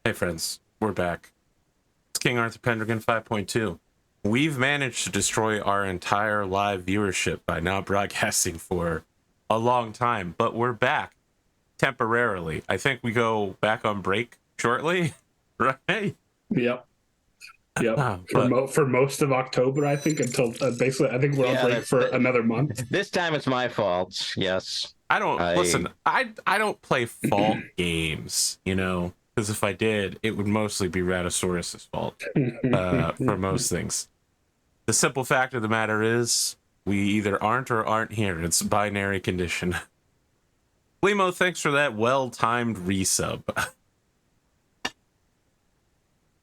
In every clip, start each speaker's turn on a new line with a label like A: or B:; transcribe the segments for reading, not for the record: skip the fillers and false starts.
A: Hey friends, we're back. It's King Arthur Pendragon 5.2. We've managed to destroy our entire live viewership by not broadcasting for a long time, but we're back temporarily. I think we go back on break shortly, right?
B: Yep. For most of October, I think, until basically, I think we're on break for another month.
C: This time it's my fault. Yes.
A: I don't play fault games, you know, because if I did, it would mostly be Ratosaurus's fault for most things. The simple fact of the matter is, we either aren't or aren't here. It's a binary condition. Glimo, thanks for that well-timed resub.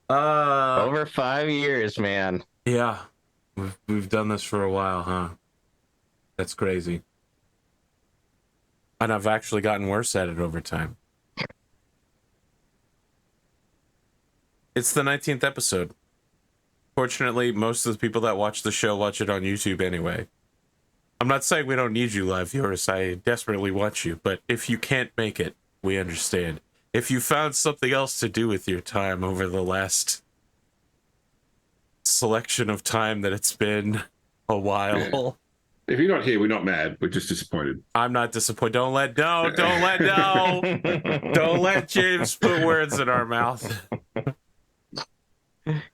C: Over 5 years, man.
A: Yeah, we've done this for a while, huh? That's crazy. And I've actually gotten worse at it over time. It's the 19th episode. Fortunately, most of the people that watch the show watch it on YouTube anyway. I'm not saying we don't need you live viewers. I desperately want you. But if you can't make it, we understand. If you found something else to do with your time over the last selection of time that it's been a while.
D: Yeah. If you're not here, we're not mad. We're just disappointed.
A: I'm not disappointed. Don't let James put words in our mouth.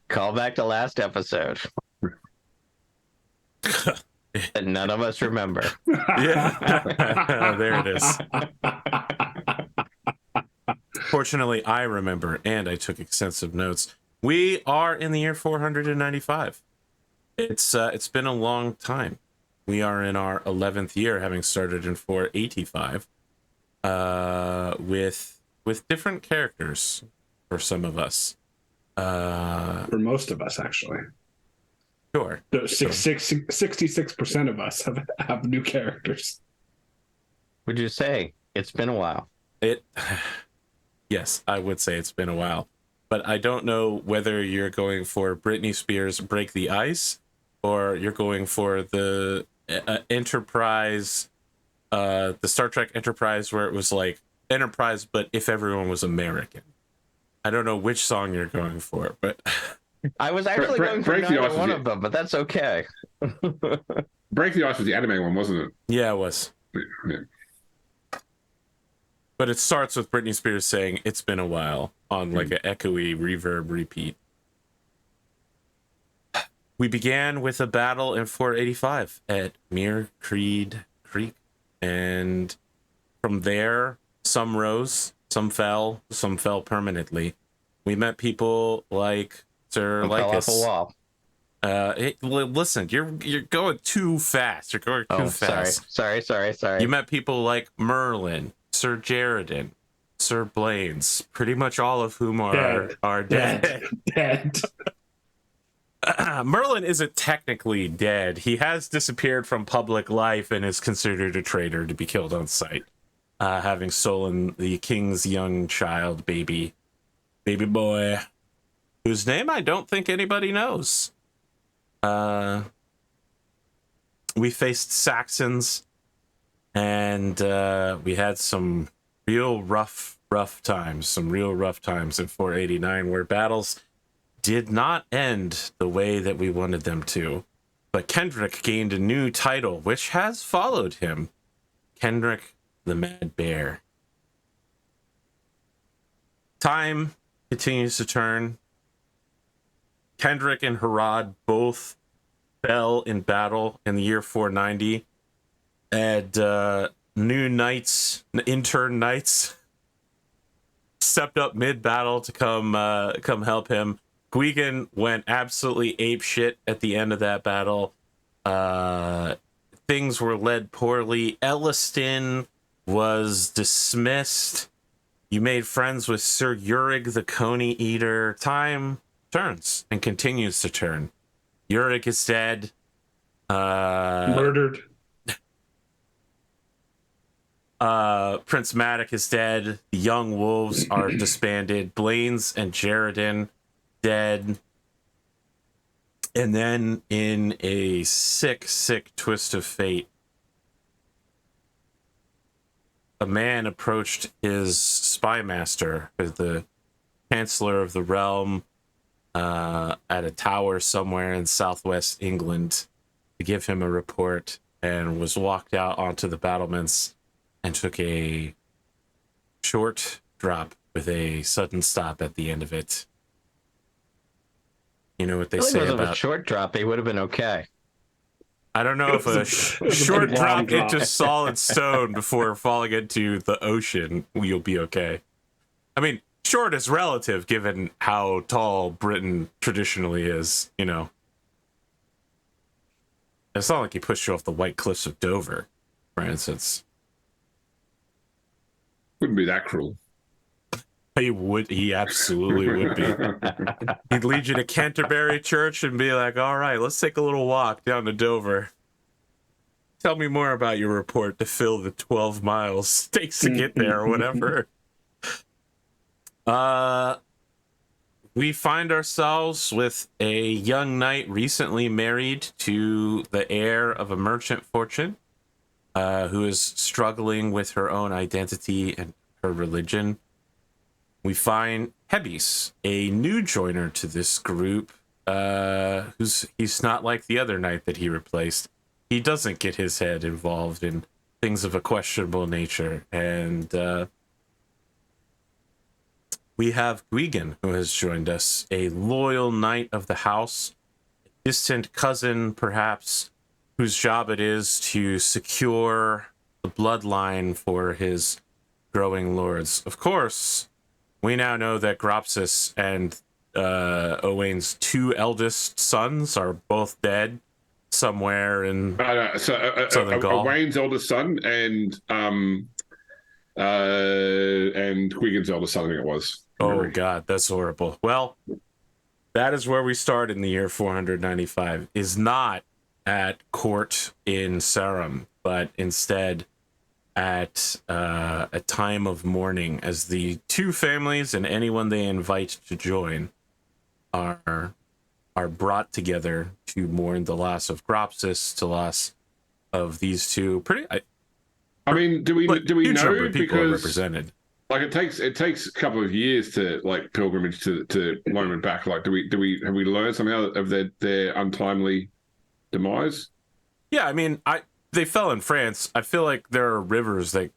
C: Call back to last episode. And none of us remember.
A: Yeah. There it is. Fortunately, I remember, and I took extensive notes. We are in the year 495. It's been a long time. We are in our 11th year, having started in 485, with different characters for some of us.
B: For most of us, actually.
A: Sure.
B: 66% of us have new characters.
C: Would you say it's been a while?
A: Yes, I would say it's been a while. But I don't know whether you're going for Britney Spears' Break the Ice, or you're going for the Enterprise, the Star Trek Enterprise, where it was like Enterprise, but if everyone was American. I don't know which song you're going for, but...
C: I was actually going for neither one of them, but that's okay.
D: Break the Ice was the anime one, wasn't it?
A: Yeah, it was.
D: Yeah.
A: But it starts with Britney Spears saying, "It's been a while," on like an echoey reverb repeat. We began with a battle in 485 at Mere Creek, and from there, some rose, some fell permanently. We met people like Sir Lycus. Listen, you're going too fast. You're going too fast.
C: Sorry.
A: You met people like Merlin, Sir Jaredin, Sir Blaines, pretty much all of whom are dead. Merlin isn't technically dead. He has disappeared from public life and is considered a traitor to be killed on sight, having stolen the king's young child, baby boy, whose name I don't think anybody knows. We faced Saxons, and we had some real rough times in 489, where battles did not end the way that we wanted them to. But Kendric gained a new title, which has followed him. Kendric the Mad Bear. Time continues to turn. Kendric and Herawd both fell in battle in the year 490. And new knights, intern knights, stepped up mid-battle to come help him. Gwgan went absolutely apeshit at the end of that battle. Things were led poorly. Elliston was dismissed. You made friends with Sir Urig the Coney Eater. Time turns and continues to turn. Urig is dead.
B: Murdered.
A: Prince Madoc is dead. The Young Wolves are disbanded. Blaines and Jaredin dead. And then in a sick twist of fate, a man approached his spy master, the Chancellor of the Realm at a tower somewhere in southwest England to give him a report, and was walked out onto the battlements and took a short drop with a sudden stop at the end of it. You know what they say about
C: a short drop? He would have been okay.
A: I don't know if a short drop into solid stone before falling into the ocean, you'll be okay. I mean, short is relative given how tall Britain traditionally is, you know. It's not like he pushed you off the White Cliffs of Dover, for instance.
D: Wouldn't be that cruel.
A: He absolutely would be. He'd lead you to Canterbury Church and be like, all right, let's take a little walk down to Dover. Tell me more about your report to fill the 12 miles it takes to get there or whatever. We find ourselves with a young knight recently married to the heir of a merchant fortune, who is struggling with her own identity and her religion. We find Hebes, a new joiner to this group, he's not like the other knight that he replaced. He doesn't get his head involved in things of a questionable nature. And we have Gwgan, who has joined us, a loyal knight of the house, a distant cousin, perhaps, whose job it is to secure the bloodline for his growing lords. Of course, we now know that Gropsis and Owain's two eldest sons are both dead somewhere in Southern Gaul.
D: Owain's eldest son and Gwgan's eldest son, I think it was.
A: Oh, God, that's horrible. Well, that is where we start in the year 495, is not at court in Sarum, but instead at a time of mourning, as the two families and anyone they invite to join are brought together to mourn the loss of Gropsis, the loss of these two
D: I mean, do we know, because
A: represented?
D: Like it takes a couple of years to like pilgrimage to Rome and back. Like, have we learned something of their untimely demise?
A: Yeah, I mean, they fell in France. I feel like there are rivers that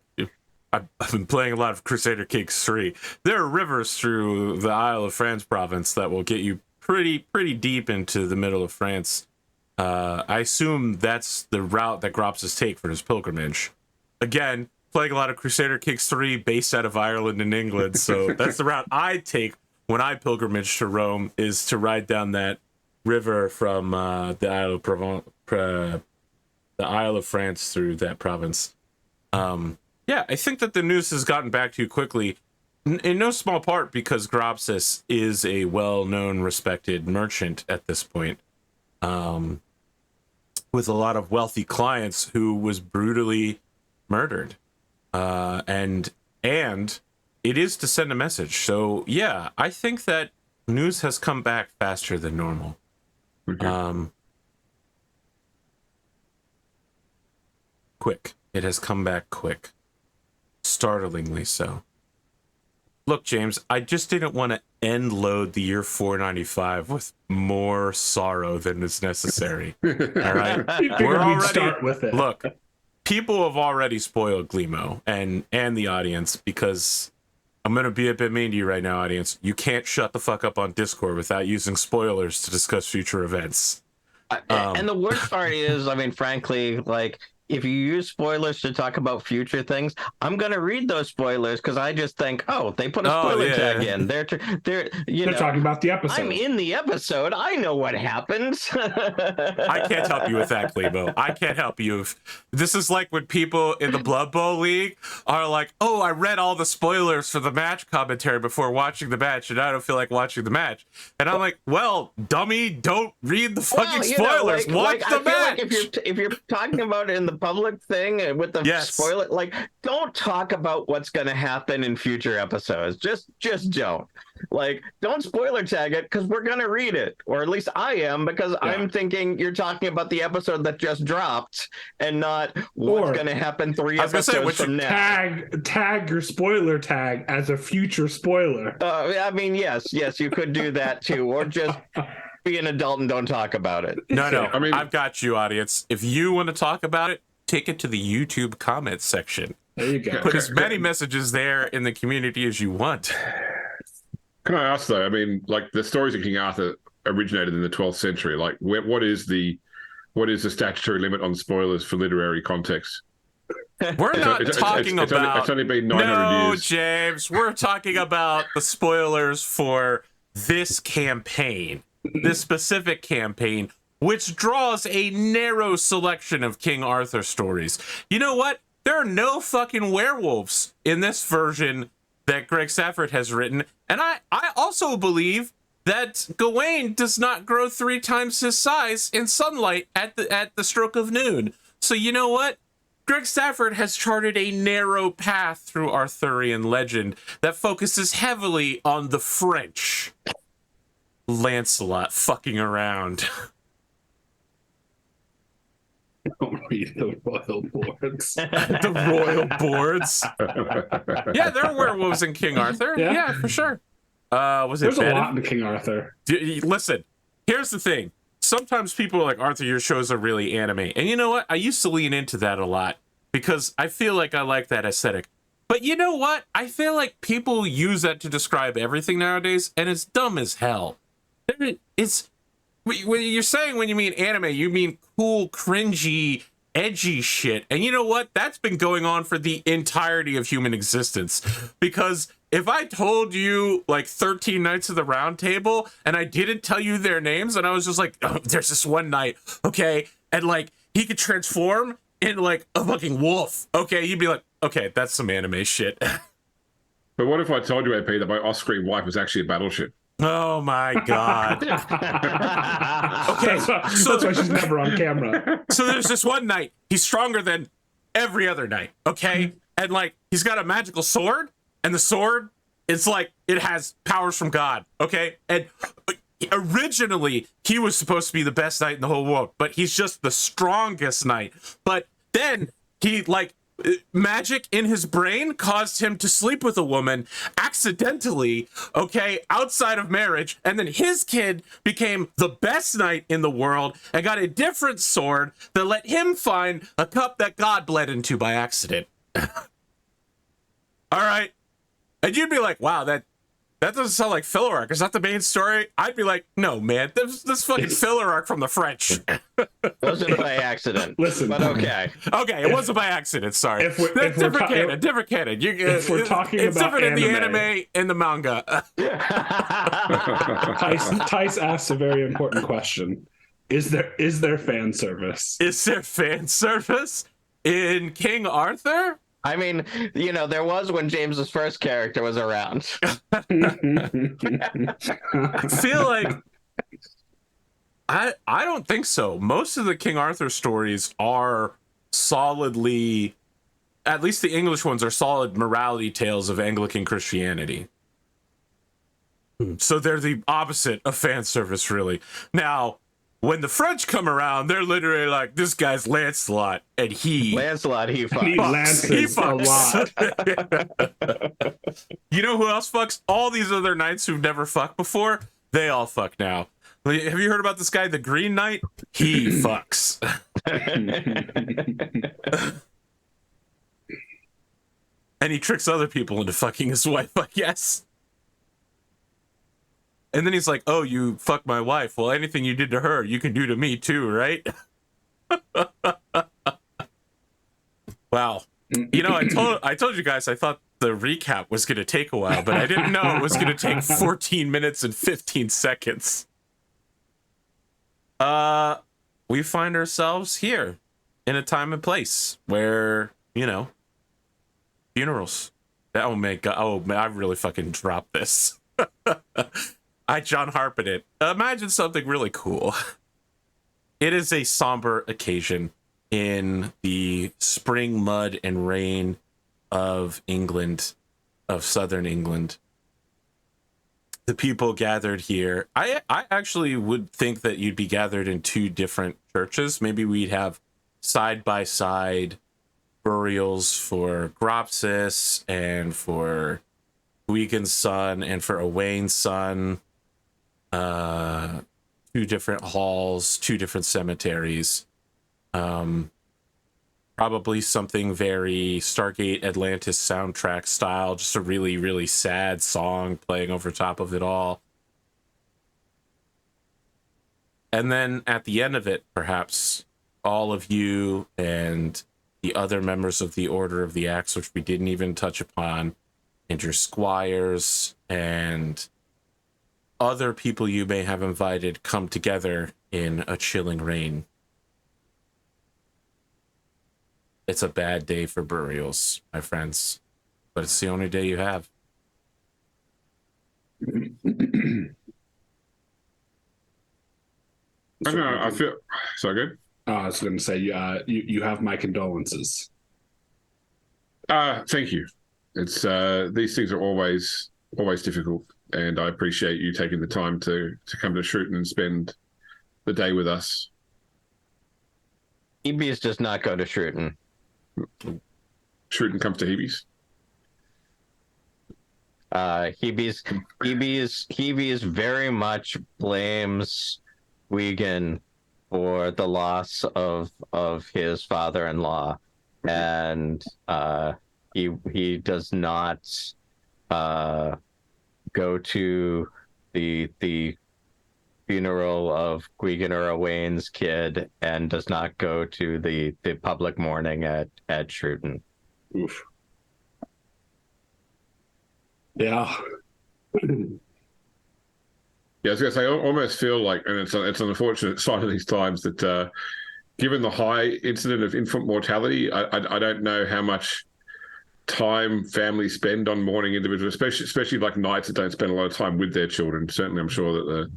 A: I've been playing a lot of Crusader Kings 3. There are rivers through the Isle of France province that will get you pretty deep into the middle of France. I assume that's the route that Gropsis take for his pilgrimage. Again, playing a lot of Crusader Kings 3 based out of Ireland and England, so that's the route I take when I pilgrimage to Rome, is to ride down that river from the Isle of the Isle of France through that province. Yeah, I think that the news has gotten back to you quickly, in no small part because Gropsis is a well-known, respected merchant at this point, with a lot of wealthy clients, who was brutally murdered. And it is to send a message. So, yeah, I think that news has come back faster than normal. Okay. Quick. It has come back quick. Startlingly so. Look, James, I just didn't want to end load the year 495 with more sorrow than is necessary. All right? We're already
B: start with it.
A: Look, people have already spoiled Glimo and the audience, because I'm going to be a bit mean to you right now, audience. You can't shut the fuck up on Discord without using spoilers to discuss future events.
C: And the worst part is, I mean, frankly, like, if you use spoilers to talk about future things, I'm going to read those spoilers because I just think, oh, they put a spoiler tag in. They're
B: talking about the episode.
C: I'm in the episode. I know what happens.
A: I can't help you with that, Glimo. I can't help you. This is like when people in the Blood Bowl League are like, oh, I read all the spoilers for the match commentary before watching the match, and I don't feel like watching the match. And I'm like, well, dummy, don't read the fucking spoilers. Watch the match.
C: Like if you're talking about it in the public thing with the spoiler. Like, don't talk about what's going to happen in future episodes. Just don't. Like, don't spoiler tag it because we're going to read it, or at least I am, because I'm thinking you're talking about the episode that just dropped and not what's going to happen 3 episodes from now.
B: Tag your spoiler tag as a future spoiler.
C: I mean, yes, you could do that too, or just be an adult and don't talk about it.
A: No. I mean, I've got you, audience. If you want to talk about it, take it to the YouTube comments section.
B: There you go.
A: Put as many messages there in the community as you want.
D: Can I ask though? I mean, like the stories of King Arthur originated in the 12th century. Like, what is the statutory limit on spoilers for literary context?
A: We're not talking about.
D: It's only been 900 years.
A: No, James. We're talking about the spoilers for this campaign, this specific campaign, which draws a narrow selection of King Arthur stories. You know what? There are no fucking werewolves in this version that Greg Safford has written, and I also believe that Gawain does not grow 3 times his size in sunlight at the stroke of noon. So you know what? Greg Safford has charted a narrow path through Arthurian legend that focuses heavily on the French Lancelot fucking around.
B: Don't read the royal boards.
A: The royal boards. Yeah, there are werewolves in King Arthur. Yeah, for sure. There's
B: a lot in King Arthur.
A: Listen, here's the thing. Sometimes people are like, Arthur, your shows are really anime. And you know what? I used to lean into that a lot because I feel like I like that aesthetic. But you know what? I feel like people use that to describe everything nowadays, and it's dumb as hell. It's when you're saying when you mean anime, you mean cool, cringy, edgy shit. And you know what? That's been going on for the entirety of human existence. Because if I told you like 13 Knights of the Round Table and I didn't tell you their names and I was just like, oh, there's this one knight, okay? And like he could transform into like a fucking wolf, okay? You'd be like, okay, that's some anime shit.
D: But what if I told you, AP, that my off-screen wife was actually a battleship?
A: Oh my god. Okay,
B: that's why she's never on camera.
A: So there's this one knight. He's stronger than every other knight, okay? And like he's got a magical sword, and the sword, it's like it has powers from God, okay? And originally he was supposed to be the best knight in the whole world, but he's just the strongest knight. But then he like magic in his brain caused him to sleep with a woman accidentally, okay, outside of marriage, and then his kid became the best knight in the world and got a different sword that let him find a cup that God bled into by accident. All right. And you'd be like, wow, that doesn't sound like filler arc. Is that the main story? I'd be like, no, man, this fucking filler arc from the French.
C: Wasn't by accident.
B: Listen,
C: but okay.
A: Okay, it wasn't by accident. Sorry. Different canon.
B: If we're talking
A: it's
B: about
A: different in the anime and the manga.
B: Tice asks a very important question: Is there fan service?
A: Is there fan service in King Arthur?
C: I mean, you know, there was when James's first character was around.
A: I feel like I don't think so. Most of the King Arthur stories are solidly, at least the English ones are solid morality tales of Anglican Christianity. So they're the opposite of fan service, really. Now, when the French come around, they're literally like, this guy's Lancelot, and he
B: fucks a lot.
A: You know who else fucks? All these other knights who've never fucked before, they all fuck now. Have you heard about this guy, the Green Knight? He fucks. And he tricks other people into fucking his wife, I guess. And then he's like, oh, you fucked my wife. Well, anything you did to her, you can do to me too, right? Wow. You know, I told you guys I thought the recap was going to take a while, but I didn't know it was going to take 14 minutes and 15 seconds. We find ourselves here in a time and place where, you know, funerals. Oh, man, God. Oh, man, I really fucking dropped this. I John Harped it. Imagine something really cool. It is a somber occasion in the spring mud and rain of England, of southern England. The people gathered here. I actually would think that you'd be gathered in two different churches. Maybe we'd have side-by-side burials for Gropsis and for Gwgan's son and for Owain's son. Two different halls, two different cemeteries. Probably something very Stargate Atlantis soundtrack style, just a really, really sad song playing over top of it all. And then at the end of it, perhaps all of you and the other members of the Order of the Axe, which we didn't even touch upon, and your squires and other people you may have invited come together in a chilling rain. It's a bad day for burials, my friends, but it's the only day you have.
D: I feel so good.
B: I was going to say, you have my condolences.
D: Thank you. It's these things are always difficult, and I appreciate you taking the time to come to Shrewton and spend the day with us.
C: Hebe's does not go to Shrewton.
D: Shrewton comes to Hebe's.
C: Hebe's very much blames Gwgan for the loss of his father-in-law, and he does not go to the funeral of Gwgan or Owain's kid, and does not go to the public mourning at Shrewton.
B: Oof. Yeah.
D: Yeah, I was going to say, I almost feel like, and it's an unfortunate sign of these times, that given the high incident of infant mortality, I don't know how much time families spend on mourning individuals, especially like knights that don't spend a lot of time with their children. Certainly, I'm sure that the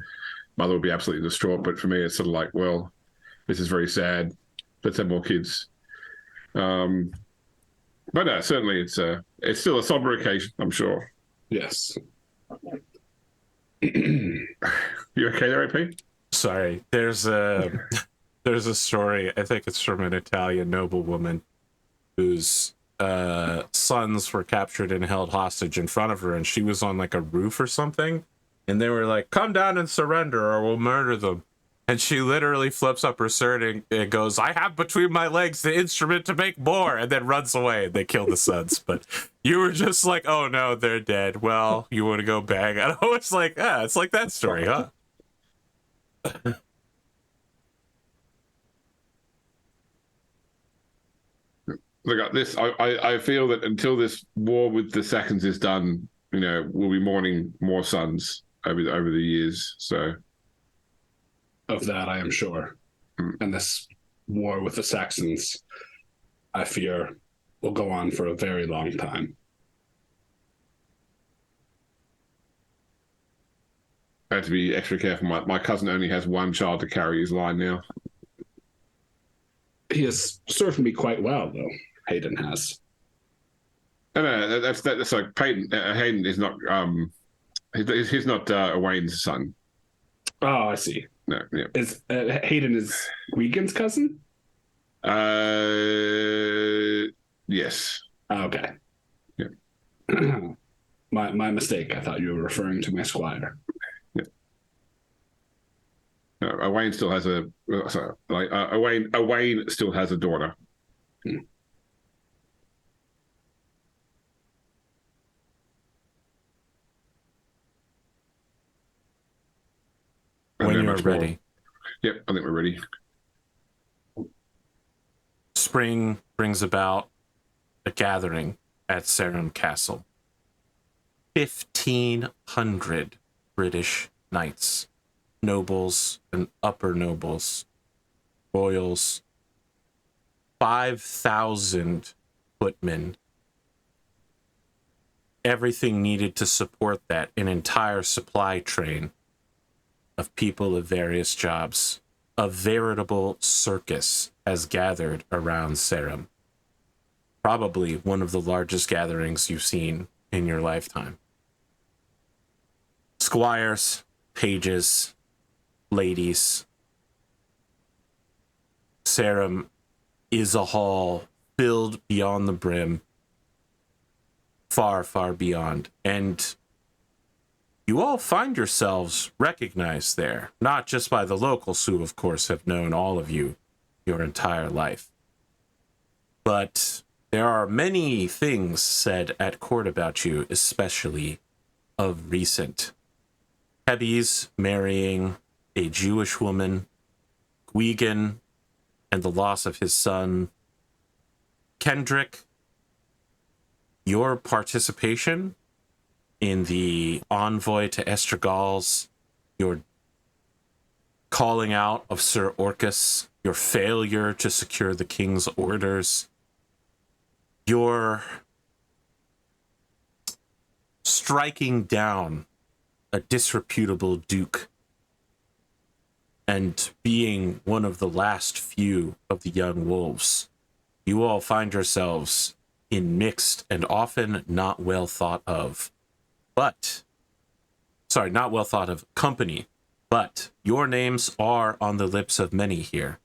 D: mother would be absolutely distraught, but for me, it's sort of like, well, this is very sad. Let's have more kids. But no, certainly it's still a somber occasion, I'm sure.
B: Yes.
D: You okay there, AP?
A: Sorry, there's a story. I think it's from an Italian noblewoman whose sons were captured and held hostage in front of her, and she was on like a roof or something, and they were like, "Come down and surrender, or we'll murder them." And she literally flips up her shirt and goes, "I have between my legs the instrument to make more," and then runs away, and they kill the sons. But you were just like, "Oh no, they're dead. Well, you want to go bang?" And I was like, "Ah, it's like that story, huh?"
D: Look at this. I feel that until this war with the Saxons is done, we'll be mourning more sons over the years. So
B: Of that, I am sure. And this war with the Saxons, I fear, will go on for a very long time.
D: I have to be extra careful. My cousin only has one child to carry his line now.
B: He has served me quite well, though. Hayden has.
D: No, that's like Peyton. Hayden is not. He's not Owain's son.
B: Oh, I see.
D: No, yeah.
B: Is Hayden is Gwgan's cousin?
D: Yes.
B: Okay.
D: Yeah.
B: My mistake. I thought you were referring to my squire.
D: Yeah. No, Owain still has Owain still has a daughter.
A: When you're ready.
D: Yep, I think we're ready.
A: Spring brings about a gathering at Sarum Castle. 1,500 British knights, nobles and upper nobles, royals, 5,000 footmen. Everything needed to support that, an entire supply train of people of various jobs a veritable circus has gathered around Sarum. Probably one of the largest gatherings you've seen in your lifetime. Squires, pages, ladies. Sarum is a hall filled beyond the brim, far, far beyond. And you all find yourselves recognized there, not just by the locals who, of course, have known all of you your entire life, but there are many things said at court about you, especially of recent. Heby's marrying a Jewish woman, Gwgan, and the loss of his son. Kendric, your participation in the envoy to Estragals, your calling out of Sir Orcus, your failure to secure the king's orders, your striking down a disreputable duke and being one of the last few of the young wolves. You all find yourselves in mixed and often not well thought of company, but your names are on the lips of many here.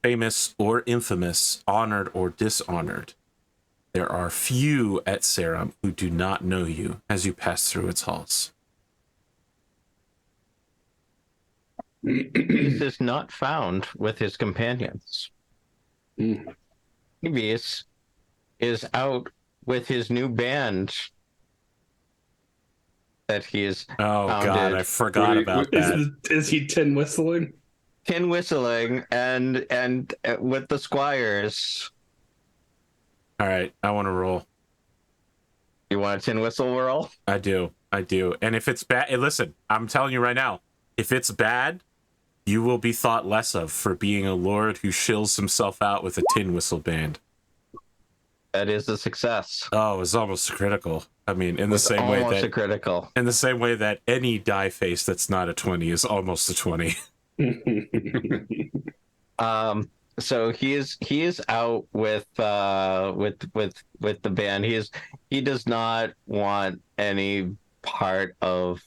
A: Famous or infamous, honored or dishonored. There are few at Sarum who do not know you as you pass through its halls.
C: He's is not found with his companions. Heby's is out with his new band that he is founded.
A: God, I forgot about that.
B: Is he tin whistling?
C: Tin whistling and with the squires.
A: All right, I want to roll.
C: You want a tin whistle roll?
A: I do. And if it's bad, listen, I'm telling you right now, if it's bad, you will be thought less of for being a lord who shills himself out with a tin whistle band.
C: That is a success.
A: Oh, it's almost critical. I mean, in the same way that any die face that's not a 20 is almost a 20.
C: So he is out with the band. He does not want any part of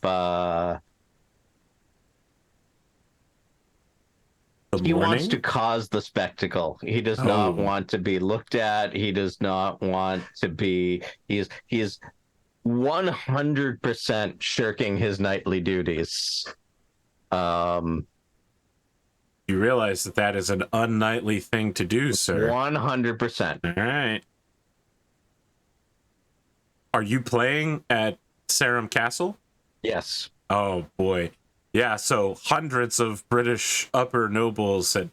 C: he wants to cause the spectacle. He does not want to be looked at. He does not want to be. He is 100% shirking his nightly duties.
A: You realize that is an unknightly thing to do, sir.
C: 100%.
A: All right. Are you playing at Sarum Castle?
C: Yes.
A: Oh boy. Yeah, so hundreds of British upper nobles and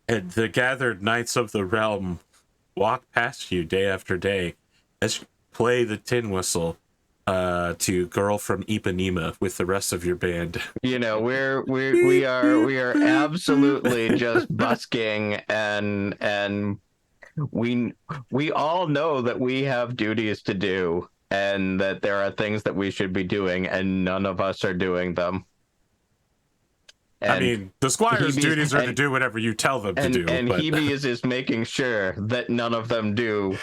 A: the gathered knights of the realm walk past you day after day as you play the tin whistle to Girl from Ipanema with the rest of your band.
C: You know, we are absolutely just busking, and we all know that we have duties to do and that there are things that we should be doing, and none of us are doing them.
A: And I mean, the squire's duties are to do whatever you tell them to do.
C: And Heby's is making sure that none of them do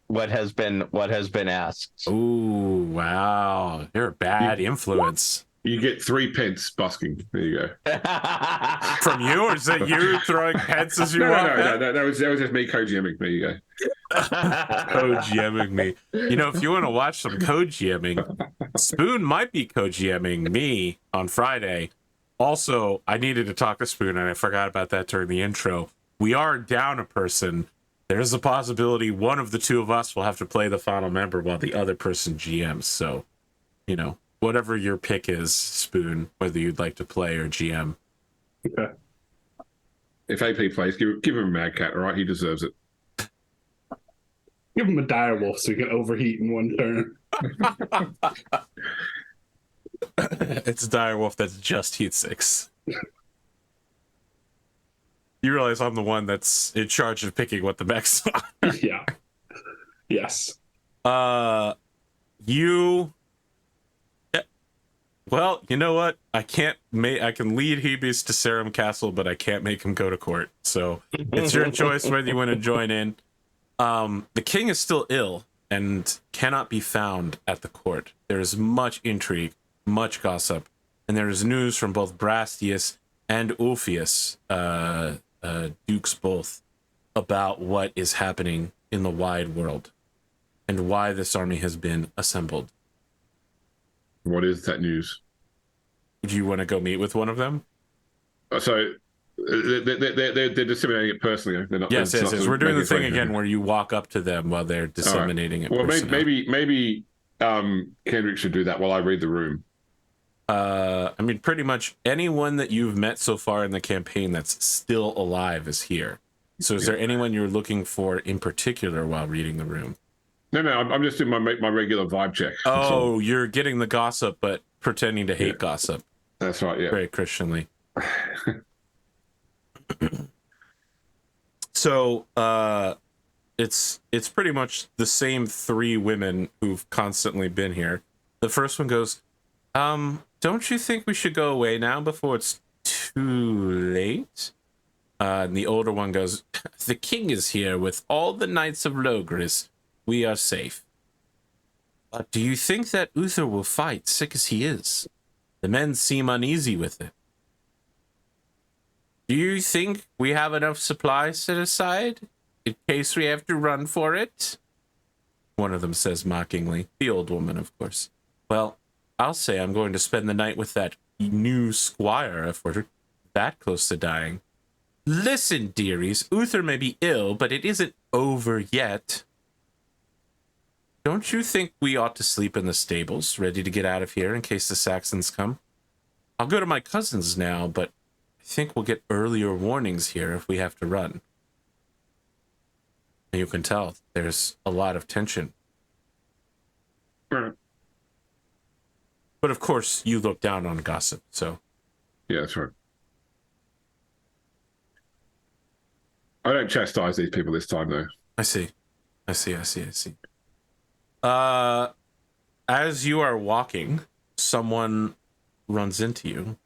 C: what has been asked.
A: Ooh, wow. You're a bad influence.
D: You get 3 pence busking. There you go.
A: From you, or is it you throwing pence as you walk?
D: No, that was just me co-GMing. There you go.
A: Co-GMing me. You know, if you want to watch some co-GMing, Spoon might be co-GMing me on Friday. Also, I needed to talk to Spoon, and I forgot about that during the intro. We are down a person. There's a possibility one of the two of us will have to play the final member while the other person GMs. So, you know, whatever your pick is, Spoon, whether you'd like to play or GM.
B: Okay.
D: If AP plays, give him a Mad Cat, all right? He deserves it.
B: Give him a direwolf so he can overheat in one turn.
A: It's a direwolf that's just heat 6. You realize I'm the one that's in charge of picking what the mechs are.
B: Yeah. Yes.
A: Well, you know what? I can lead Hebes to Sarum Castle, but I can't make him go to court. So it's your choice whether you want to join in. The king is still ill and cannot be found at the court. There is much intrigue, much gossip, and there is news from both Brastius and Ulfius, dukes both, about what is happening in the wide world and why this army has been assembled.
D: What is that news?
A: Do you want to go meet with one of them?
D: So they're disseminating it personally. They're not,
A: Yes. We're doing the thing again
D: Okay.
A: where you walk up to them while they're disseminating it.
D: Well,
A: personally.
D: maybe Kendric should do that while I read the room.
A: I mean, pretty much anyone that you've met so far in the campaign that's still alive is here. So is there anyone you're looking for in particular while reading the room?
D: No, I'm just doing my regular vibe check.
A: Oh, you're getting the gossip, but pretending to hate gossip.
D: That's right, yeah.
A: Very Christianly. So, it's pretty much the same three women who've constantly been here. The first one goes, don't you think we should go away now before it's too late? And the older one goes, the king is here with all the knights of Logris. We are safe. But do you think that Uther will fight, sick as he is? The men seem uneasy with it. Do you think we have enough supplies set aside in case we have to run for it? One of them says mockingly, the old woman, of course. Well, I'll say I'm going to spend the night with that new squire if we're that close to dying. Listen, dearies, Uther may be ill, but it isn't over yet. Don't you think we ought to sleep in the stables, ready to get out of here in case the Saxons come? I'll go to my cousin's now, but I think we'll get earlier warnings here if we have to run. You can tell there's a lot of tension.
D: Right.
A: But of course, you look down on gossip, so...
D: Yeah, that's right. I don't chastise these people this time, though.
A: I see. As you are walking, someone runs into you.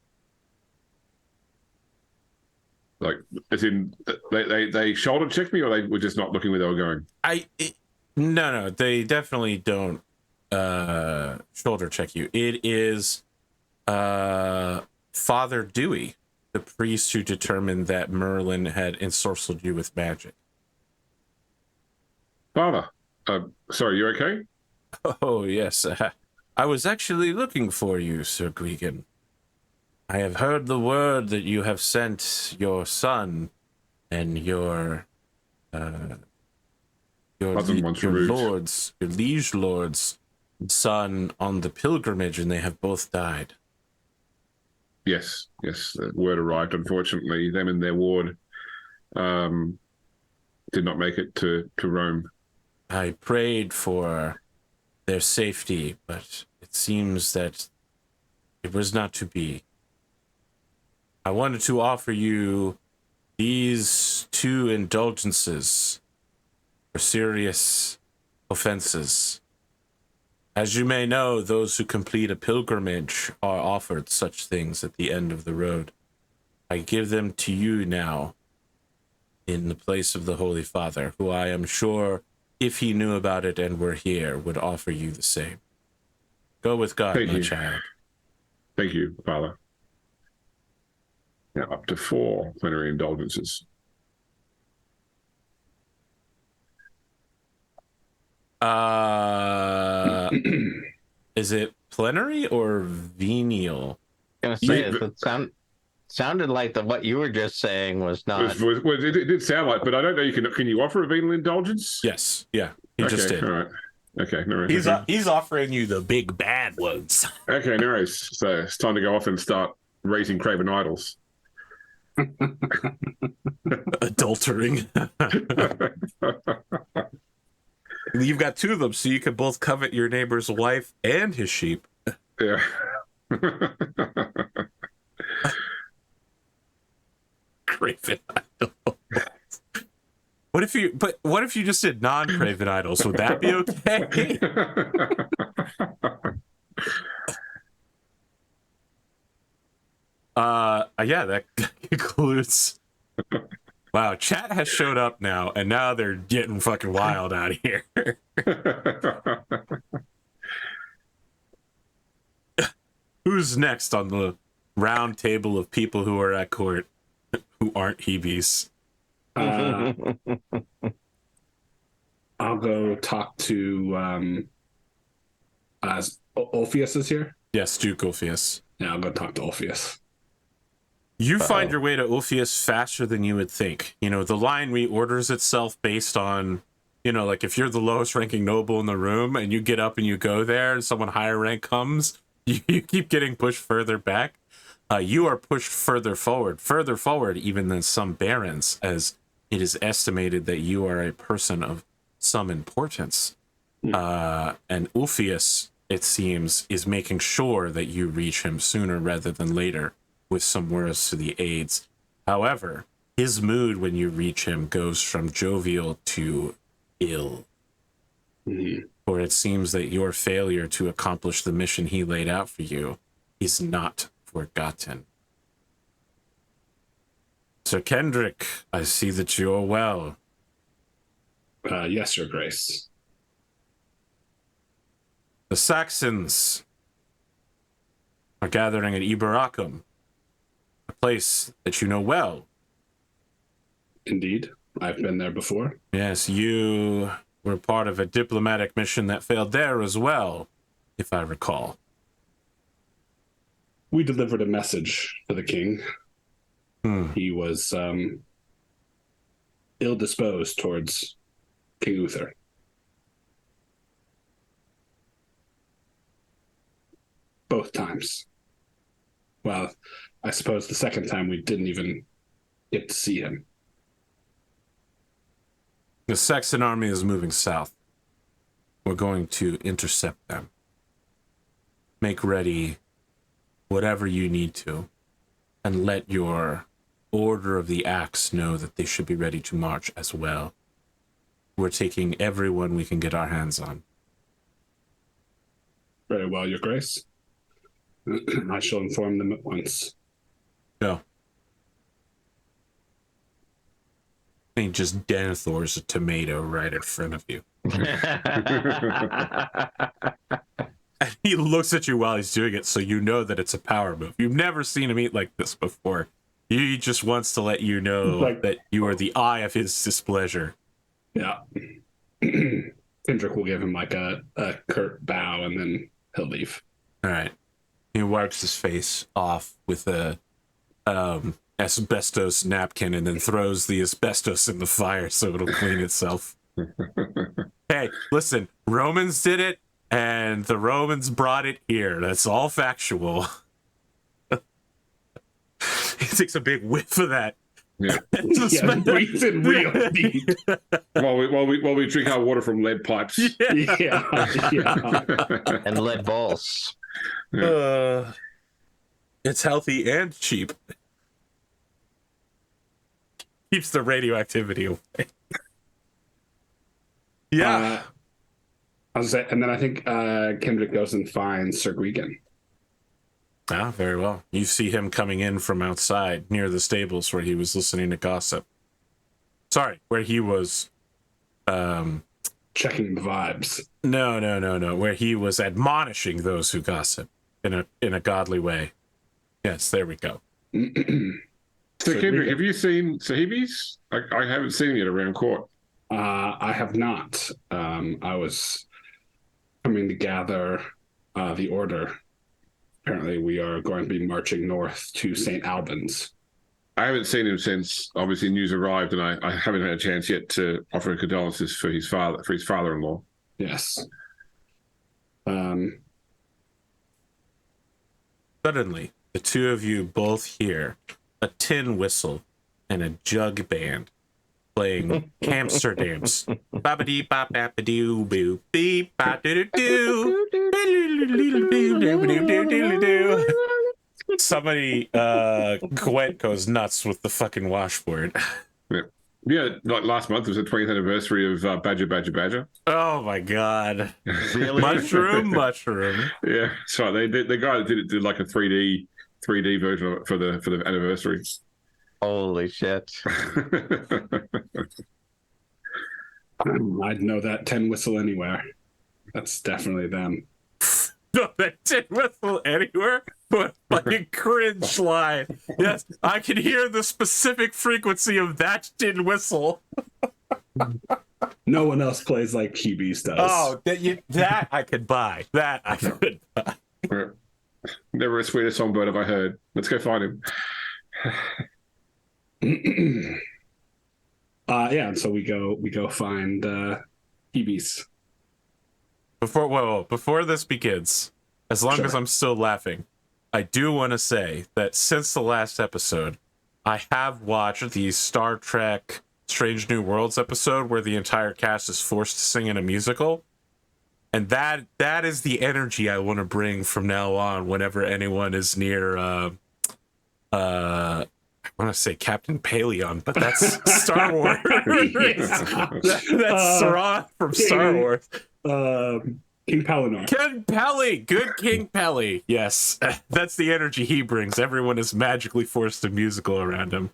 D: Like, as in, they shoulder checked me, or they were just not looking where they were going?
A: No, they definitely don't shoulder check you. It is Father Dewey, the priest who determined that Merlin had ensorcelled you with magic.
D: Father, sorry, you okay?
A: Oh, yes. I was actually looking for you, Sir Gwgan. I have heard the word that you have sent your son and your liege lord's son on the pilgrimage, and they have both died.
D: Yes, the word arrived. Unfortunately, them and their ward did not make it to Rome.
A: I prayed for their safety, but it seems that it was not to be. I wanted to offer you these 2 indulgences for serious offenses. As you may know, those who complete a pilgrimage are offered such things at the end of the road. I give them to you now in the place of the Holy Father, who I am sure, if he knew about it and were here, would offer you the same. Go with God, my child.
D: Thank you, Father. Now, up to 4 plenary indulgences.
A: Is it plenary or venial?
C: I was gonna say, it sounded like what you were just saying was not.
D: It did sound like, but I don't know. Can you offer a venal indulgence?
A: Yes, yeah, he just did.
D: All right. Okay, no worries.
A: He's offering you the big bad ones.
D: Okay, no worries. So it's time to go off and start raising craven idols.
A: Adultering. You've got 2 of them, so you can both covet your neighbor's wife and his sheep.
D: Yeah.
A: Craven idols. What if you just did non-craven idols? Would that be okay? Yeah, that concludes. Wow, chat has showed up now, and now they're getting fucking wild out of here. Who's next on the round table of people who are at court who aren't Hebes?
B: I'll go talk to Orpheus is here.
A: Yes, Duke Ulfius.
B: Yeah, I'll go talk to Orpheus.
A: You find your way to Ulfius faster than you would think. You know, the line reorders itself based on, you know, like if you're the lowest ranking noble in the room and you get up and you go there and someone higher rank comes, you keep getting pushed further back. You are pushed further forward even than some barons, as it is estimated that you are a person of some importance. And Ulfius, it seems, is making sure that you reach him sooner rather than later with some words to the aides. However, his mood when you reach him goes from jovial to ill. For it seems that your failure to accomplish the mission he laid out for you is not forgotten. Sir Kendric, I see that you're well.
B: Yes, Your Grace.
A: The Saxons are gathering at Iberacum, a place that you know well.
B: Indeed. I've been there before.
A: Yes, you were part of a diplomatic mission that failed there as well, if I recall.
B: We delivered a message to the king. He was ill-disposed towards King Uther. Both times. Well, I suppose the second time we didn't even get to see him.
A: The Saxon army is moving south. We're going to intercept them. Make ready whatever you need to, and let your Order of the Axe know that they should be ready to march as well. We're taking everyone we can get our hands on.
B: Very well, Your Grace. I shall inform them at once.
A: No. He just Denethor's a tomato right in front of you. And he looks at you while he's doing it, so you know that it's a power move. You've never seen him eat like this before. He just wants to let you know that you are the eye of his displeasure.
B: Yeah. Kendric will give him like a curt bow, and then he'll leave.
A: All right. He wipes his face off with a asbestos napkin and then throws the asbestos in the fire so it'll clean itself. Hey, listen, Romans did it, and the Romans brought it here. That's all factual. He takes a big whiff of that.
D: Yeah.
B: Breathes in real deep.
D: while we drink our water from lead pipes.
B: Yeah.
C: And lead balls.
A: It's healthy and cheap. Keeps the radioactivity away. Yeah.
B: I was say, and then I think Kendric goes and finds Sir Gwgan.
A: Ah, very well. You see him coming in from outside near the stables where he was listening to gossip. Sorry, where he was
B: checking the vibes.
A: No. Where he was admonishing those who gossip in a godly way. Yes, there we go.
D: So Kendric, have you seen Sahibis? I haven't seen it around court.
B: I have not. I was coming to gather the order. Apparently, we are going to be marching north to St. Albans.
D: I haven't seen him since obviously news arrived, and I haven't had a chance yet to offer condolences for his father-in-law.
B: Yes.
A: Suddenly, the two of you both hear a tin whistle and a jug band playing Amsterdam's. Babadee bop babadoo boo beep ba doo doo. Somebody Gwent goes nuts with the fucking washboard.
D: Yeah, like last month was the 20th anniversary of Badger.
A: Oh my god.
C: Really?
A: Mushroom.
D: Yeah, so the guy that did like a 3D 3D version of it for the anniversary.
C: Holy shit.
B: I'd know that 10 whistle anywhere. That's definitely them.
A: No, that didn't whistle anywhere, but fucking cringe line. Yes, I can hear the specific frequency of that tin whistle.
B: No one else plays like Hibis does.
A: Oh, that I could buy. That I could buy.
D: Never a sweeter songbird have I heard. Let's go find him.
B: Yeah, and so we go find Hibis.
A: Before this begins, as long as I'm still laughing, I do want to say that since the last episode, I have watched the Star Trek Strange New Worlds episode where the entire cast is forced to sing in a musical. And that is the energy I want to bring from now on whenever anyone is near I want to say Captain Paleon, but that's Star Wars. That's Saran from Star Wars.
B: King Pellinor.
A: King Pelly! Good King Pelly. Yes. That's the energy he brings. Everyone is magically forced to musical around him.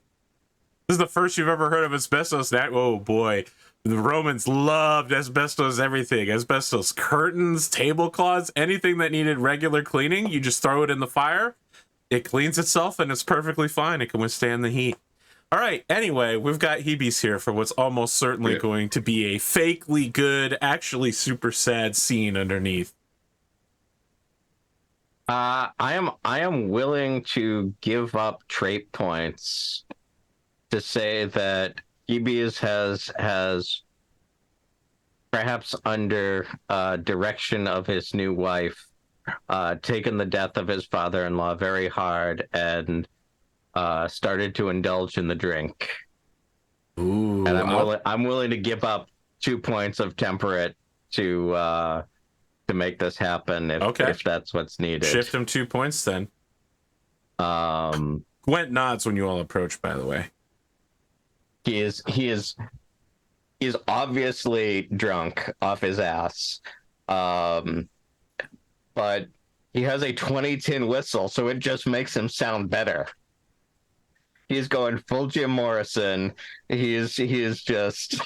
A: This is the first you've ever heard of asbestos. Oh boy. The Romans loved asbestos everything. Asbestos curtains, tablecloths, anything that needed regular cleaning. You just throw it in the fire. It cleans itself and it's perfectly fine. It can withstand the heat. All right. Anyway, we've got Hibis here for what's almost certainly going to be a fakely good, actually super sad scene underneath.
C: I am willing to give up trait points to say that Hibis has perhaps under direction of his new wife taken the death of his father-in-law very hard and started to indulge in the drink.
A: Ooh,
C: and I'm willing to give up 2 points of temperate to make this happen if that's what's needed.
A: Shift him 2 points then. Gwent nods when you all approach, by the way.
C: He is obviously drunk off his ass. But he has a 20 tin whistle, so it just makes him sound better. He's going full Jim Morrison. He is just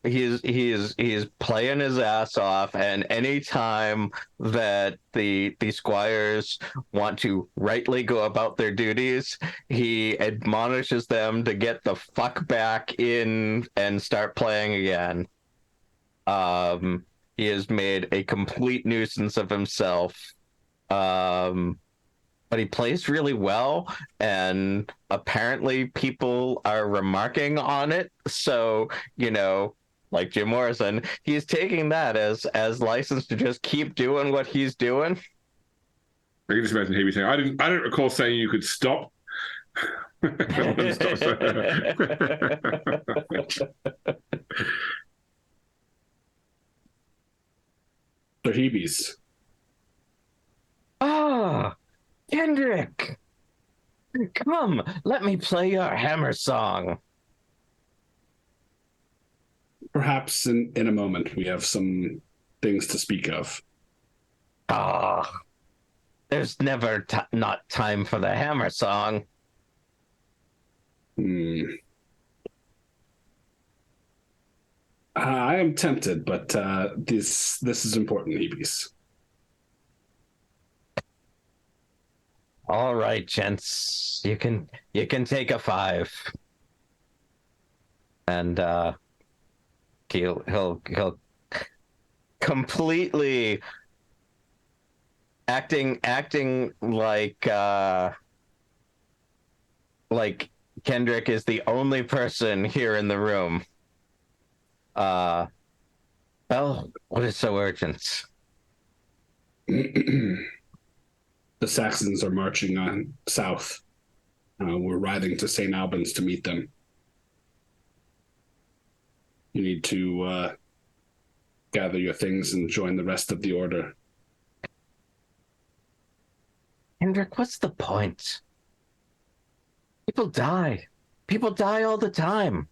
C: he's playing his ass off, and anytime that the squires want to rightly go about their duties, he admonishes them to get the fuck back in and start playing again. He has made a complete nuisance of himself. But he plays really well, and apparently people are remarking on it. So, like Jim Morrison, he's taking that as license to just keep doing what he's doing.
D: I can just imagine Hibis saying, I don't recall saying you could stop.
B: The Hibis.
C: Ah, Kendric! Come, let me play your hammer song.
B: Perhaps in a moment we have some things to speak of.
C: There's never not time for the hammer song.
B: I am tempted, but this is important, Hibis.
C: All right, gents, you can take a 5, and he'll completely acting like Kendric is the only person here in the room. Well, what is so urgent?
B: The Saxons are marching on south. We're riding to St. Albans to meet them. You need to gather your things and join the rest of the order.
C: Kendric, what's the point? People die. People die all the time.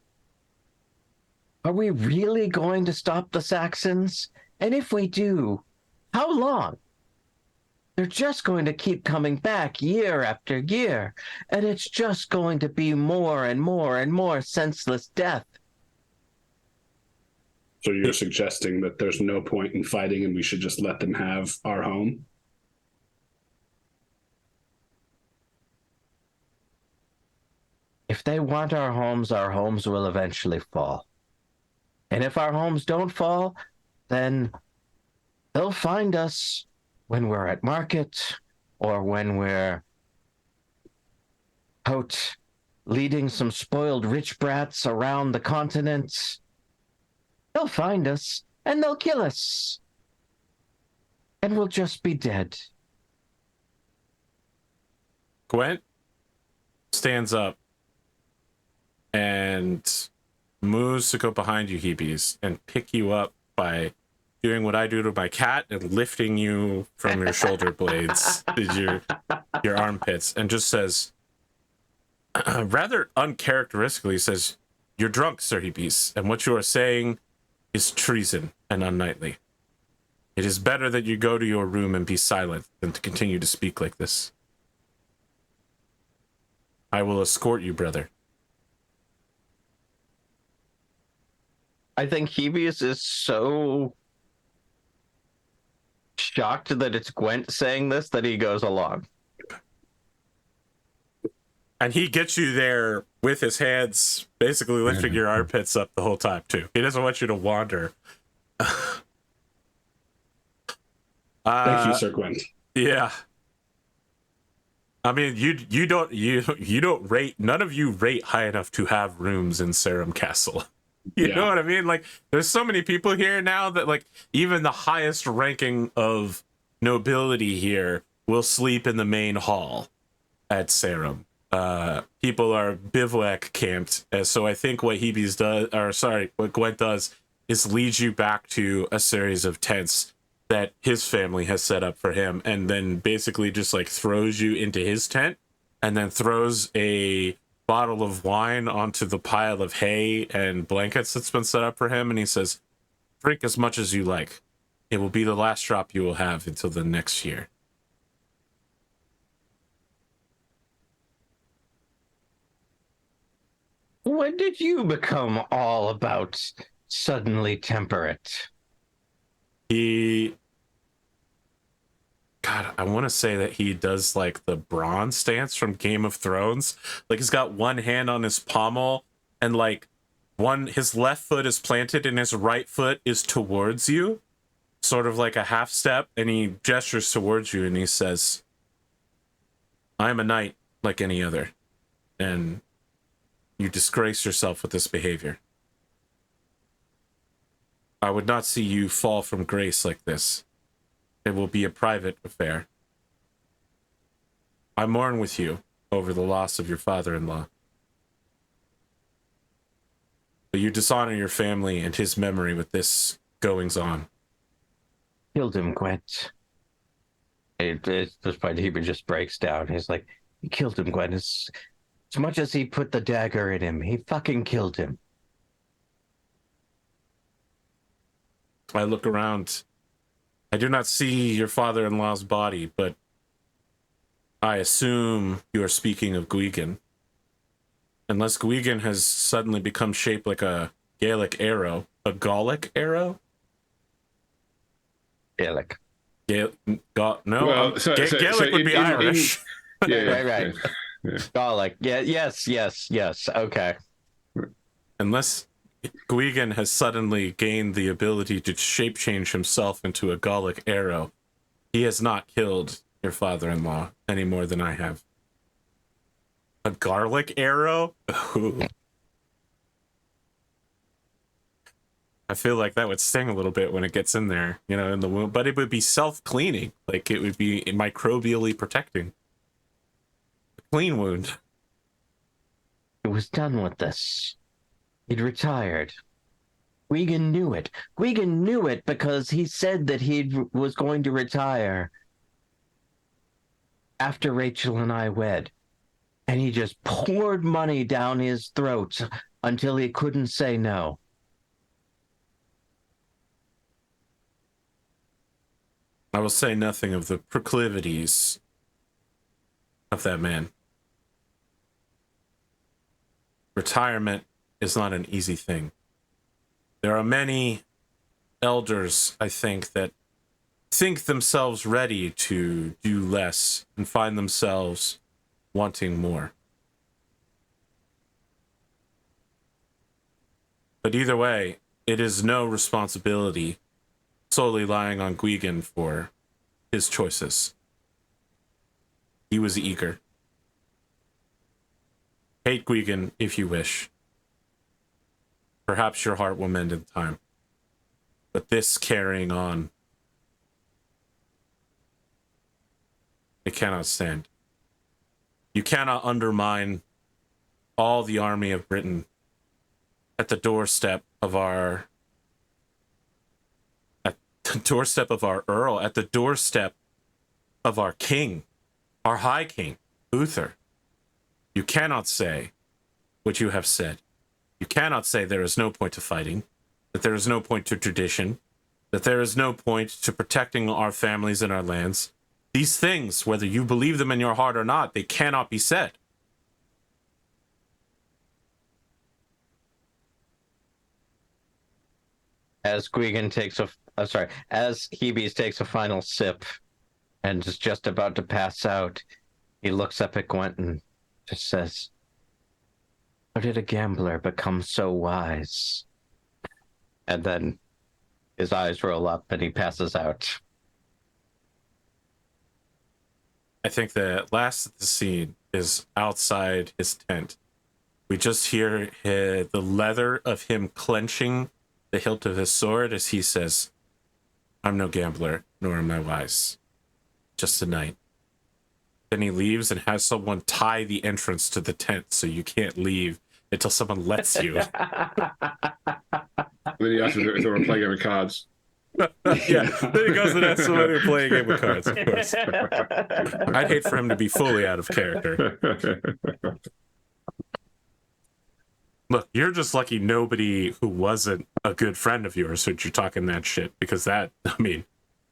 C: Are we really going to stop the Saxons? And if we do, how long? They're just going to keep coming back year after year, and it's just going to be more and more and more senseless death.
B: So you're suggesting that there's no point in fighting and we should just let them have our home?
C: If they want our homes will eventually fall. And if our homes don't fall, then they'll find us when we're at market or when we're out leading some spoiled rich brats around the continent. They'll find us and they'll kill us. And we'll just be dead.
A: Gwent stands up and moves to go behind you, Hebes, and pick you up by doing what I do to my cat and lifting you from your shoulder blades to your armpits, and just says, rather uncharacteristically, says, "You're drunk, Sir Hebes, and what you are saying is treason and unknightly. It is better that you go to your room and be silent than to continue to speak like this. I will escort you, brother."
C: I think Hebius is so shocked that it's Gwent saying this that he goes along.
A: And he gets you there with his hands basically lifting your armpits up the whole time, too. He doesn't want you to wander.
B: Thank you, Sir Gwent.
A: Yeah. I mean, you don't rate, none of you rate high enough to have rooms in Sarum Castle. You know what I mean? Like, there's so many people here now that, like, even the highest ranking of nobility here will sleep in the main hall at Sarum. People are bivouac camped, so I think what what Gwent does is lead you back to a series of tents that his family has set up for him, and then basically just like throws you into his tent, and then throws a bottle of wine onto the pile of hay and blankets that's been set up for him, and he says, "Drink as much as you like. It will be the last drop you will have until the next year."
C: When did you become all about suddenly temperate?
A: God, I want to say that he does like the bronze stance from Game of Thrones. Like, he's got one hand on his pommel, and like his left foot is planted and his right foot is towards you, sort of like a half step, and he gestures towards you and he says, "I am a knight like any other, and you disgrace yourself with this behavior. I would not see you fall from grace like this. It will be a private affair. I mourn with you over the loss of your father-in-law. But you dishonor your family and his memory with this goings-on."
C: Killed him, Gwent. This point, he just breaks down. He's like, "You killed him, Gwent. As much as he put the dagger in him, he fucking killed him."
A: I look around. I do not see your father-in-law's body, but I assume you are speaking of Gwgan. Unless Gwgan has suddenly become shaped like a Gaelic arrow. A Gallic arrow?
C: Gaelic.
A: No,
D: Well,
A: Gaelic would be Irish.
C: Right. Yeah. Gallic. Yeah, yes. Okay.
A: Unless Gwgan has suddenly gained the ability to shape change himself into a Gallic arrow, he has not killed your father-in-law any more than I have. A garlic arrow? Ooh. I feel like that would sting a little bit when it gets in there, in the wound, but it would be self-cleaning. Like, it would be microbially protecting. A clean wound.
C: It was done with this. He'd retired. Gwgan knew it. Gwgan knew it because he said that he was going to retire after Rachel and I wed. And he just poured money down his throat until he couldn't say no.
A: I will say nothing of the proclivities of that man. Retirement is not an easy thing. There are many elders, I think, that think themselves ready to do less and find themselves wanting more. But either way, it is no responsibility solely lying on Gwgan for his choices. He was eager. Hate Gwgan if you wish. Perhaps your heart will mend in time. But this carrying on, it cannot stand. You cannot undermine all the army of Britain at the doorstep of our Earl, at the doorstep of our king, our High King, Uther. You cannot say what you have said. You cannot say there is no point to fighting, that there is no point to tradition, that there is no point to protecting our families and our lands. These things, whether you believe them in your heart or not, they cannot be said.
C: As Gwgan takes as Hebes takes a final sip and is just about to pass out, he looks up at Gwent and just says, "How did a gambler become so wise?" And then his eyes roll up and he passes out.
A: I think the last of the scene is outside his tent. We just hear the leather of him clenching the hilt of his sword as he says, "I'm no gambler, nor am I wise. Just a knight." Then he leaves and has someone tie the entrance to the tent so you can't leave until someone lets you.
D: Then he asks if they want to play a game of cards.
A: Yeah, then he goes and asks somebody to play a game of cards, of course. I'd hate for him to be fully out of character. Look, you're just lucky nobody who wasn't a good friend of yours heard you talking that shit, because that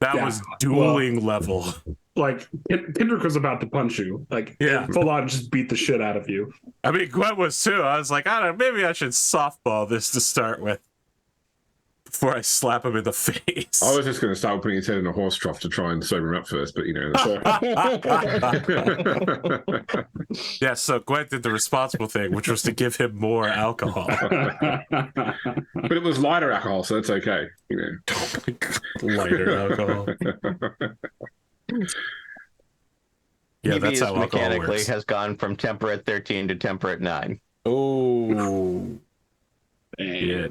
A: was dueling level.
B: Like, Kendric was about to punch you. Like, full on just beat the shit out of you.
A: I mean, Gwen was too. I was like, I don't know, maybe I should softball this to start with before I slap him in the face.
D: I was just going to start putting his head in a horse trough to try and sober him up first, but you know.
A: Yeah, so Gwen did the responsible thing, which was to give him more alcohol.
D: But it was lighter alcohol, so that's okay. You know,
A: lighter alcohol. Yeah, that's how alcohol
C: mechanically
A: works.
C: has gone from temperate 13 to temperate 9.
A: Oh, yeah.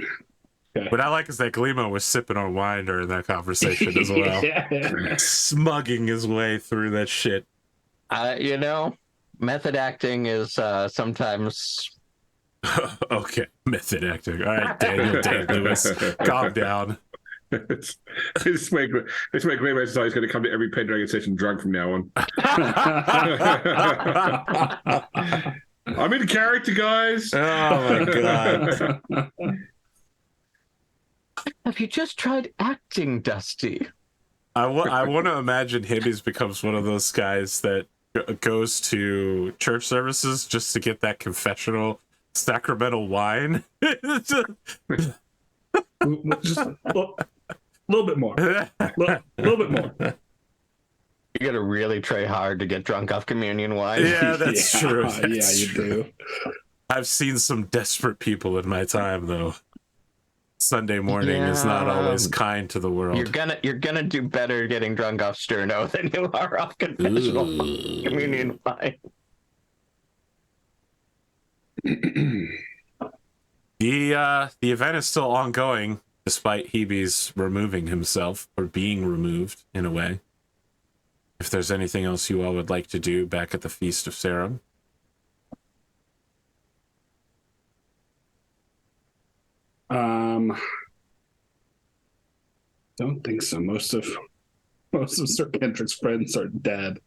B: Okay.
A: What I like is that Glimo was sipping on wine during that conversation as well. Smugging his way through that shit.
C: You know, method acting is sometimes...
A: Okay, method acting. All right, Daniel Day-Lewis, calm down.
D: This make Glimo decide he's going to come to every Pendragon session drunk from now on. I'm in character, guys.
A: Oh my god.
C: Have you just tried acting, Dusty?
A: I want to imagine Hibbies becomes one of those guys that goes to church services just to get that confessional sacramental wine.
B: Just a little bit more. Little bit more.
C: You gotta really try hard to get drunk off communion wine.
A: Yeah, that's true.
B: Yeah, you do.
A: I've seen some desperate people in my time, though. Sunday morning is not always kind to the world.
C: You're gonna do better getting drunk off Sterno than you are off confessional communion wine.
A: The event is still ongoing, despite Hebe's removing himself, or being removed in a way. If there's anything else you all would like to do back at the Feast of Sarum.
B: Don't think so. Most of Sir Kendric's friends are dead.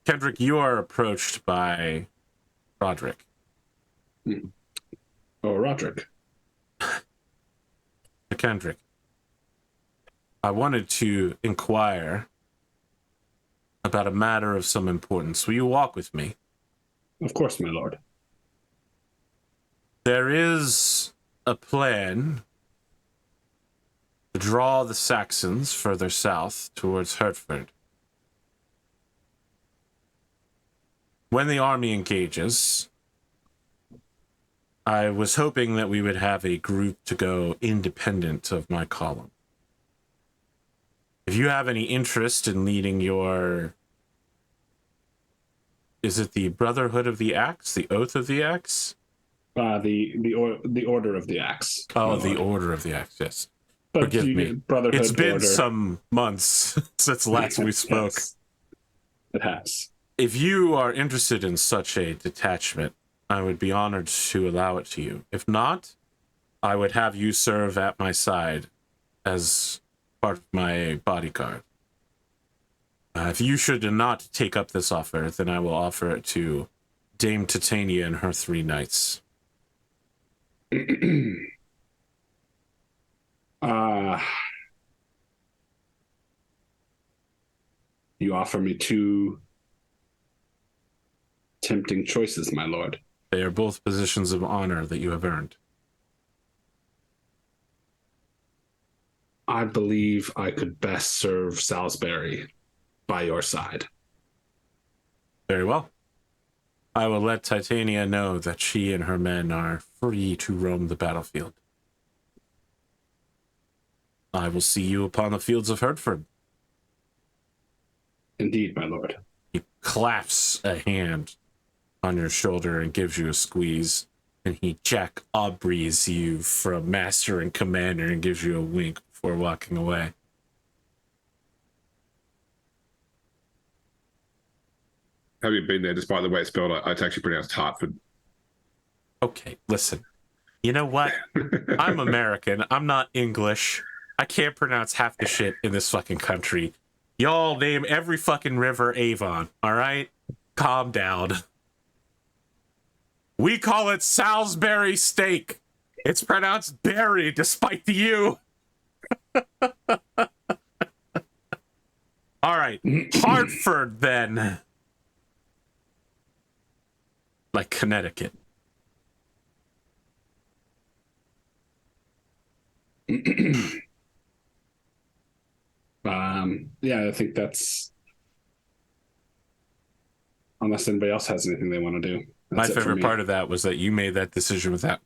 A: Kendric, you are approached by Roderick.
B: Oh, Roderick.
A: Kendric, I wanted to inquire about a matter of some importance. Will you walk with me?
B: Of course, my lord.
A: There is a plan to draw the Saxons further south towards Hertford. When the army engages, I was hoping that we would have a group to go independent of my column. If you have any interest in leading your... Is it the Brotherhood of the Axe? The Oath of the Axe?
B: The Order of the Axe.
A: Oh, the Order of the Axe, yes.
B: But
A: Forgive me.
B: Brotherhood,
A: it's been
B: order.
A: Some months since last we spoke.
B: Yes. It has.
A: If you are interested in such a detachment, I would be honored to allow it to you. If not, I would have you serve at my side as part of my bodyguard. If you should not take up this offer, then I will offer it to Dame Titania and her 3 knights.
B: You offer me 2 tempting choices, my lord.
A: They are both positions of honor that you have earned.
B: I believe I could best serve Salisbury by your side.
A: Very well. I will let Titania know that she and her men are free to roam the battlefield. I will see you upon the fields of Hertford.
B: Indeed, my lord.
A: He claps a hand on your shoulder and gives you a squeeze, and he Jack Aubrey's you from Master and Commander and gives you a wink before walking away.
D: Having been there, despite the way it's spelled, it's actually pronounced Hartford.
A: Okay, listen. You know what? I'm American. I'm not English. I can't pronounce half the shit in this fucking country. Y'all name every fucking river Avon, all right? Calm down. We call it Salisbury steak. It's pronounced berry despite the U. All right. Hartford, then. Like Connecticut.
B: Yeah, I think that's... Unless anybody else has anything they want to do.
A: My favorite part of that was that you made that decision without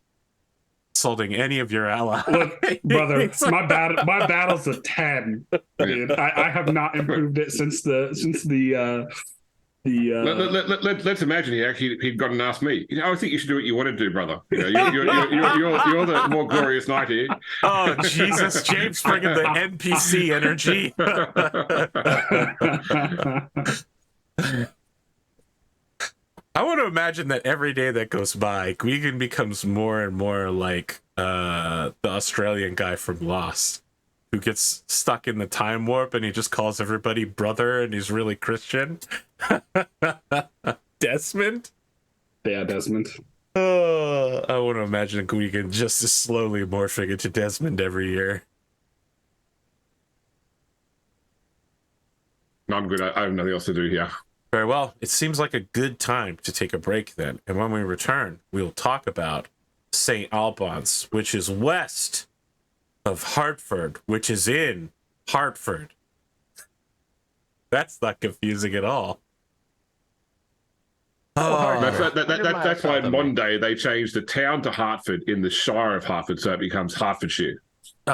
A: insulting any of your allies.
B: Look, brother, my battle's a 10. Dude. I have not improved it since the
D: Let's imagine he'd gone and asked me. I think you should do what you want to do, brother. You're the more glorious knight here.
A: Oh Jesus, James bringing the NPC energy. I want to imagine that every day that goes by, Gwgan becomes more and more like the Australian guy from Lost, who gets stuck in the time warp and he just calls everybody brother and he's really Christian. Desmond?
B: Yeah, Desmond.
A: I want to imagine Gwgan just as slowly morphing into Desmond every year.
D: No, I'm good. I have nothing else to do here.
A: Very well. It seems like a good time to take a break then. And when we return, we'll talk about St. Albans, which is west of Hartford, which is in Hartford. That's not confusing at all.
D: That's why in modern day they changed the town to Hartford in the Shire of Hartford, so it becomes Hertfordshire.
A: The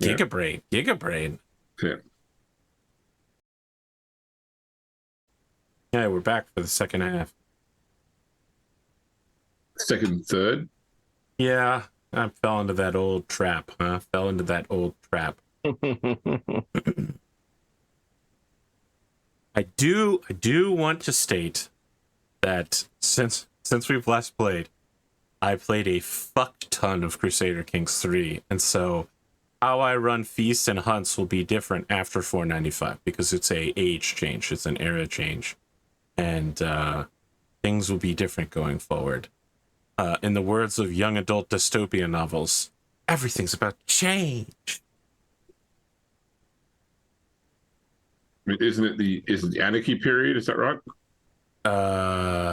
A: Gigabrain. Gigabrain.
D: Yeah.
A: Yeah, we're back for the second half.
D: Second, third.
A: Yeah, I fell into that old trap. Fell into that old trap. I do want to state that since we've last played, I played a fuck ton of Crusader Kings 3, and so how I run feasts and hunts will be different after 495 because it's a age change, it's an era change, and things will be different going forward. In the words of young adult dystopian novels, Everything's about change.
D: I mean, isn't it the anarchy period? Is that right?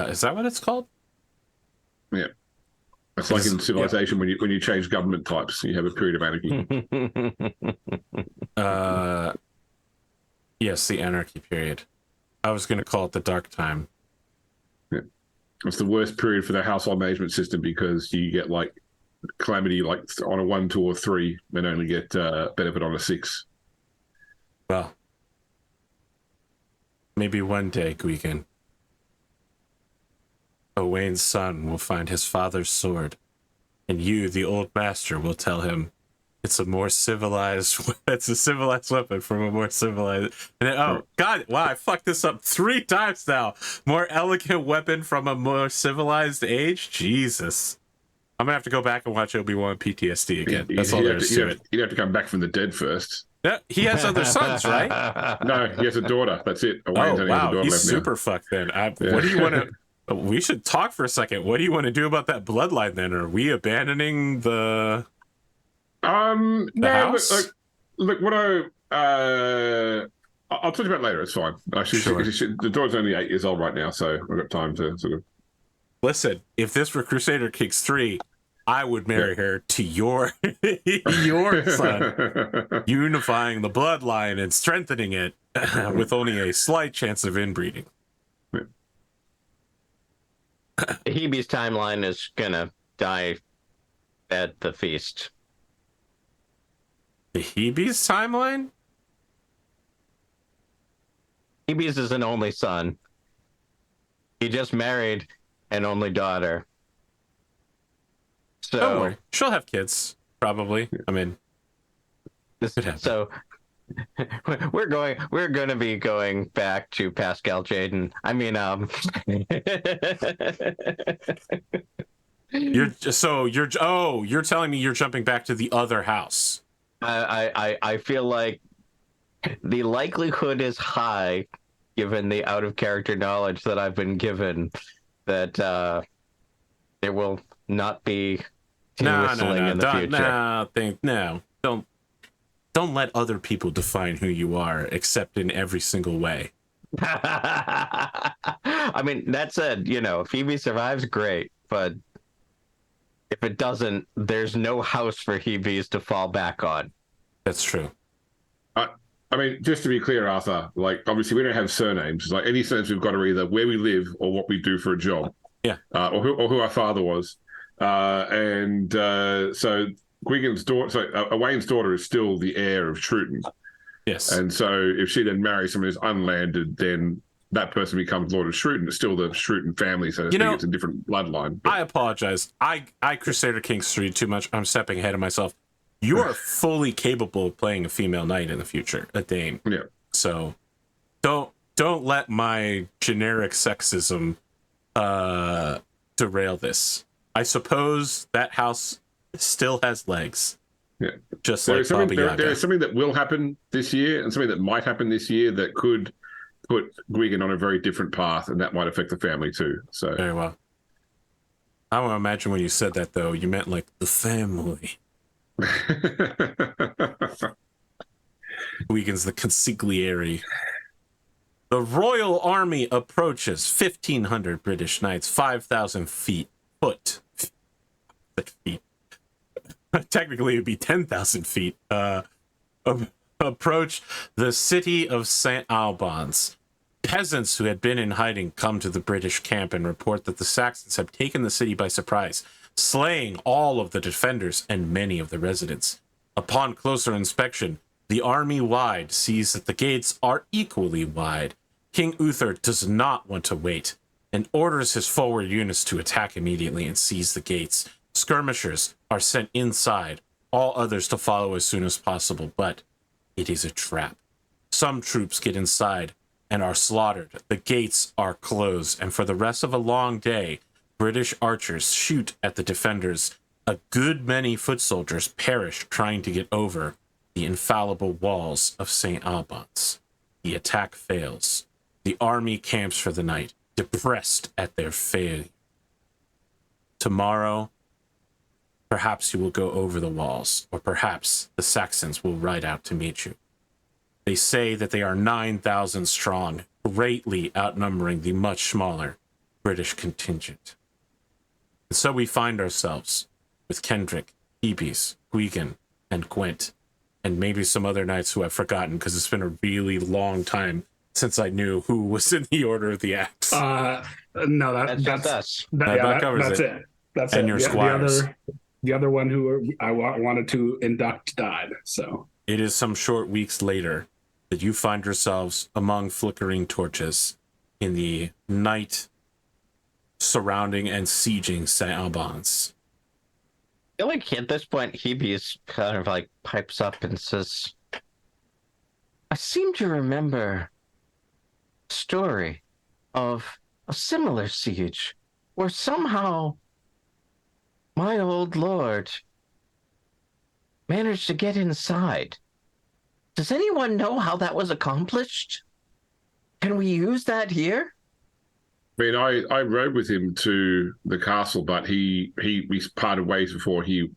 A: Is that what it's called?
D: Yeah. It's like in Civilization when you change government types, you have a period of anarchy.
A: Yes, the anarchy period. I was going to call it the dark time.
D: Yeah. It's the worst period for the household management system because you get like calamity like on a 1, 2, or 3 and only get benefit on a 6.
A: Well, maybe one day, Gwgan, Owain's son will find his father's sword, and you, the old master, will tell him it's a more civilized. It's a civilized weapon from a more civilized. And then, oh God! Wow, I fucked this up 3 times now. More elegant weapon from a more civilized age. Jesus, I'm gonna have to go back and watch Obi-Wan PTSD again. That's all there is to it.
D: You'd have to come back from the dead first.
A: No, he has other sons, right?
D: No, he has a daughter. That's it.
A: Oh wow, he's super fucked then. What do you want to? We should talk for a second. What do you want to do about that bloodline then? Are we abandoning the house?
D: Look, what I'll talk about it later. It's fine.
A: Sure.
D: The daughter's only 8 years old right now, so I've got time to sort of.
A: Listen, if this were Crusader Kings 3, I would marry her to your son, unifying the bloodline and strengthening it with only a slight chance of inbreeding.
C: Hebe's timeline is gonna die at the feast.
A: The Hebe's timeline?
C: Hebe's is an only son. He just married an only daughter. So
A: Don't worry. She'll have kids, probably. I mean,
C: so we're going to be going back to Pascal Jaden. I mean,
A: you're telling me you're jumping back to the other house.
C: I feel like the likelihood is high, given the out of character knowledge that I've been given, that there will not be whistling in the future.
A: Don't let other people define who you are, except in every single way.
C: I mean, that said, if Hebe survives, great. But if it doesn't, there's no house for Hebe's to fall back on.
A: That's true.
D: I mean, just to be clear, Arthur, like, obviously we don't have surnames. It's like any surnames we've got are either where we live or what we do for a job.
A: Yeah.
D: Or who our father was. So Gwgan's daughter, so Owain's daughter is still the heir of Shrewton.
A: Yes.
D: And so if she then marries someone who's unlanded, then that person becomes Lord of Shrewton. It's still the Shrewton family, so it's a different bloodline. But...
A: I apologize. I Crusader Kings 3 too much. I'm stepping ahead of myself. You are fully capable of playing a female knight in the future, a dame.
D: Yeah.
A: So don't let my generic sexism derail this. I suppose that house still has legs.
D: Yeah.
A: Just like Baba Yaga.
D: There is something that will happen this year and something that might happen this year that could put Gwgan on a very different path, and that might affect the family too. So
A: very well. I want to imagine when you said that, though, you meant like the family. Gwgan's the consigliere. The royal army approaches. 1,500 British knights, 5,000 feet. Technically, it'd be 10,000 feet. Approach the city of St. Albans. Peasants who had been in hiding come to the British camp and report that the Saxons have taken the city by surprise, slaying all of the defenders and many of the residents. Upon closer inspection, the army wide sees that the gates are equally wide. King Uther does not want to wait and orders his forward units to attack immediately and seize the gates. Skirmishers are sent inside, all others to follow as soon as possible, but it is a trap. Some troops get inside and are slaughtered. The gates are closed, and for the rest of a long day, British archers shoot at the defenders. A good many foot soldiers perish trying to get over the infallible walls of St. Albans. The attack fails. The army camps for the night, depressed at their failure. Tomorrow, Perhaps you will go over the walls, or perhaps the Saxons will ride out to meet you. They say that they are 9,000 strong, greatly outnumbering the much smaller British contingent. And so we find ourselves with Kendric, Hebes, Gwgan, and Gwent, and maybe some other knights who I've forgotten because it's been a really long time since I knew who was in the Order of the Axe.
B: No, that's
C: us.
A: That covers
B: that's
A: it.
B: it. That's
A: And
B: it.
A: your
B: The
A: squires.
B: the other one who I wanted to induct died. So
A: It is some short weeks later that you find yourselves among flickering torches in the night surrounding and sieging St. Albans.
C: I feel like at this point, Hebe's kind of like pipes up and says, I seem to remember a story of a similar siege where somehow my old lord managed to get inside. Does anyone know how that was accomplished? Can we use that here?
D: I mean, I rode with him to the castle, but we parted ways before he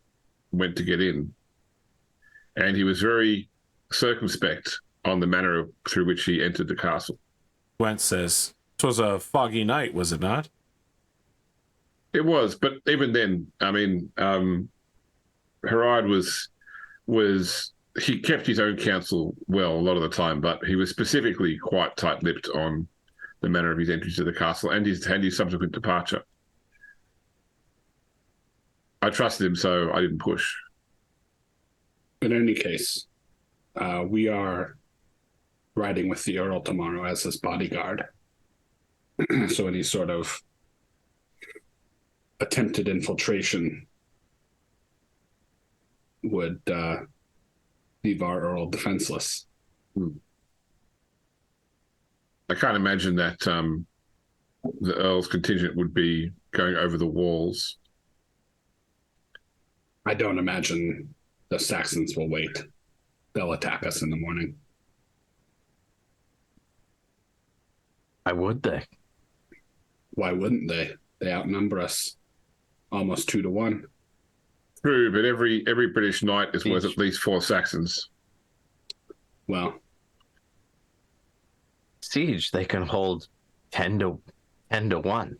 D: went to get in. And he was very circumspect on the manner through which he entered the castle.
A: Gwent says, "This was a foggy night, was it not?"
D: It was, but even then, I mean, Herawd was he kept his own counsel well a lot of the time, but he was specifically quite tight-lipped on the manner of his entry to the castle and his subsequent departure. I trusted him, so I didn't push.
B: in any case, we are riding with the Earl tomorrow as his bodyguard. So any sort of attempted infiltration would leave our Earl defenseless.
D: I can't imagine that the Earl's contingent would be going over the walls.
B: I don't imagine the Saxons will wait. They'll attack us in the morning.
C: Why would they?
B: Why wouldn't they? They outnumber us almost 2-1.
D: True, but every British knight is worth at least 4 Saxons.
B: Well,
C: Siege, they can hold 10 to 1.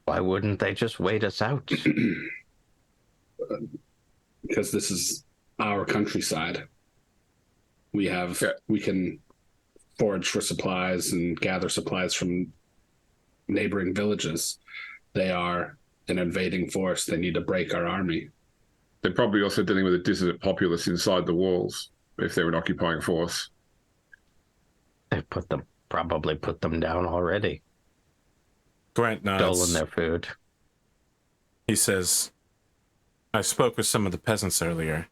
C: Why wouldn't they just wait us out?
B: because this is our countryside. We can forage for supplies and gather supplies from neighboring villages. They are an invading force. They need to break our army.
D: They're probably also dealing with a dissident populace inside the walls if they're an occupying force.
C: They probably put them down already.
A: Grant nods.
C: Stolen their food.
A: He says, I spoke with some of the peasants earlier.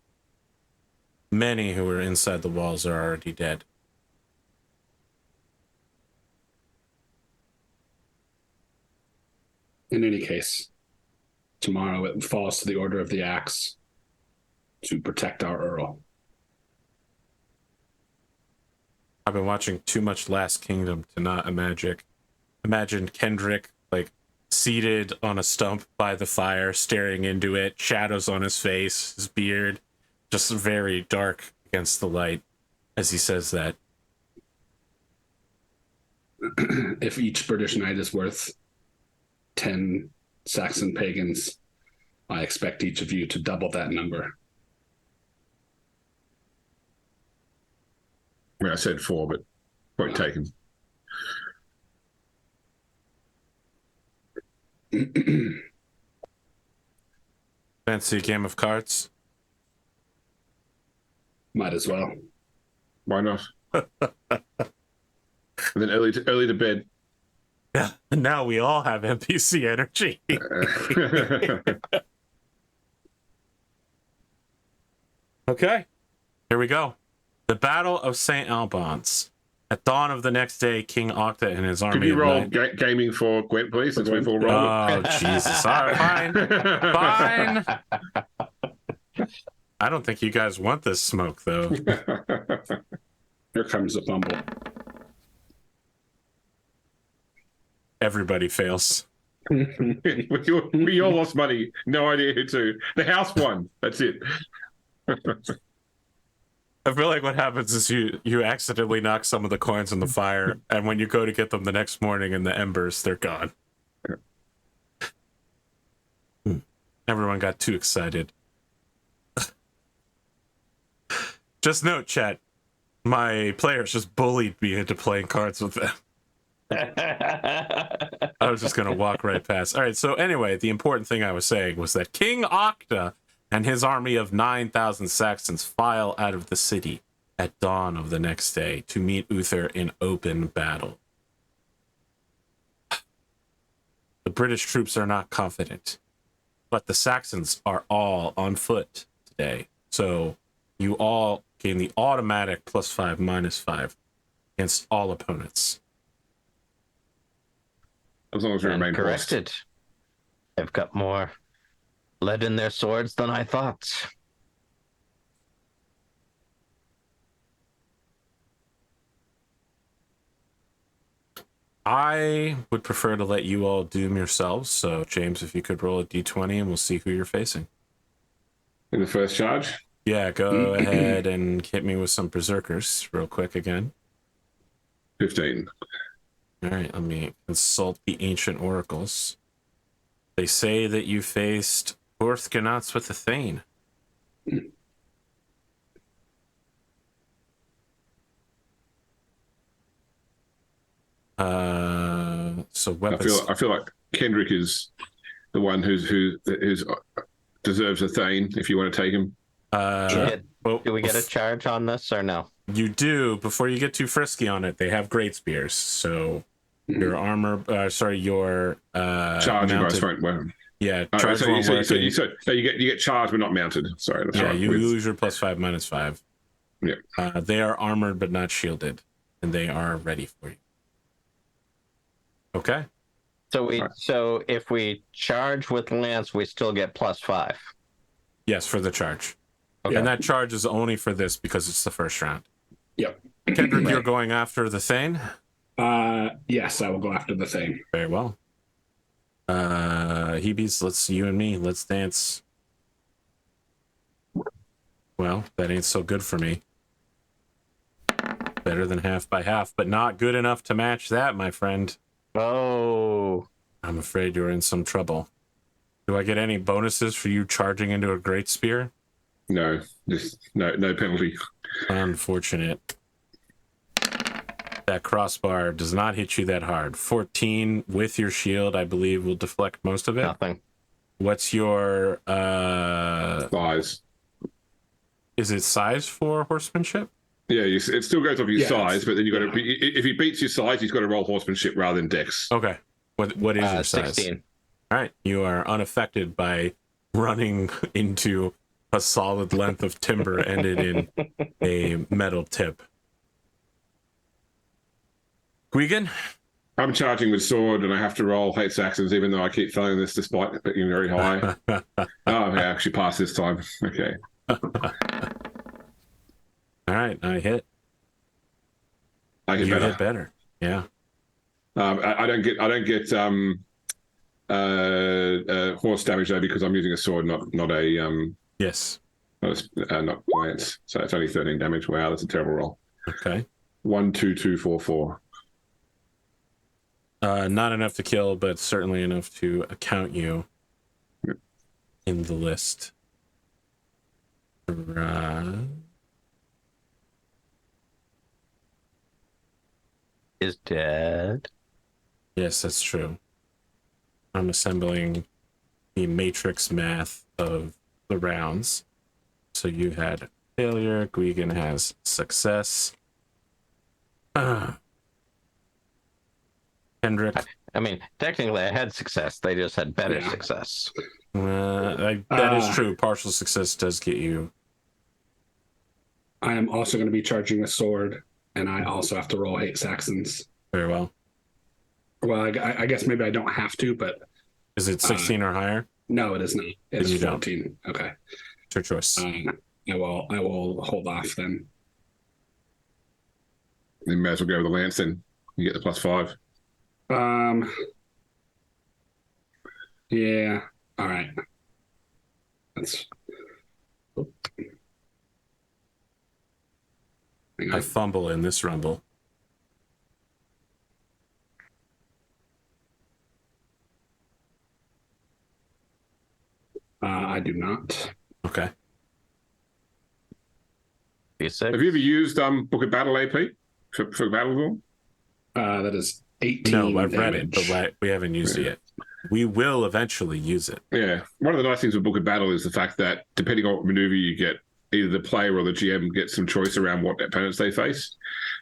A: Many who were inside the walls are already dead.
B: In any case, tomorrow it falls to the Order of the Axe to protect our Earl.
A: I've been watching too much Last Kingdom to not imagine Kendric like seated on a stump by the fire, staring into it, shadows on his face, his beard, just very dark against the light as he says that.
B: If each British knight is worth 10 Saxon pagans, I expect each of you to double that number.
D: I mean, I said 4, but point taken.
A: Fancy a game of cards?
B: Might as well.
D: Why not? And then early to bed.
A: Yeah, and now we all have NPC energy. Okay, here we go. The Battle of St. Albans. At dawn of the next day, King Octa and his army...
D: Could you roll gaming for Gwent, please, since we've all rolled
A: Oh, Jesus. All right, fine. Fine. I don't think you guys want this smoke, though.
B: Here comes the fumble.
A: Everybody fails.
D: We all lost money. No idea who to. The house won. That's it.
A: I feel like what happens is you accidentally knock some of the coins in the fire, and when you go to get them the next morning in the embers, they're gone. Everyone got too excited. Just note, chat, my players just bullied me into playing cards with them. I was just going to walk right past. All right, so anyway, the important thing I was saying was that King Octa and his army of 9,000 Saxons file out of the city at dawn of the next day to meet Uther in open battle. The British troops are not confident, but the Saxons are all on foot today. So you all gain the automatic +5/-5 against all opponents.
D: As long as we remain
C: corrected. They've got more lead in their swords than I thought.
A: I would prefer to let you all doom yourselves. So, James, if you could roll a d20 and we'll see who you're facing.
D: in the first charge.
A: Yeah, go ahead and hit me with some berserkers real quick again.
D: 15.
A: All right, let me consult the ancient oracles. They say that you faced Orthgonauts with a Thane. So weapons.
D: I feel like Kendric is the one who's deserves a Thane. If you want to take him.
C: Do we get a charge on this or no?
A: You do. Before you get too frisky on it, they have great spears. So your armor, your
D: charge
A: mounted,
D: won't.
A: Yeah,
D: charge so you get charged but not mounted. Sorry. That's right.
A: You lose your +5/-5.
D: Yeah.
A: They are armored but not shielded, and they are ready for you. Okay.
C: So if we charge with lance, we still get +5.
A: Yes, for the charge.
C: Okay.
A: And that charge is only for this because it's the first round.
B: Yep.
A: Kendric, you're going after the Thane?
B: Yes, I will go after the Thane.
A: Very well. Hebees, you and me, let's dance. Well, that ain't so good for me. Better than 50/50, but not good enough to match that, my friend.
C: Oh.
A: I'm afraid you're in some trouble. Do I get any bonuses for you charging into a great spear?
D: No, just no penalty.
A: Unfortunate. That crossbar does not hit you that hard. 14 with your shield, I believe, will deflect most of it.
C: Nothing.
A: What's your
D: Size?
A: Is it size for horsemanship?
D: Yeah, it still goes off your size, but then you got to
B: Yeah.
D: if he beats your size, he's got to roll horsemanship rather than dex.
A: Okay. What is your size?
C: 16.
A: All right. You are unaffected by running into a solid length of timber ended in a metal tip. Gwgan?
D: I'm charging with sword, and I have to roll hate Saxons, even though I keep failing this despite it being very high. I actually passed this time. Okay.
A: All right, I hit.
D: I hit
A: You
D: better.
A: hit better. Yeah.
D: I don't get horse damage though because I'm using a sword, not a
A: Yes.
D: not lance. So it's only 13 damage. Wow, that's a terrible roll.
A: Okay.
D: 1, 2, 2, 4, 4.
A: Not enough to kill, but certainly enough to account you
D: Yep.
A: in the list.
C: Is dead.
A: Yes, that's true. I'm assembling the matrix math of the rounds. So you had failure. Gwgan has success. Kendric.
C: I mean, technically I had success. They just had better success.
A: That is true. Partial success does get you.
B: I am also going to be charging a sword, and I also have to roll hate Saxons.
A: Very well.
B: Well, I guess maybe I don't have to, but
A: Is it 16 or higher?
B: no, it is not. It's
A: you don't.
B: 14. Okay.
A: It's your choice.
B: I will hold off then.
D: You may as well go with the lance then. You get the +5.
B: Yeah. All right. That's. Hang
A: I
B: on.
A: fumble in this rumble.
B: I do not.
A: Okay.
C: D6.
D: Have you ever used Book of Battle AP for Battle Rule?
B: That is 18.
A: No, I've read it,
B: damage.
A: but we haven't used it yet. We will eventually use it.
D: Yeah. One of the nice things with Book of Battle is the fact that depending on what maneuver you get, either the player or the GM gets some choice around what opponents they face.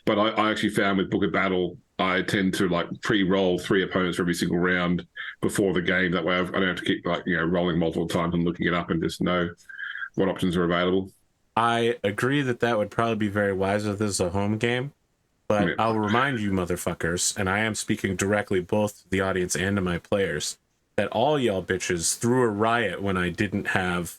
D: But I actually found with Book of Battle, I tend to like pre-roll 3 opponents for every single round before the game. That way I don't have to keep rolling multiple times and looking it up and just know what options are available.
A: I agree that would probably be very wise if this is a home game, but
D: Yeah.
A: I'll remind you motherfuckers, and I am speaking directly both to the audience and to my players, that all y'all bitches threw a riot when I didn't have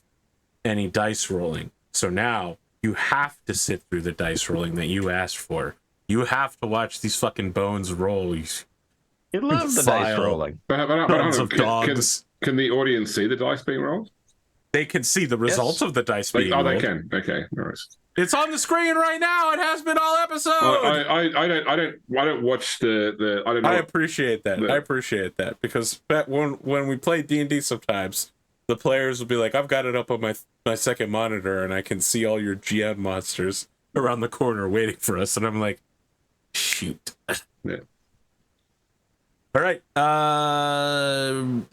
A: any dice rolling. So now you have to sit through the dice rolling that you asked for. You have to watch these fucking bones roll.
C: You love the dice
A: Vile
C: rolling.
D: But
A: sons of dogs.
D: Can the audience see the dice being rolled?
A: They can see the results of the dice being rolled.
D: They can. Okay, nice.
A: It's on the screen right now. It has been all episode.
D: I don't watch the. I don't know.
A: I appreciate that.
D: The-
A: I appreciate that because when we play D&D sometimes, the players will be like, "I've got it up on my second monitor, and I can see all your GM monsters around the corner waiting for us." And I'm like, "Shoot."
D: Yeah.
A: All right.
B: 18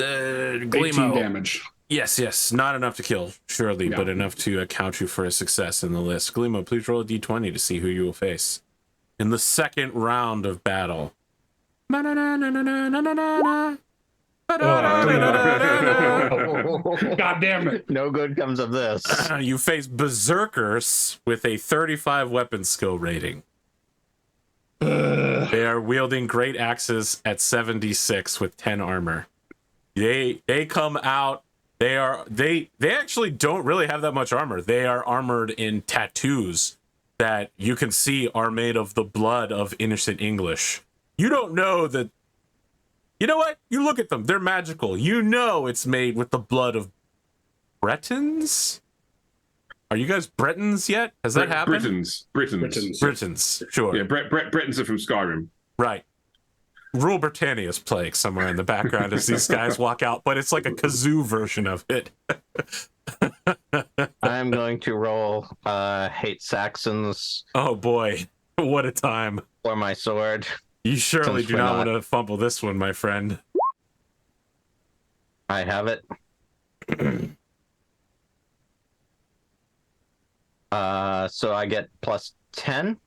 A: Glimo.
B: damage.
A: Yes. Not enough to kill, surely,
B: No.
A: but enough to count you for a success in the list. Glimo, please roll a d20 to see who you will face in the second round of battle.
B: God damn it.
C: No good comes of this.
A: You face berserkers with a 35 weapon skill rating. They are wielding great axes at 76 with 10 armor. They come out. They actually don't really have that much armor. They are armored in tattoos that you can see are made of the blood of innocent English. You don't know that. You know what? You look at them. They're magical. You know it's made with the blood of Bretons? Are you guys Bretons yet? Has that happened? Britons, sure.
D: Yeah, Bretons are from Skyrim.
A: Right. Rule Britannia's playing somewhere in the background as these guys walk out, but it's like a kazoo version of it.
C: I'm going to roll hate Saxons
A: Oh boy, what a time.
C: for my sword.
A: You surely
C: Since
A: do
C: we're
A: not
C: not-
A: want to fumble this one, my friend.
C: I have it. So I get plus 10.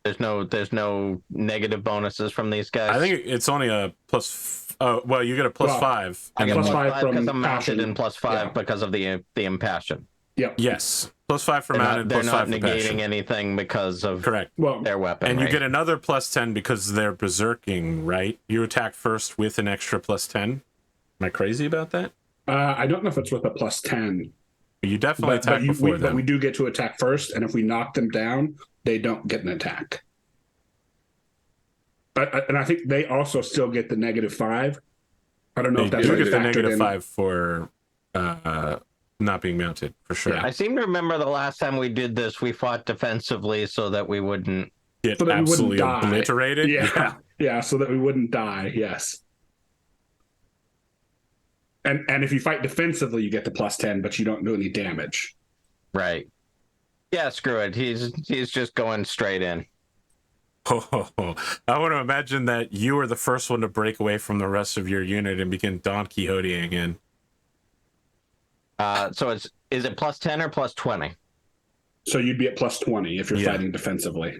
C: There's no negative bonuses from these guys.
A: I think it's only a plus. Oh, well, you get a plus
B: Well,
A: 5.
C: I get
B: plus
C: plus
B: 5
C: 5
B: from
C: because I'm mounted,
B: passion.
C: and plus 5
B: Yeah.
C: because of the impassion.
B: Yep.
A: Yes, plus 5 for
C: They're
A: mounted,
C: not
A: plus 5 for
C: negating
A: passion.
C: anything because of
A: Correct.
B: Well,
C: their weapon.
A: And you
C: right?
A: get another plus 10 because they're berserking, right? You attack first with an extra plus 10. Am I crazy about that?
B: I don't know if it's with a plus 10.
A: You definitely
B: But
A: attack before them.
B: we do get to attack first, and if we knock them down, they don't get an attack. And I think they also still get the -5. I don't know if
A: They
B: that's
A: do
B: like
A: get the
B: factored in.
A: -5 for not being mounted, for sure.
B: Yeah.
C: I seem to remember the last time we did this, we fought defensively so that we wouldn't.
A: Get
B: So that we wouldn't
A: absolutely
B: die.
A: obliterated.
B: Yeah, so that we wouldn't die. Yes. And if you fight defensively, you get the plus 10, but you don't do any damage.
C: Right. Yeah, screw it. He's just going straight in.
A: I want to imagine that you are the first one to break away from the rest of your unit and begin Don Quixoteing in.
C: So is it plus 10 or plus 20?
B: So you'd be at plus 20 if you're
A: Yeah.
B: fighting defensively.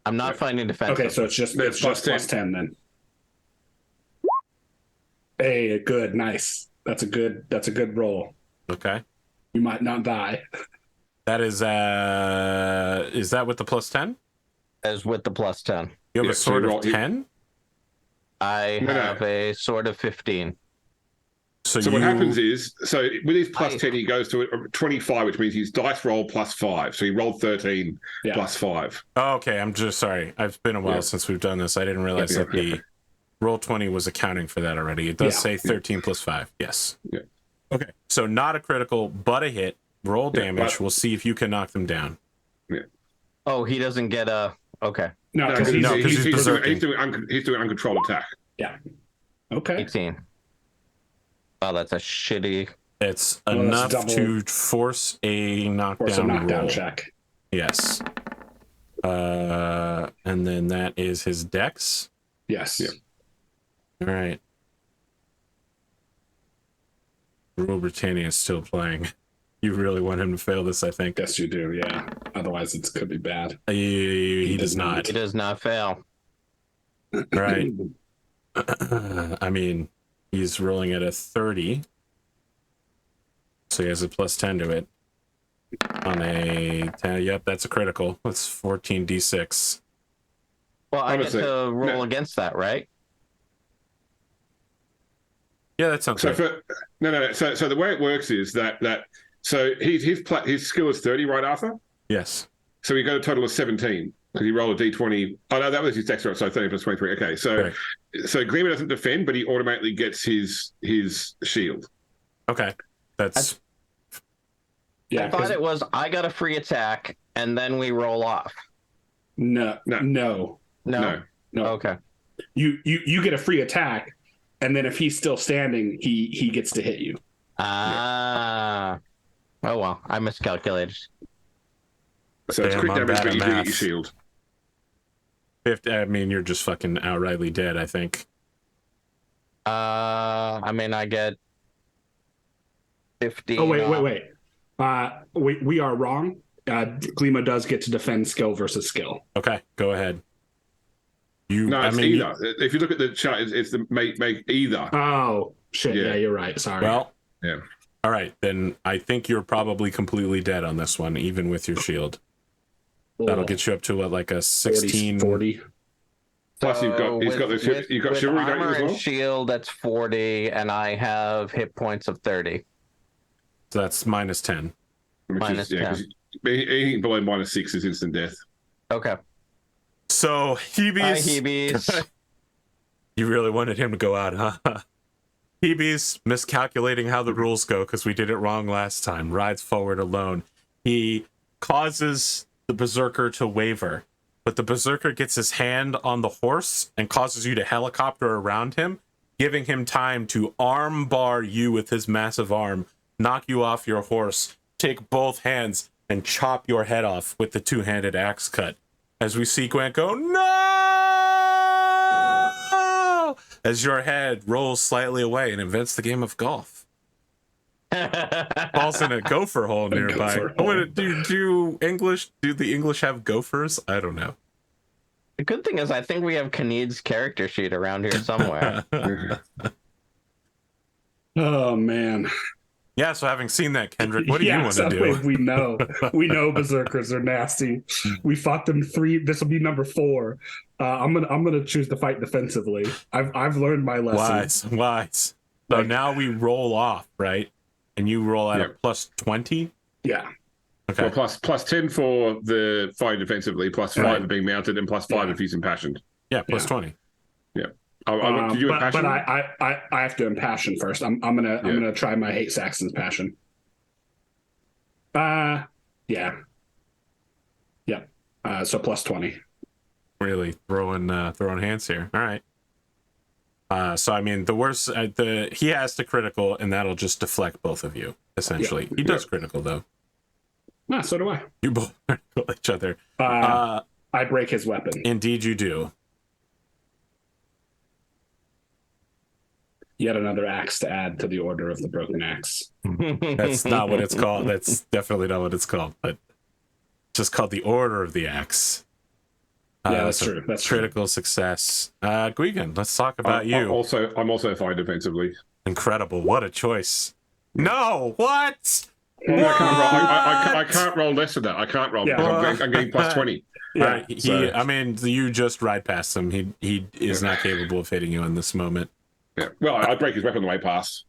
C: I'm not fighting defensively.
B: Okay, so it's just
D: It's plus
B: plus 10 then. Hey, good, nice. That's a good roll.
A: Okay.
B: You might not die.
A: That is that with the plus 10?
C: As with the plus 10.
A: You have
D: Yeah,
A: a
D: so
A: sword
D: you
A: of
D: roll-
A: 10?
C: I
D: No, no.
C: have a sword of 15.
D: So what happens is, with his plus
C: I-
D: 10, he goes to a 25, which means he's dice roll plus 5. So he rolled 13
B: Yeah.
D: plus 5.
A: Oh, okay, I'm just sorry. It's been a while
D: Yeah.
A: since we've done this. I didn't realize
D: Yep,
A: that the Roll20 was accounting for that already. It does say 13 plus 5. Yes.
D: Yeah.
A: Okay. So not a critical, but a hit. Roll damage. We'll see if you can knock them down.
D: Yeah.
C: Oh, he doesn't get a. Okay.
B: No,
D: No,
B: because
A: he's berserking.
D: He's doing uncontrolled attack.
B: yeah. Okay.
C: 18. Oh, that's a shitty.
A: It's
B: Well,
A: enough
B: that's
A: to force a knockdown,
B: Force a knockdown
A: roll.
B: check.
A: Yes. And then that is his dex.
B: Yes.
D: Yeah.
A: All right. Rule Britannia is still playing. You really want him to fail this, I think.
B: Yes, you do. Yeah. Otherwise, it could be bad.
A: He does not.
C: He does not fail.
A: Right. I mean, he's rolling at a 30. So he has a plus 10 to it. On a 10, yep, that's a critical. That's 14d6.
C: Well, I get
D: Honestly,
C: to roll
D: no.
C: against that, right?
A: Yeah, that sounds
D: So
A: good.
D: So the way it works is that so his skill is 30, right, Arthur?
A: Yes.
D: So he got a total of 17 because he rolled a d20. Oh no, that was his dex roll. So 30 plus 23. Okay, so
A: Right.
D: so Glimo doesn't defend, but he automatically gets his shield.
A: Okay. That's
B: Yeah.
C: I thought
B: 'cause-
C: it was I got a free attack and then we roll off.
B: No.
D: No.
C: No.
B: No.
C: Okay.
B: You get a free attack, and then if he's still standing, he gets to hit you.
C: Ah. Oh well, I miscalculated.
D: So it's
A: Damn,
D: crit
A: I'm
D: damage,
A: bad
D: but
A: at
D: you do get
A: math.
D: your shield.
A: 50, I mean, you're just fucking outrightly dead, I think.
C: I mean, I get 15.
B: Oh wait. We are wrong. Glimo does get to defend skill versus skill.
A: Okay, go ahead.
D: No,
A: I
D: it's
A: mean,
D: either. If you look at the chart, it's the make either.
B: Oh shit!
D: Yeah.
B: Yeah, you're right. Sorry.
A: Well,
D: Yeah.
A: all right, then I think you're probably completely dead on this one, even with your shield. That'll get you up to what, like a 16?
B: 40.
D: Plus you've got
C: with
D: chivalry don't you,
C: armor
D: as well?
C: and shield. That's 40, and I have hit points of 30.
A: So that's minus 10.
D: Which
C: Minus 10.
D: 'cause anything below -6 is instant death.
C: Okay.
A: So,
C: Hi,
A: Hebe's...
C: Hebe's.
A: You really wanted him to go out, huh? Hebe's miscalculating how the rules go because we did it wrong last time. Rides forward alone. He causes the berserker to waver, but the berserker gets his hand on the horse and causes you to helicopter around him, giving him time to arm bar you with his massive arm, knock you off your horse, take both hands, and chop your head off with the two-handed axe cut. As we see Gwgan go, no! As your head rolls slightly away and invents the game of golf. Falls in a gopher hole nearby.
B: gopher hole.
A: Do the English have gophers? I don't know.
C: The good thing is, I think we have Kneed's character sheet around here somewhere.
B: Oh man.
A: Yeah, so having seen that, Kendrick, what do you want to do?
B: We know berserkers are nasty. We fought them 3. This will be number 4. I'm gonna choose to fight defensively. I've learned my lesson.
A: Wise. So now we roll off, right? And you roll at a plus 20?
B: Yeah.
A: Okay.
D: Well, plus 10 for the fight defensively, plus 5 for being mounted, and plus 5 if he's impassioned.
A: Yeah, plus 20.
D: Yeah. Did you impassion?
B: But I have to impassion first. I'm gonna try my hate Saxon's passion. Yeah. Yep. So plus 20.
A: Really throwing hands here. All right. So I mean, the worst he has to critical, and that'll just deflect both of you essentially. He does critical though.
B: Ah, so do I.
A: You both critical each other.
B: I break his weapon.
A: Indeed, you do.
B: Yet another axe to add to the order of the broken axe.
A: That's not what it's called. That's definitely not what it's called. But it's just called the Order of the Axe.
B: Yeah, that's true. That's
A: critical success. Gwgan, let's talk about you.
D: I'm also fine defensively.
A: Incredible. What a choice. No, what?
D: I can't roll less than that. I can't roll.
B: Yeah.
D: I'm getting plus 20.
B: Yeah.
A: I mean, you just ride past him. He is not capable of hitting you in this moment.
D: Yeah. Well, I break his weapon on the way past.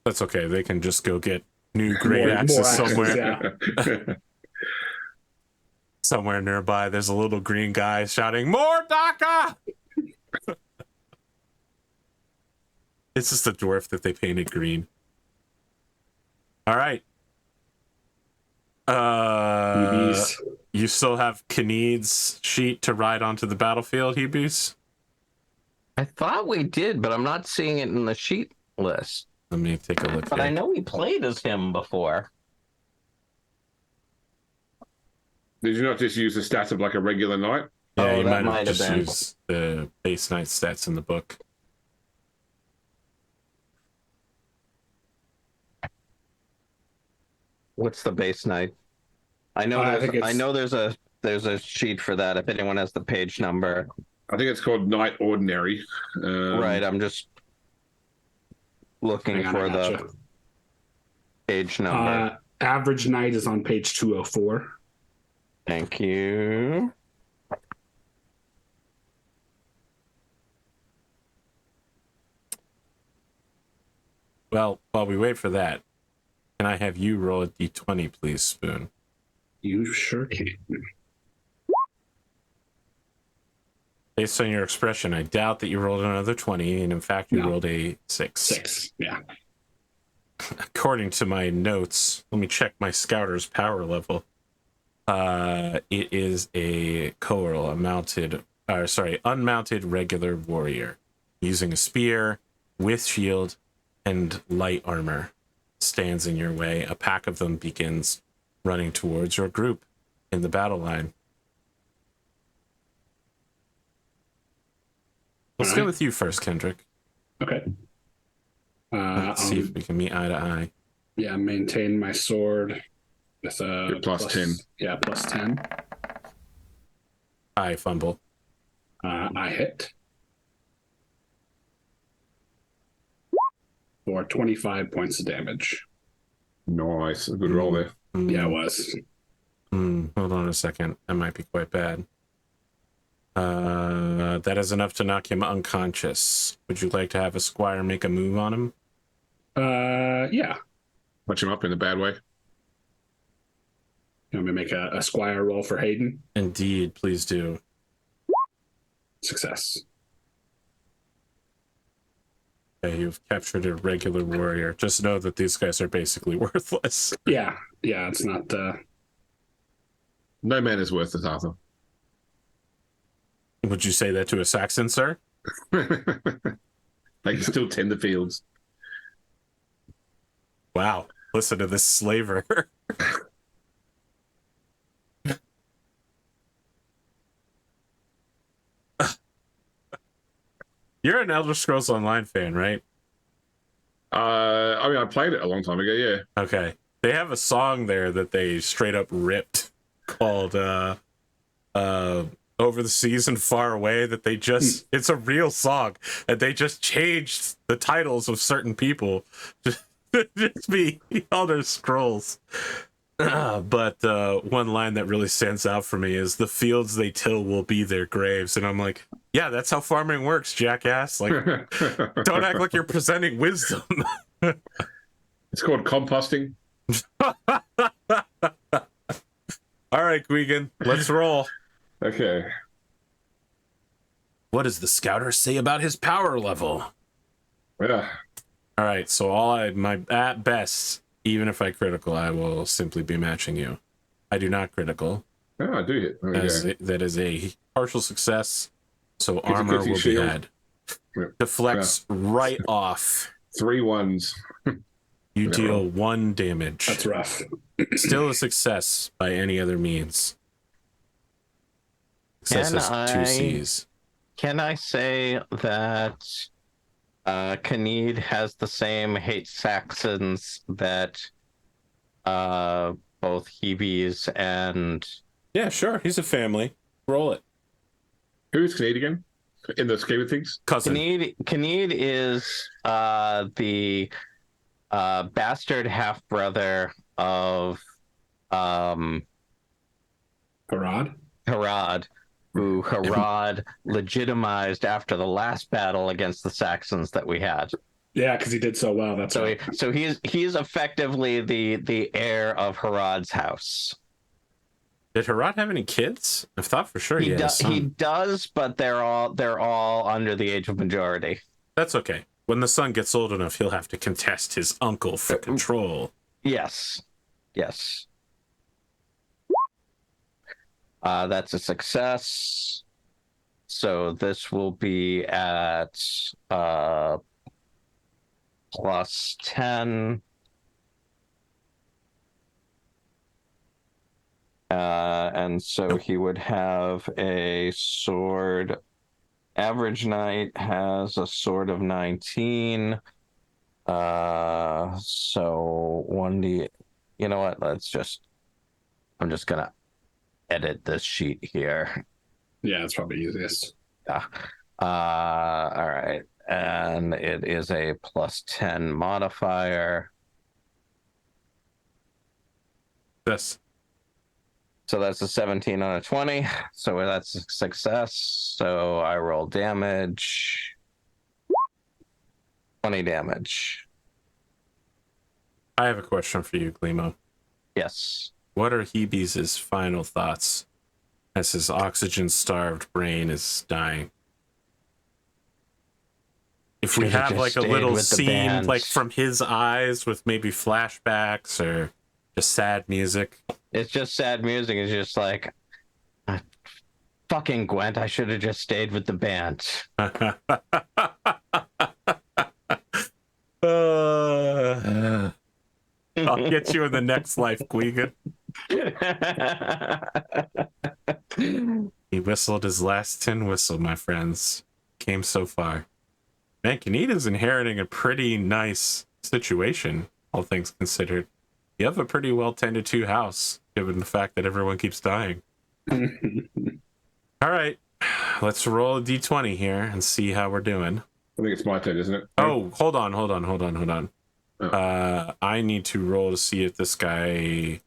A: That's okay. They can just go get new great
B: More
A: axes
B: axes,
A: somewhere.
B: yeah.
A: somewhere nearby, there's a little green guy shouting, "More Daka!" It's just a dwarf that they painted green. All right. You still have Kneed's sheet to ride onto the battlefield, Hebes?
C: I thought we did, but I'm not seeing it in the sheet list.
A: Let me take a look.
C: But
A: here.
C: I know we played as him before.
D: Did you not just use the stats of like a regular knight?
A: Yeah, you
C: that
A: might have
C: might have
A: just
C: been.
A: used the base knight stats in the book.
C: What's the base knight? I know there's a sheet for that if anyone has the page number.
D: I think it's called Knight Ordinary.
C: Right, I'm just looking for the page number.
B: Average knight is on page 204.
C: Thank you.
A: Well, while we wait for that, can I have you roll a d20, please, Spoon?
B: You sure can.
A: Based on your expression, I doubt that you rolled another 20, and in fact, you rolled a 6.
B: 6, yeah.
A: According to my notes, let me check my scouter's power level. It is a Coral, unmounted regular warrior, using a spear with shield and light armor. Stands in your way. A pack of them begins running towards your group in the battle line. Let's go with you first, Kendric.
B: Okay.
A: Let's see if we can meet eye to eye.
B: Yeah, maintain my sword with a
D: plus 10.
B: Yeah, plus 10.
A: I fumble.
B: I hit for 25 points of damage.
D: Nice. A good roll there.
B: Yeah, it was.
A: Hold on a second. That might be quite bad. That is enough to knock him unconscious. Would you like to have a squire make a move on him?
B: Yeah.
D: Punch him up in a bad way.
B: You want me to make a squire roll for Hayden?
A: Indeed, please do.
B: Success.
A: Okay, you've captured a regular warrior. Just know that these guys are basically worthless.
B: Yeah, it's not...
D: No man is worth it, Arthur.
A: Would you say that to a Saxon, sir?
D: They can still tend the fields.
A: Wow. Listen to this slaver. You're an Elder Scrolls Online fan, right?
D: I mean, I played it a long time ago, yeah.
A: Okay. They have a song there that they straight up ripped called Over the Seas and Far Away that they just it's a real song and they just changed the titles of certain people to just be Elder Scrolls. But one line that really stands out for me is the fields they till will be their graves. And I'm like, yeah, that's how farming works, jackass. Like, don't act like you're presenting wisdom.
D: It's called composting.
A: All right, Gwgan, let's roll.
D: Okay.
A: What does the scouter say about his power level?
D: Yeah.
A: All right, so at best, even if I critical, I will simply be matching you. I do not critical.
D: Oh, I do hit.
A: That is a partial success, so
D: Gives
A: armor
D: you
A: will be
D: shield.
A: had.
D: Yep.
A: Deflects right off.
D: 3 1s.
A: You deal 1 damage.
B: That's rough.
A: Still a success by any other means. Success is 2 C's.
C: Can I say that Kneed has the same hate Saxons that both Hebes and...
A: Yeah, sure. He's a family. Roll it.
D: Who's Kneed again? In the scheme of things?
A: Cousin.
C: Kneed is the bastard half-brother of
B: Herawd?
C: Herawd, who Herawd legitimized after the last battle against the Saxons that we had.
B: Yeah, because he did so well. That's
C: So
B: right.
C: he's effectively the heir of Herawd's house.
A: Did Herawd have any kids? I thought for sure he had a son.
C: He does, but they're all under the age of majority.
A: That's okay. When the son gets old enough, he'll have to contest his uncle for control.
C: Yes. That's a success. So this will be at plus 10. And so he would have a sword. Average knight has a sword of 19. So 1d. You know what? I'm just gonna edit this sheet here.
B: Yeah, it's probably easiest.
C: Yeah. All right. And it is a plus 10 modifier.
A: Yes.
C: So that's a 17 on a 20. So that's a success. So I roll damage. 20 damage.
A: I have a question for you, Glimo.
C: Yes.
A: What are Hebe's final thoughts as his oxygen-starved brain is dying? If we have like a little scene like from his eyes with maybe flashbacks or just sad music.
C: It's just sad music. It's just like, fucking Gwent, I should have just stayed with the band.
A: I'll get you in the next life, Gwgan. He whistled his last tin whistle, my friends. Came so far. Man, Kanita's inheriting a pretty nice situation, all things considered. You have a pretty well tended to house, given the fact that everyone keeps dying. All right, let's roll a d20 here and see how we're doing.
D: I think it's my turn, isn't it?
A: Oh, hold on.
D: Oh.
A: I need to roll to see if this guy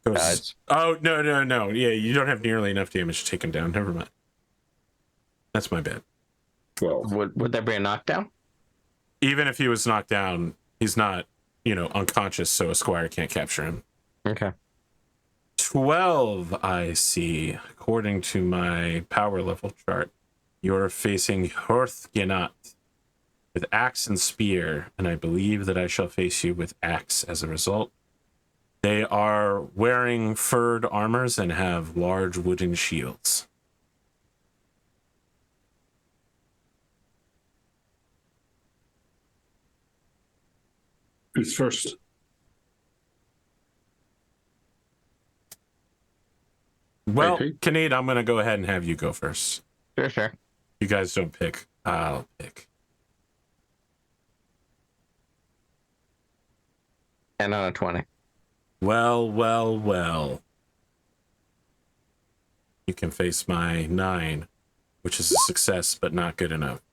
A: goes. Oh, no. Yeah, you don't have nearly enough damage to take him down. Never mind. That's my bad.
D: 12.
C: Would there be a knockdown?
A: Even if he was knocked down, he's not, unconscious, so a squire can't capture him.
C: Okay.
A: 12, I see. According to my power level chart, you're facing Herawd with axe and spear, and I believe that I shall face you with axe as a result. They are wearing furred armors and have large wooden shields.
B: Who's first?
A: Well,
D: AP?
A: Kanade, I'm going to go ahead and have you go first.
C: Sure.
A: You guys don't pick. I'll pick.
C: 10 on a 20.
A: Well. You can face my 9, which is a success, but not good enough.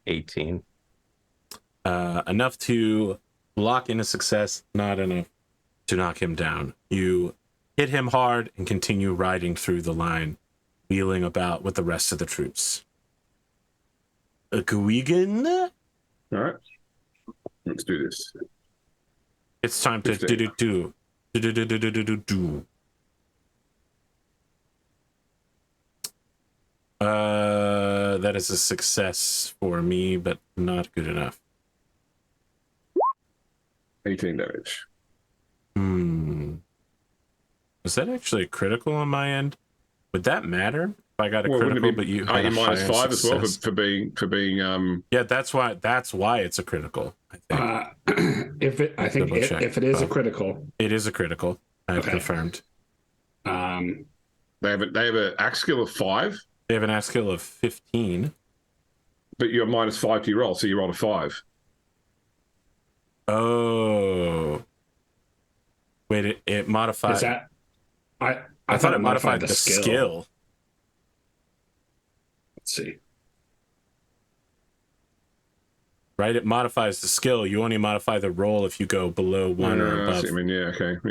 C: 18.
A: Enough to lock in a success, not enough to knock him down. You hit him hard and continue riding through the line, wheeling about with the rest of the troops. Gwgan?
D: All right. Let's do this.
A: It's time to do. That is a success for me, but not good enough.
D: 18 damage.
A: Was that actually a critical on my end? Would that matter if I got a critical, but you had a
D: minus
A: higher
D: 5 as well
A: success?
D: for being
A: Yeah, that's why it's a critical. I think.
B: If it is a critical,
A: it is a critical. I've confirmed.
D: they have an axe skill of 5,
A: They have an axe skill of 15.
D: but you're minus 5 to your roll, so you roll a 5.
A: Oh, wait! It modified.
B: is that?
A: I thought it modified the skill.
B: Let's see.
A: Right, it modifies the skill. You only modify the roll if you go below 1 or above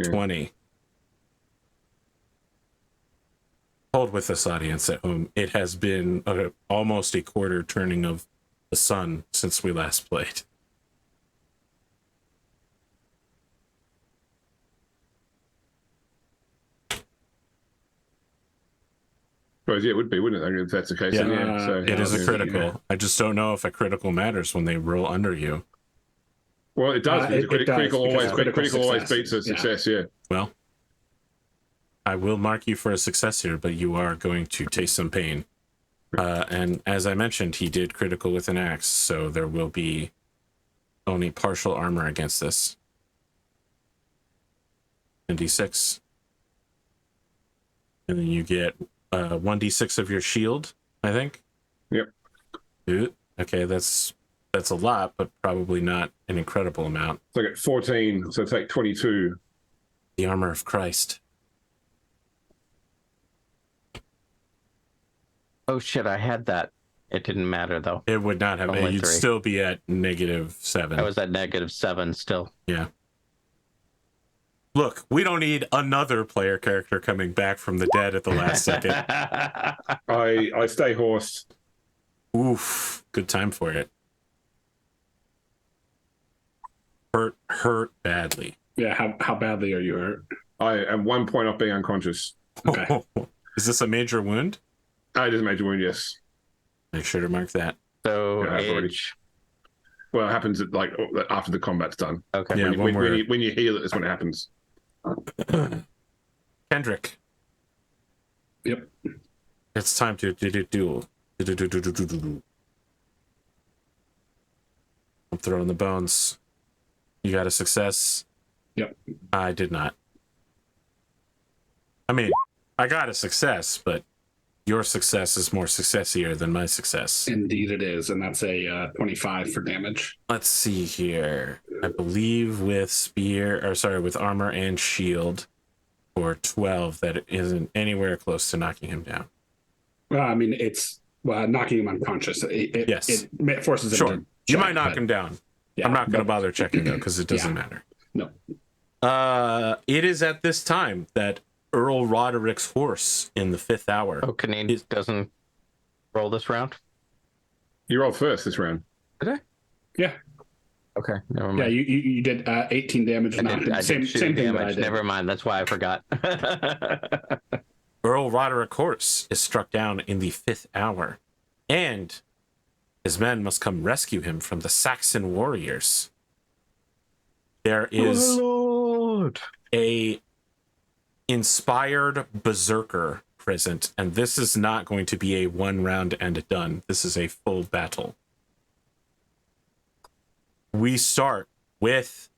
A: 20. Hold with us, audience at home. It has been almost a quarter turning of the sun since we last played.
D: Well, yeah, it would be, wouldn't it? If that's the case.
A: Yeah.
D: Then, yeah. So
A: It is a
D: yeah.
A: critical.
B: Yeah.
A: I just don't know if a critical matters when they roll under you.
D: Well, it does.
B: It does,
D: critical always
B: because
D: critical always
B: success.
D: beats a success. Yeah.
A: Well, I will mark you for a success here, but you are going to taste some pain. And as I mentioned, he did critical with an axe, so there will be only partial armor against this. And d6. And then you get 1d6 of your shield, I think.
D: Yep.
A: Ooh, okay, that's a lot, but probably not an incredible amount.
D: So I get 14, so take 22.
A: The armor of Christ.
C: Oh shit, I had that. It didn't matter though.
A: It would not have.
C: Only
A: You'd
C: 3.
A: still be at -7.
C: I was at -7 still.
A: Yeah. Look, we don't need another player character coming back from the dead at the last second.
D: I stay horse.
A: Oof, good time for it. Hurt badly.
B: Yeah, how badly are you hurt?
D: I am 1 point off being unconscious.
B: Okay.
A: Is this a major wound?
D: It is a major wound, yes.
A: Make sure to mark that.
C: So
D: Yeah, I've already-
C: age.
D: Well, it happens after the combat's done.
C: Okay.
A: Yeah,
D: when you heal it, that's when it happens.
A: Kendrick.
B: Yep.
A: It's time to duel. I'm throwing the bones. You got a success?
B: Yep.
A: I did not. I mean, I got a success, but your success is more successier than my success.
B: Indeed it is, and that's a 25 for damage.
A: Let's see here. I believe with with armor and shield for 12, that it isn't anywhere close to knocking him down.
B: Well, I mean, it's knocking him unconscious.
A: Yes.
B: It forces him
A: Sure.
B: to
A: You
B: check,
A: might knock
B: but-
A: him down.
B: Yeah,
A: I'm not going to
B: but-
A: bother checking though, because it doesn't matter.
B: No.
A: It is at this time that Earl Roderick's horse in the 5th hour.
C: Oh, Canadian doesn't roll this round?
D: You rolled first this round.
C: Did I?
B: Yeah.
C: Okay, never mind.
B: Yeah, you did 18 damage.
C: I did
B: Same
C: shoot
B: thing that I
C: damage.
B: did.
C: Never mind. That's why I forgot.
A: Earl Roderick horse is struck down in the 5th hour, and his men must come rescue him from the Saxon warriors. There is
C: Lord.
A: a inspired berserker present, and this is not going to be a 1 round and done. This is a full battle. We start with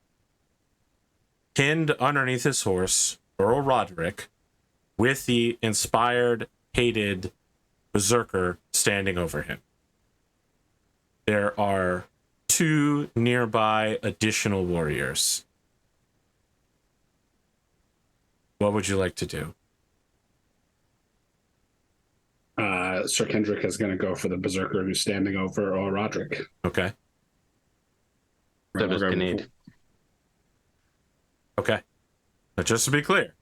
A: pinned underneath his horse, Earl Roderick, with the inspired, hated berserker standing over him. There are 2 nearby additional warriors. What would you like to do?
B: Sir Kendric is going to go for the berserker who's standing over Earl Roderick.
A: Okay.
C: So does Canadian.
A: Okay. But just to be clear,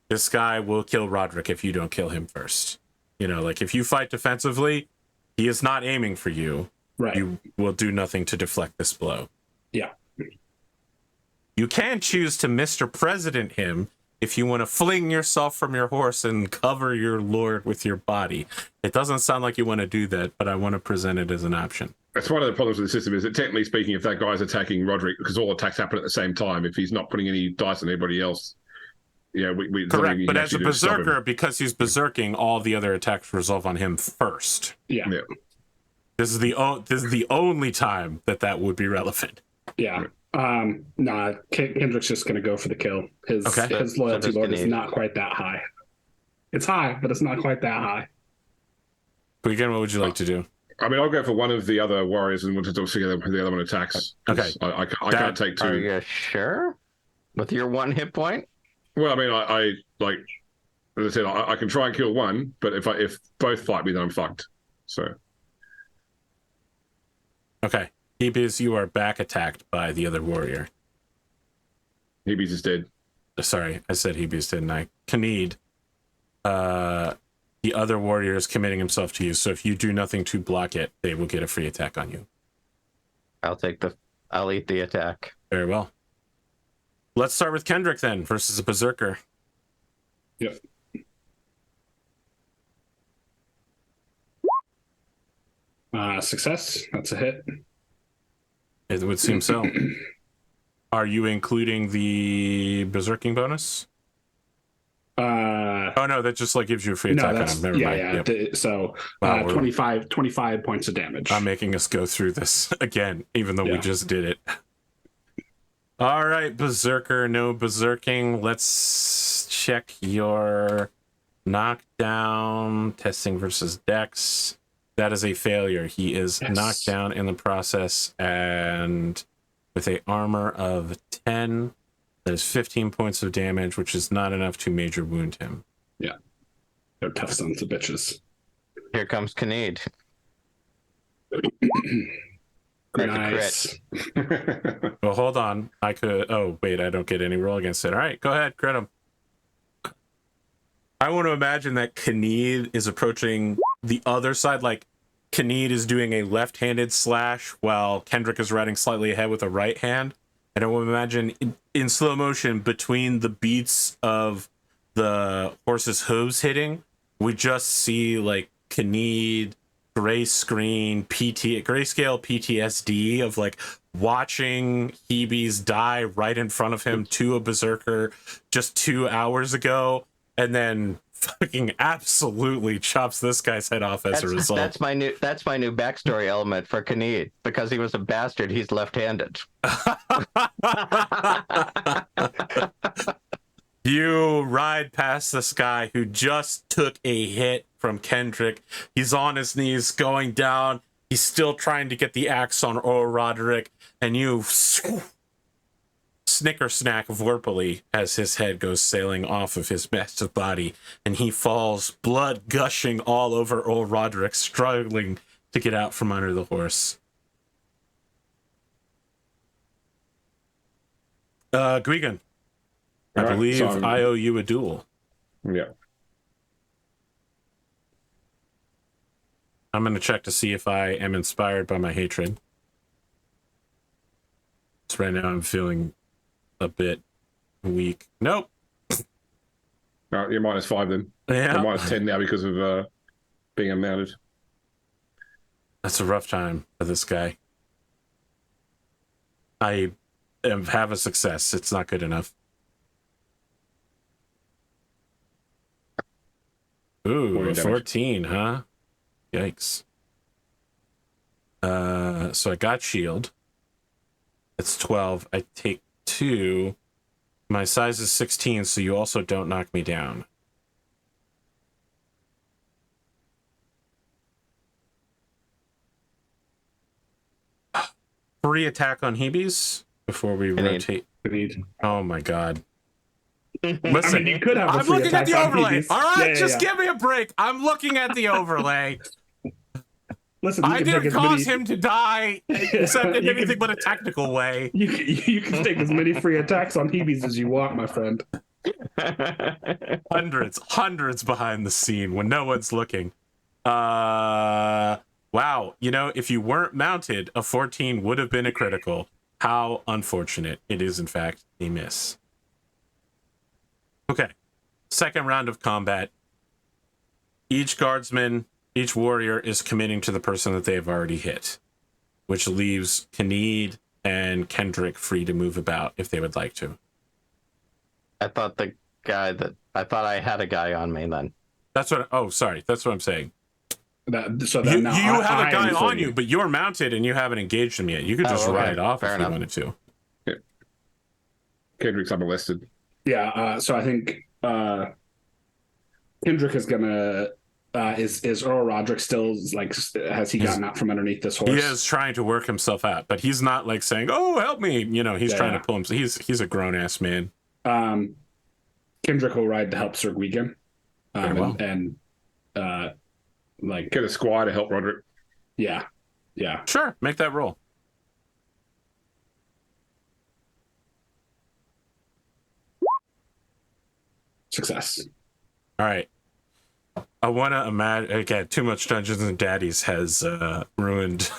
A: this guy will kill Roderick if you don't kill him first. You know, like if you fight defensively, he is not aiming for you.
B: Right.
A: You will do nothing to deflect this blow.
B: Yeah.
A: You can choose to Mr. President him if you want to fling yourself from your horse and cover your lord with your body. It doesn't sound like you want to do that, but I want to present it as an option.
D: That's one of the problems with the system is that technically speaking, if that guy's attacking Roderick, because all attacks happen at the same time, if he's not putting any dice on anybody else, we
A: correct. But as a
D: do to stop him.
A: berserker, because he's berserking, all the other attacks resolve on him first.
B: Yeah.
D: Yeah.
A: This is the only time that would be relevant.
B: Yeah. Kendrick's just going to go for the kill. His
A: Okay.
B: his loyalty
C: So
B: lord is
C: Canadian.
B: not quite that high. It's high, but it's not quite that high.
A: Gwgan, what would you like to do?
D: I mean, I'll go for one of the other warriors and we'll just see how the other one attacks. 'Cause
A: Okay.
D: I can't take 2.
C: Are you sure? With your 1 hit point?
D: Well, I mean, I like, as I said, I can try and kill one, but if both fight me, then I'm fucked. So,
A: Okay. Hebes, you are back attacked by the other warrior.
D: Hebes is dead.
A: Sorry, I said Hebes, didn't I? Khaneed, the other warrior is committing himself to you, so if you do nothing to block it, they will get a free attack on you.
C: I'll eat the attack.
A: Very well. Let's start with Kendrick then versus a berserker.
B: Yep. Success. That's a hit.
A: It would seem so. Are you including the berserking bonus? Oh no, that just like gives you a free attack on him. Never mind.
B: Yep. So
A: wow,
B: 25 points of damage.
A: I'm making us go through this again, even though we just did it. All right, berserker, no berserking. Let's check your knockdown testing versus dex. That is a failure. He is knocked down in the process, and with a armor of 10, that is 15 points of damage, which is not enough to major wound him.
B: Yeah. They're tough sons of bitches.
C: Here comes Kinnead.
B: Nice.
A: Well, hold on. I could... Oh, wait, I don't get any roll against it. All right, go ahead, crit him. I want to imagine that Kinnead is approaching the other side, like Kinnead is doing a left-handed slash while Kendric is riding slightly ahead with a right hand. And I want to imagine in slow motion between the beats of the horse's hooves hitting, we just see like Kinnead grayscale PTSD of like watching Hebes die right in front of him to a berserker just 2 hours ago, and then fucking absolutely chops this guy's head off as a result.
C: That's my new backstory element for Kinnead. Because he was a bastard, he's left-handed.
A: You ride past this guy who just took a hit from Kendric. He's on his knees going down. He's still trying to get the axe on Earl Roderick, and you snicker snack vorpally as his head goes sailing off of his massive body, and he falls, blood gushing all over Earl Roderick, struggling to get out from under the horse. Gwgan, I believe I owe you a duel.
D: Yeah.
A: I'm going to check to see if I am inspired by my hatred. So right now I'm feeling a bit weak. Nope.
D: You're -5 then.
A: Yeah.
D: You're -10 now because of being unmounted.
A: That's a rough time for this guy. I have a success. It's not good enough. Ooh, 14, huh? Yikes. So I got shield. It's 12. I take 2. My size is 16, so you also don't knock me down. Free attack on Hebes before we rotate. Oh my god. Listen,
B: I mean, you could have
A: I'm looking at the overlay. All right,
B: just
A: give me a break. I'm looking at the overlay.
B: Listen,
A: I didn't cause him to die, except in anything but a technical way.
B: You can take as many free attacks on Hebes as you want, my friend.
A: Hundreds behind the scene when no one's looking. Wow. You know, if you weren't mounted, a 14 would have been a critical. How unfortunate. It is, in fact, a miss. Okay. Second round of combat. Each guardsman, each warrior is committing to the person that they've already hit, which leaves Kinnead and Kendric free to move about if they would like to.
C: I thought I had a guy on me then.
A: That's what I'm saying.
B: You
A: have a guy on you, but you're mounted and you haven't engaged him yet. You could just ride off if you wanted to.
D: Yeah. Kendric's unmolested.
B: Yeah, so I think Kendric is gonna is Earl Roderick still like, has he gotten out from underneath this horse?
A: He is trying to work himself out, but he's not like saying, "Oh, help me!" You know, he's trying to pull him. He's a grown ass man.
B: Kendric will ride to help Sir Gwgan, and like
D: get a squire to help Roderick.
B: Yeah.
A: Sure, make that roll.
B: Success.
A: All right. I want to imagine, again, too much Dungeons and Daddies has ruined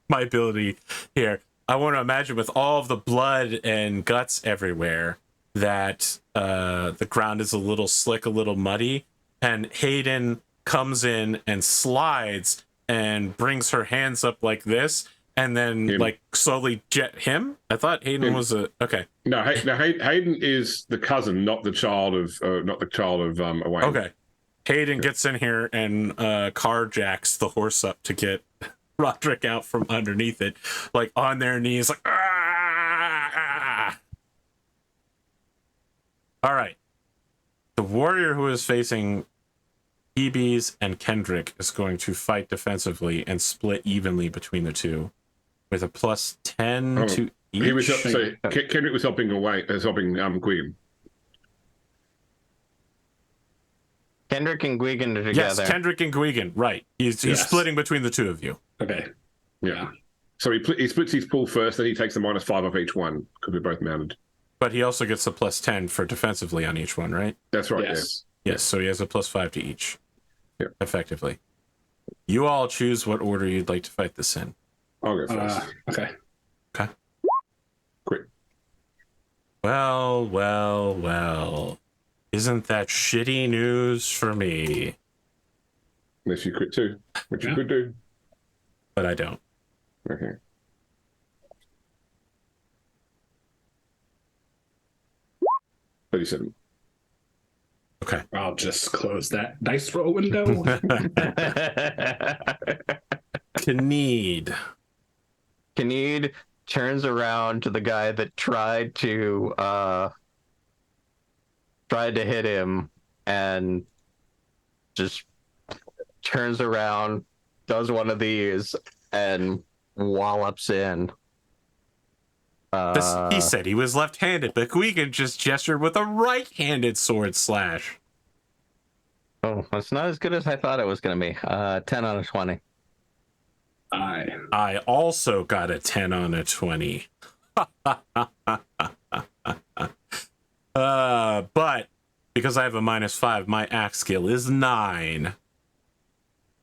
A: my ability here. I want to imagine with all of the blood and guts everywhere that the ground is a little slick, a little muddy, and Hayden comes in and slides and brings her hands up like this, and then like slowly jet him. I thought Hayden was a okay.
D: No, Hayden is the cousin, not the child of Owain.
A: Okay, Hayden gets in here and carjacks the horse up to get Roderick out from underneath it, like on their knees, like ah. All right, the warrior who is facing EBs and Kendric is going to fight defensively and split evenly between the two, with a +10 to each.
D: He was Kendric was helping Gwgan.
C: Kendric and Gwgan are together.
A: Yes, Kendric and Gwgan, right. He's splitting between the two of you.
B: Okay.
D: Yeah. So he splits his pool first, then he takes the -5 off each one, because we're both mounted.
A: But he also gets a +10 for defensively on each one, right?
D: That's right,
B: Yes.
A: Yes, so he has a +5 to each.
D: Yep.
A: Effectively. You all choose what order you'd like to fight this in.
D: I'll go first.
B: Okay.
A: Okay.
D: Quick.
A: Well. Isn't that shitty news for me?
D: Unless you crit too, which you could do.
A: But I don't.
D: Okay. $37.
A: Okay.
B: I'll just close that dice roll window.
A: Kneed
C: turns around to the guy that tried to hit him and just turns around, does one of these, and wallops in.
A: He said he was left-handed, but Gwgan just gestured with a right-handed sword slash.
C: Oh, that's not as good as I thought it was going to be. 10 on a 20.
A: I also got a 10 on a 20. But because I have a -5, my axe skill is 9.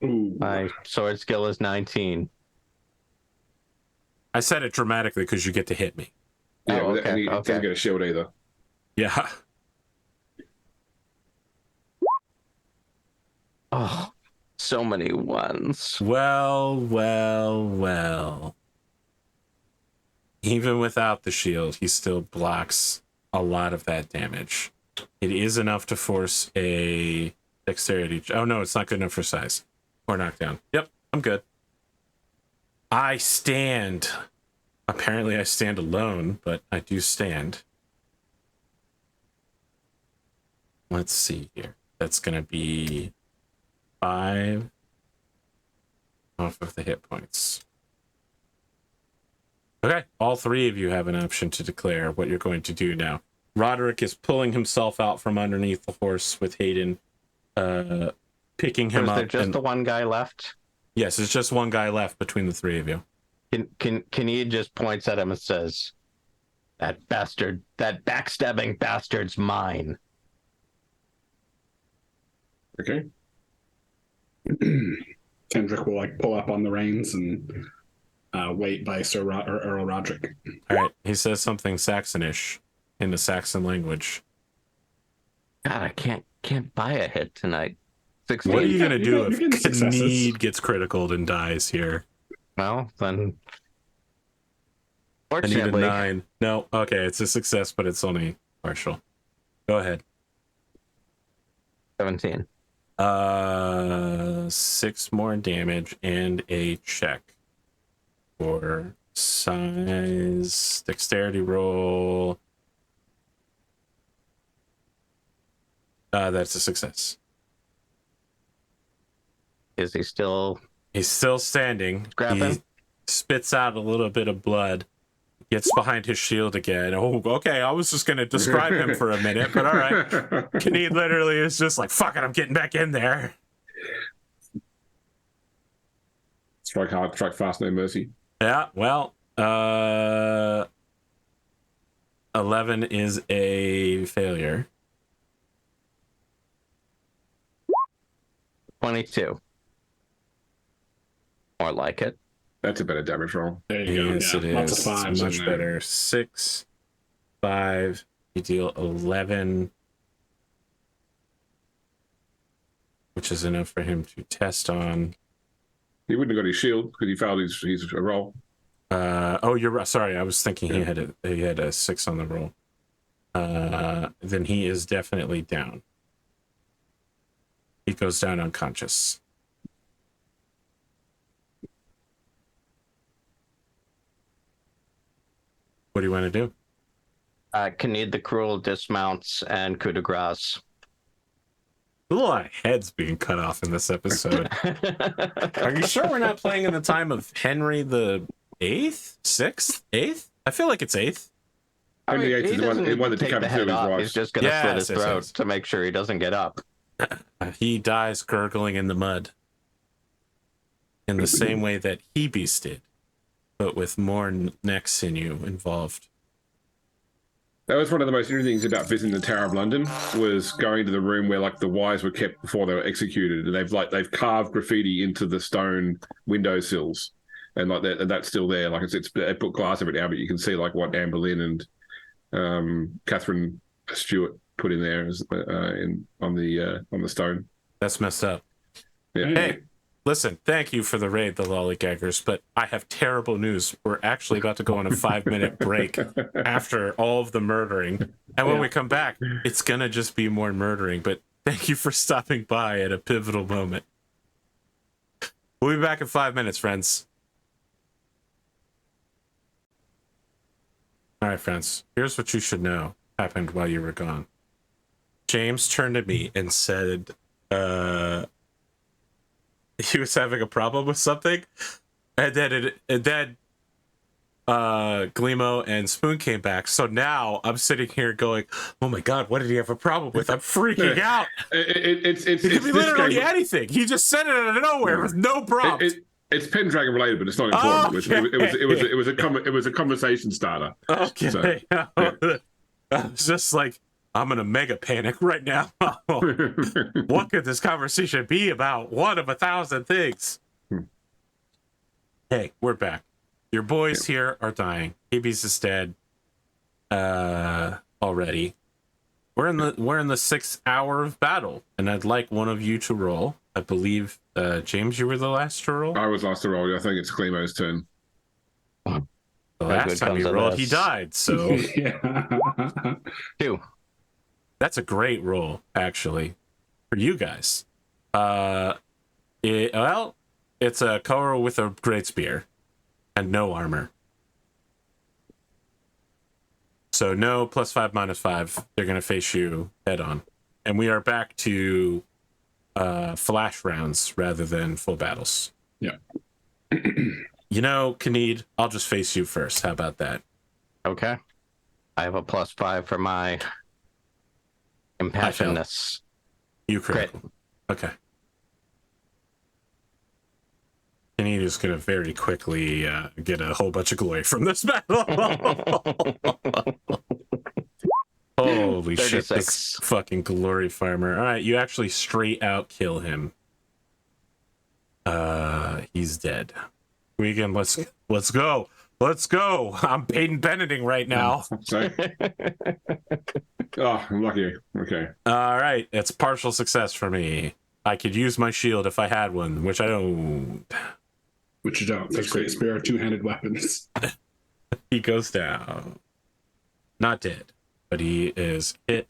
B: Ooh.
C: My sword skill is 19.
A: I said it dramatically because you get to hit me.
D: Yeah,
C: Oh, okay,
D: and he doesn't get a shield either.
A: Yeah.
C: Oh, so many ones.
A: Well. Even without the shield, he still blocks a lot of that damage. It is enough to force a dexterity. Oh, no, it's not good enough for size or knockdown. Yep, I'm good. I stand. Apparently I stand alone, but I do stand. Let's see here. That's going to be 5 off of the hit points. Okay, all 3 of you have an option to declare what you're going to do now. Roderick is pulling himself out from underneath the horse with Hayden picking him up.
C: Is there just the one guy left?
A: Yes, it's just one guy left between the 3 of you.
C: Can he just points at him and says, "That bastard, that backstabbing bastard's mine."
D: Okay.
B: Kendrick will pull up on the reins and wait by Earl Roderick.
A: All right, he says something Saxonish in the Saxon language.
C: God, I can't buy a hit tonight. 16.
A: What are you gonna do if
B: successes.
A: Kneed gets criticaled and dies here?
C: Well, then.
A: I need a
C: Fortunately,
A: 9. No, okay, it's a success, but it's only partial. Go ahead.
C: 17.
A: 6 more damage and a check for size dexterity roll. That's a success.
C: Is he still?
A: He's still standing.
C: Scrapping?
A: He spits out a little bit of blood. Gets behind his shield again. Oh, okay. I was just going to describe him for a minute, but all right. Kneed literally is just like, fuck it, I'm getting back in there.
D: Strike hard, strike fast, no mercy.
A: Yeah, well, 11 is a failure.
C: 22. More like it.
D: That's a better damage roll.
B: There you
A: Yes,
B: go.
A: it
B: Yeah, lots
A: is.
B: of fives
A: Much
B: in there.
A: better. 6, 5. You deal 11, which is enough for him to test on.
D: He wouldn't have got his shield because he failed his roll.
A: Oh, you're right. Sorry, I was thinking he had a 6 on the roll. Then he is definitely down. He goes down unconscious. What do you want to do?
C: Khalid the Cruel dismounts and coup de grace.
A: A lot of heads being cut off in this episode. Are you sure we're not playing in the time of Henry the 8th? 6th? 8th? I feel like it's 8th.
D: Henry VIII is the one that
C: take
D: come
C: the
D: to
C: head
D: his
C: off.
D: wife.
C: He's just going to slit his throat to make sure he doesn't get up.
A: He dies gurgling in the mud. In the same way that Hebes did, but with more neck sinew involved.
D: That was one of the most interesting things about visiting the Tower of London, was going to the room where like the wires were kept before they were executed, and they've carved graffiti into the stone windowsills, and like that's still there. Like it's they put glass over it now, but you can see like what Anne Boleyn and Catherine Stewart put in there on the stone.
A: That's messed up.
D: Yeah.
A: Hey, listen, thank you for the raid, the lollygaggers, but I have terrible news. We're actually about to go on a 5-minute break after all of the murdering. And when we come back, it's going to just be more murdering. But thank you for stopping by at a pivotal moment. We'll be back in 5 minutes, friends. All right, friends, here's what you should know happened while you were gone. James turned to me and said, he was having a problem with something, and then Glimo and Spoon came back. So now I'm sitting here going, "Oh my god, what did he have a problem with?" I'm freaking out.
D: It
A: could be literally anything. He just said it out of nowhere with no prompt.
D: It's Pendragon related, but it's not important.
A: Okay.
D: It was a conversation starter.
A: Okay, so, yeah. I was just like, I'm in a mega panic right now. What could this conversation be about? One of 1,000 things. Hey, we're back. Your boys here are dying. Hebes is dead. Already. We're in the 6th hour of battle, and I'd like one of you to roll. I believe, James, you were the last to roll.
D: I was last to roll. I think it's Glimo's turn.
A: The last time he rolled, he died. So
C: 2.
A: That's a great roll, actually, for you guys. It's a Koro with a great spear and no armor. So no +5, -5. They're going to face you head on. And we are back to flash rounds rather than full battles.
B: Yeah.
A: You know, Khalid, I'll just face you first. How about that?
C: Okay. I have a +5 for my impassionedness.
A: You critical. Okay. Khalid is going to very quickly get a whole bunch of glory from this battle. Holy
C: 36.
A: shit, this fucking glory farmer. All right, you actually straight out kill him. He's dead. Gwgan, let's go. Let's go. I'm Peyton Benedict right now.
D: Sorry. Oh, I'm lucky. Okay.
A: All right, it's partial success for me. I could use my shield if I had one, which I don't.
B: Which you don't. There's great spare two-handed weapons.
A: He goes down. Not dead, but he is hit.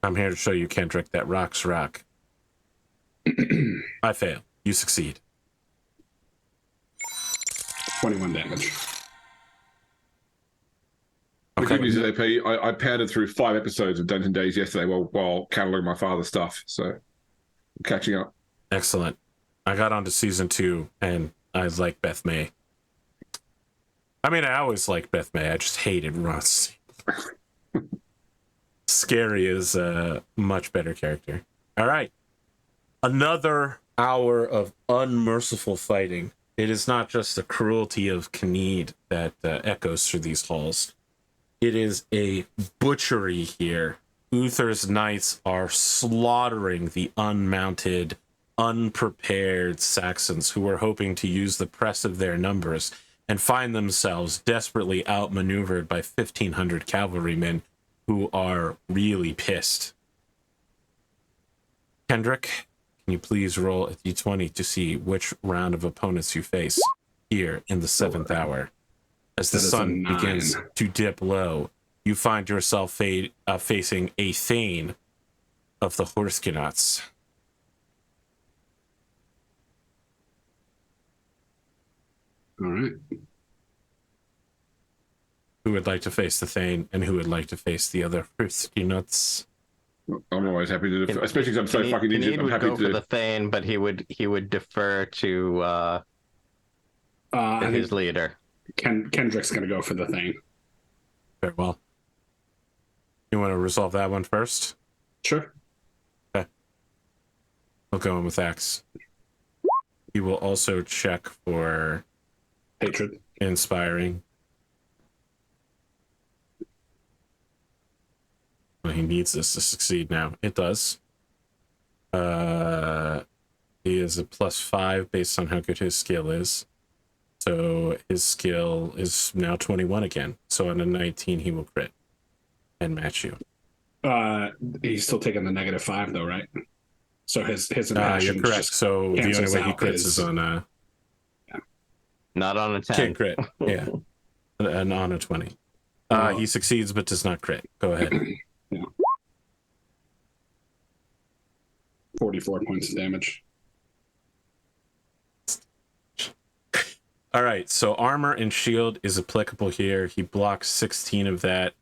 A: I'm here to show you, Kendric, that rocks rock. I fail. You succeed.
B: 21 damage.
D: The good news is, AP, I pounded through 5 episodes of Dungeon Days yesterday while cataloging my father's stuff, so I'm catching up.
A: Excellent. I got onto season 2, and I like Beth May. I mean, I always liked Beth May. I just hated Ross. Scary is a much better character. All right. Another hour of unmerciful fighting. It is not just the cruelty of Khalid that echoes through these halls. It is a butchery here. Uther's knights are slaughtering the unmounted, unprepared Saxons who are hoping to use the press of their numbers and find themselves desperately outmaneuvered by 1,500 cavalrymen who are really pissed Kendric, can you please roll a d20 to see which round of opponents you face here in the 7th hour? As the sun begins to dip low, you find yourself facing a Thane of the Horsekinauts.
B: All right.
A: Who would like to face the Thane, and who would like to face the other Horsekinauts?
D: I'm always happy to defer, especially because I'm so fucking injured. I'm happy
C: go
D: to
C: for the Thane, but he would defer to his leader.
B: Kendrick's going to go for the Thane.
A: Very well. You want to resolve that one first?
B: Sure.
A: Okay. We'll go in with Axe. He will also check for
B: hatred.
A: Inspiring. Well, he needs this to succeed now. It does. He is a +5 based on how good his skill is. So his skill is now 21 again. So on a 19, he will crit and match you.
B: He's still taking the -5 though, right? So his impassion.
A: You're correct. So the only way he crits is on a.
C: Yeah. Not on a 10.
A: Can't crit. Yeah. And on a 20. He succeeds but does not crit. Go ahead.
B: Yeah. 44 points of damage.
A: All right, so armor and shield is applicable here. He blocks 16 of that.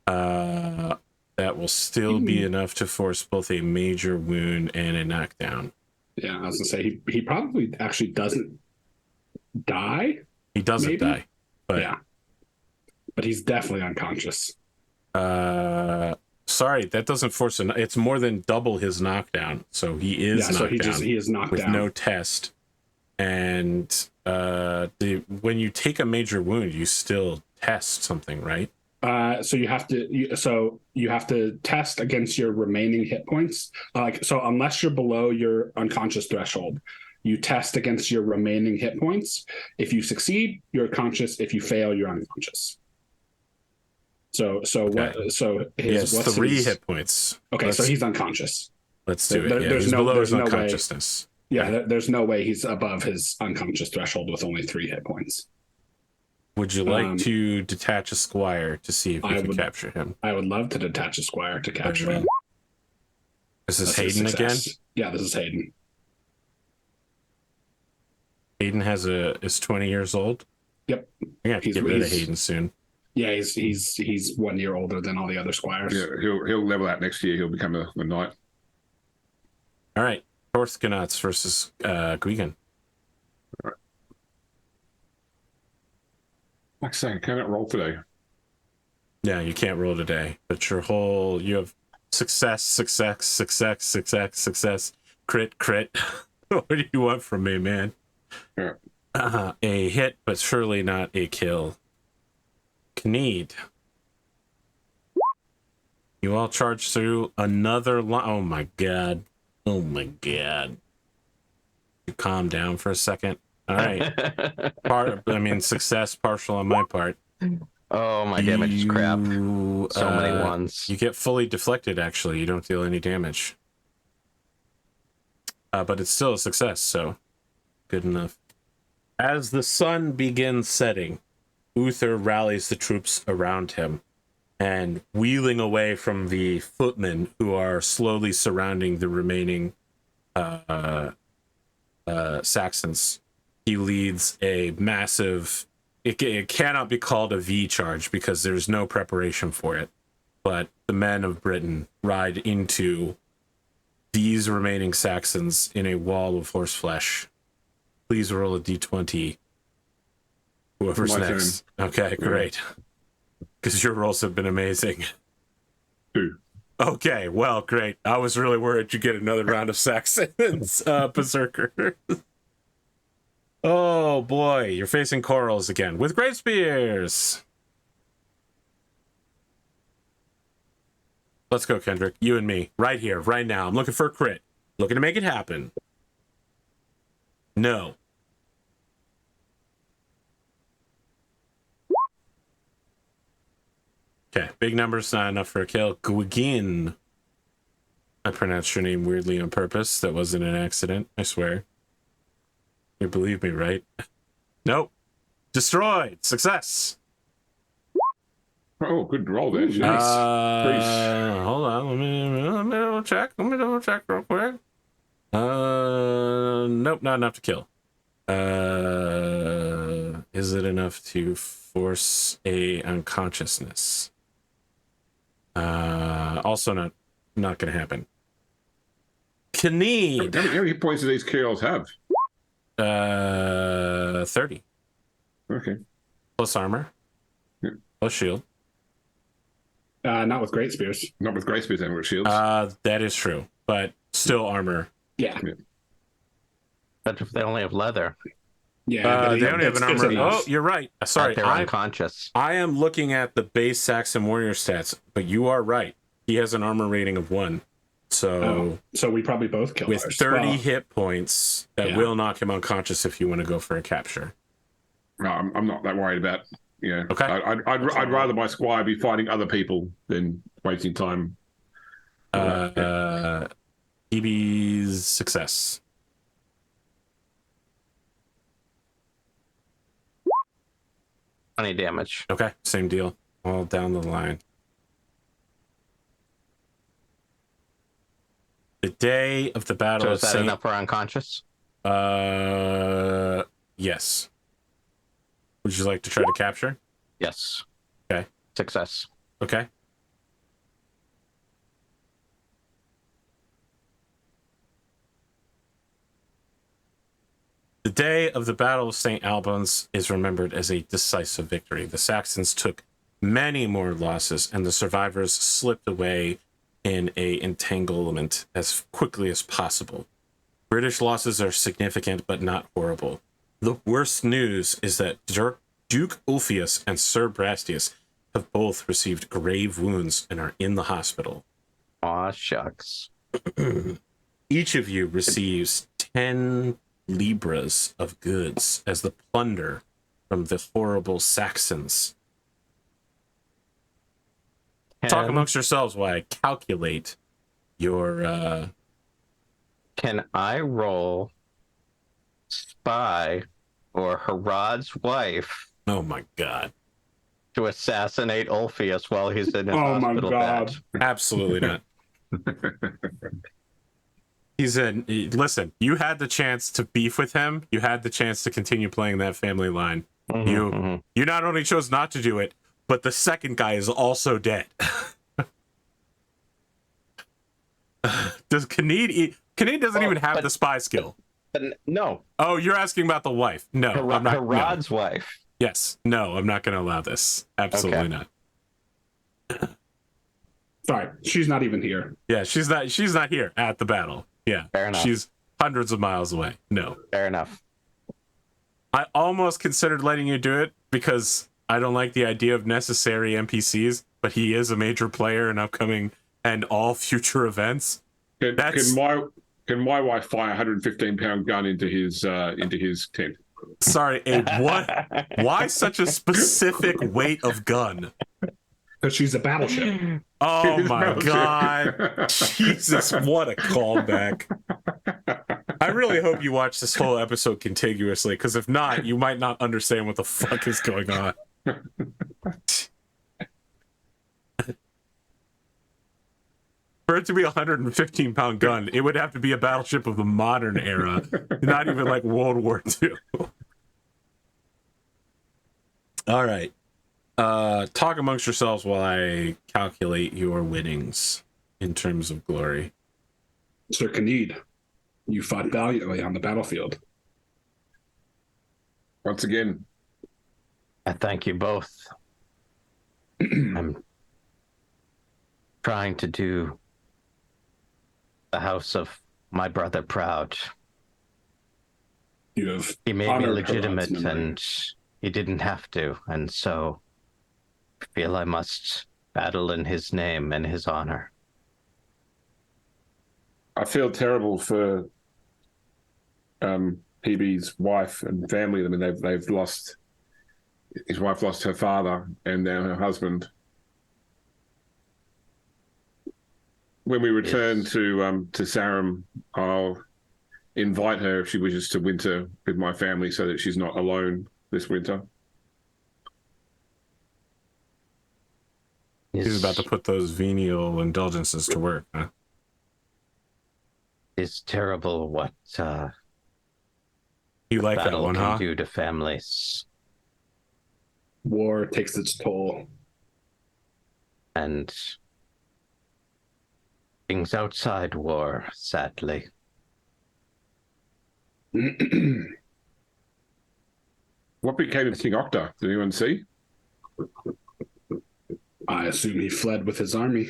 A: That will still be enough to force both a major wound and a knockdown.
B: Yeah, I was gonna say he probably actually doesn't die.
A: He doesn't die, but
B: yeah, but he's definitely unconscious.
A: Sorry, that doesn't force it's more than double his knockdown. So he is knocked down.
B: He is knocked
A: with
B: down.
A: No test. And when you take a major wound, you still test something, right?
B: So you have to test against your remaining hit points. So unless you're below your unconscious threshold, you test against your remaining hit points. If you succeed, you're conscious. If you fail, you're unconscious. So
A: okay.
B: What's
A: 3 hit points.
B: Okay, so he's unconscious.
A: Let's do it. He's below his unconsciousness.
B: There's no way he's above his unconscious threshold with only 3 hit points.
A: Would you like to detach a squire to see if you can capture him?
B: I would love to detach a squire to capture him.
A: Is this Hayden again?
B: Yeah, this is Hayden.
A: Hayden is 20 years old.
B: Yep.
A: I'm gonna have to get rid of Hayden soon.
B: Yeah, he's 1 year older than all the other squires.
D: Yeah, he'll level out next year. He'll become a knight.
A: All right, Horsekinauts versus Gwgan.
D: All right. Like saying, can it roll today?
A: Yeah, you can't roll today, but you have success, crit. What do you want from me, man?
D: Yeah.
A: A hit, but surely not a kill. Kneed. You all charge through another line. Oh my god. You calm down for a second. All right. Success partial on my part.
C: Oh, my damage is crap. So many ones.
A: You get fully deflected, actually. You don't deal any damage. But it's still a success, so good enough. As the sun begins setting, Uther rallies the troops around him, and wheeling away from the footmen who are slowly surrounding the remaining Saxons, he leads a massive... It cannot be called a V charge because there's no preparation for it, but the men of Britain ride into these remaining Saxons in a wall of horseflesh. Please roll a d20. Whoever's next. Okay, great. Because your rolls have been amazing.
D: 2.
A: Okay, well, great. I was really worried you'd get another round of Saxons, Berserker. Oh, boy. You're facing Corals again with Great Spears. Let's go, Kendric. You and me. Right here, right now. I'm looking for a crit. Looking to make it happen. No. Okay, big numbers, not enough for a kill. Gwgan. I pronounced your name weirdly on purpose. That wasn't an accident, I swear. You believe me, right? Nope. Destroyed. Success.
D: Oh, good roll there.
B: Ooh,
D: Nice.
A: Hold on. Let me double check. Let me double check real quick. Nope, not enough to kill. Is it enough to force a unconsciousness? Also not gonna happen. Kneed.
D: How many points do these kills have?
A: 30
D: Okay.
A: plus armor, plus shield.
B: Not with great spears.
D: Not with great spears and with shields.
A: That is true, but still armor.
B: Yeah.
C: But if they only have leather,
B: Yeah.
A: They only have an armor. Oh, you're right. Sorry,
C: they're unconscious.
A: I am looking at the base Saxon warrior stats, but you are right. He has an armor rating of 1. So,
B: so we probably both killed
A: with
B: ours.
A: 30 hit points, that
B: Yeah.
A: will knock him unconscious if you want to go for a capture.
D: No, I'm not that worried about. Yeah.
A: Okay.
D: I'd rather my squire be fighting other people than wasting time.
A: EB's success.
C: Any damage.
A: Okay, same deal. All down the line. The day of the battle
C: So
A: of
C: is that enough for unconscious?
A: Yes. Would you like to try to capture?
C: Yes.
A: Okay.
C: Success.
A: Okay. The day of the Battle of St. Albans is remembered as a decisive victory. The Saxons took many more losses, and the survivors slipped away in a entanglement as quickly as possible. British losses are significant, but not horrible. The worst news is that Duke Ulfius and Sir Brastius have both received grave wounds and are in the hospital.
C: Aw, shucks.
A: Each of you receives 10 libras of goods as the plunder from the horrible Saxons. Talk amongst yourselves while I calculate your...
C: Can I roll spy or Herawd's wife
A: Oh my god.
C: to assassinate Ulfius while he's in his
B: Oh my
C: hospital
B: God.
C: bed?
A: Absolutely not. Listen, you had the chance to beef with him. You had the chance to continue playing that family line. You not only chose not to do it, but the second guy is also dead. Does Kneed doesn't even have the spy skill.
C: But no.
A: Oh, you're asking about the wife. No, I'm not.
C: Herawd's wife.
A: Yes. No, I'm not going to allow this. Absolutely not.
B: Sorry, she's not even here.
A: Yeah, she's not here at the battle. Yeah.
C: Fair enough.
A: She's hundreds of miles away. No.
C: Fair enough.
A: I almost considered letting you do it because I don't like the idea of necessary NPCs, but he is a major player in upcoming and all future events.
D: Can my wife fire a 115-pound gun into his tent?
A: Sorry, Abe, what? Why such a specific weight of gun?
B: Because she's a battleship.
A: Oh my god. Jesus, what a callback. I really hope you watch this whole episode contiguously, because if not, you might not understand what the fuck is going on. For it to be a 115-pound gun, it would have to be a battleship of the modern era, not even like World War II. All right. Talk amongst yourselves while I calculate your winnings in terms of glory.
B: Sir Kneed, you fought valiantly on the battlefield.
D: Once again,
C: I thank you both. I'm trying to do the house of my brother proud.
B: You have
C: He made me
B: honored
C: legitimate,
B: Herawd's memory.
C: and he didn't have to, and so I feel I must battle in his name and his honor.
D: I feel terrible for PB's wife and family. I mean, they've lost. His wife lost her father and now her husband. when we return to Sarum, I'll invite her if she wishes to winter with my family, so that she's not alone this winter.
A: He's about to put those venial indulgences to work, huh?
C: It's terrible what
A: You like that
C: battle
A: one,
C: can
A: huh?
C: do to families.
B: War takes its toll.
C: And things outside war, sadly.
D: What became of King Octa? Did anyone see?
B: I assume he fled with his army.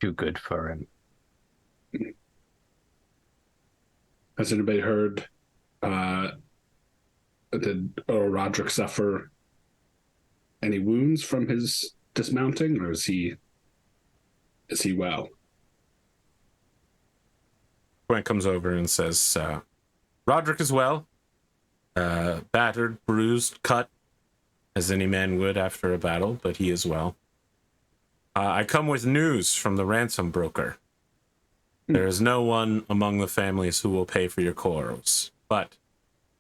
C: Too good for him.
B: Has anybody heard? Did Roderick suffer any wounds from his dismounting, or is he well?
A: Gwent comes over and says, Roderick is well. Battered, bruised, cut, as any man would after a battle, but he is well. I come with news from the ransom broker. There is no one among the families who will pay for your quarrels, but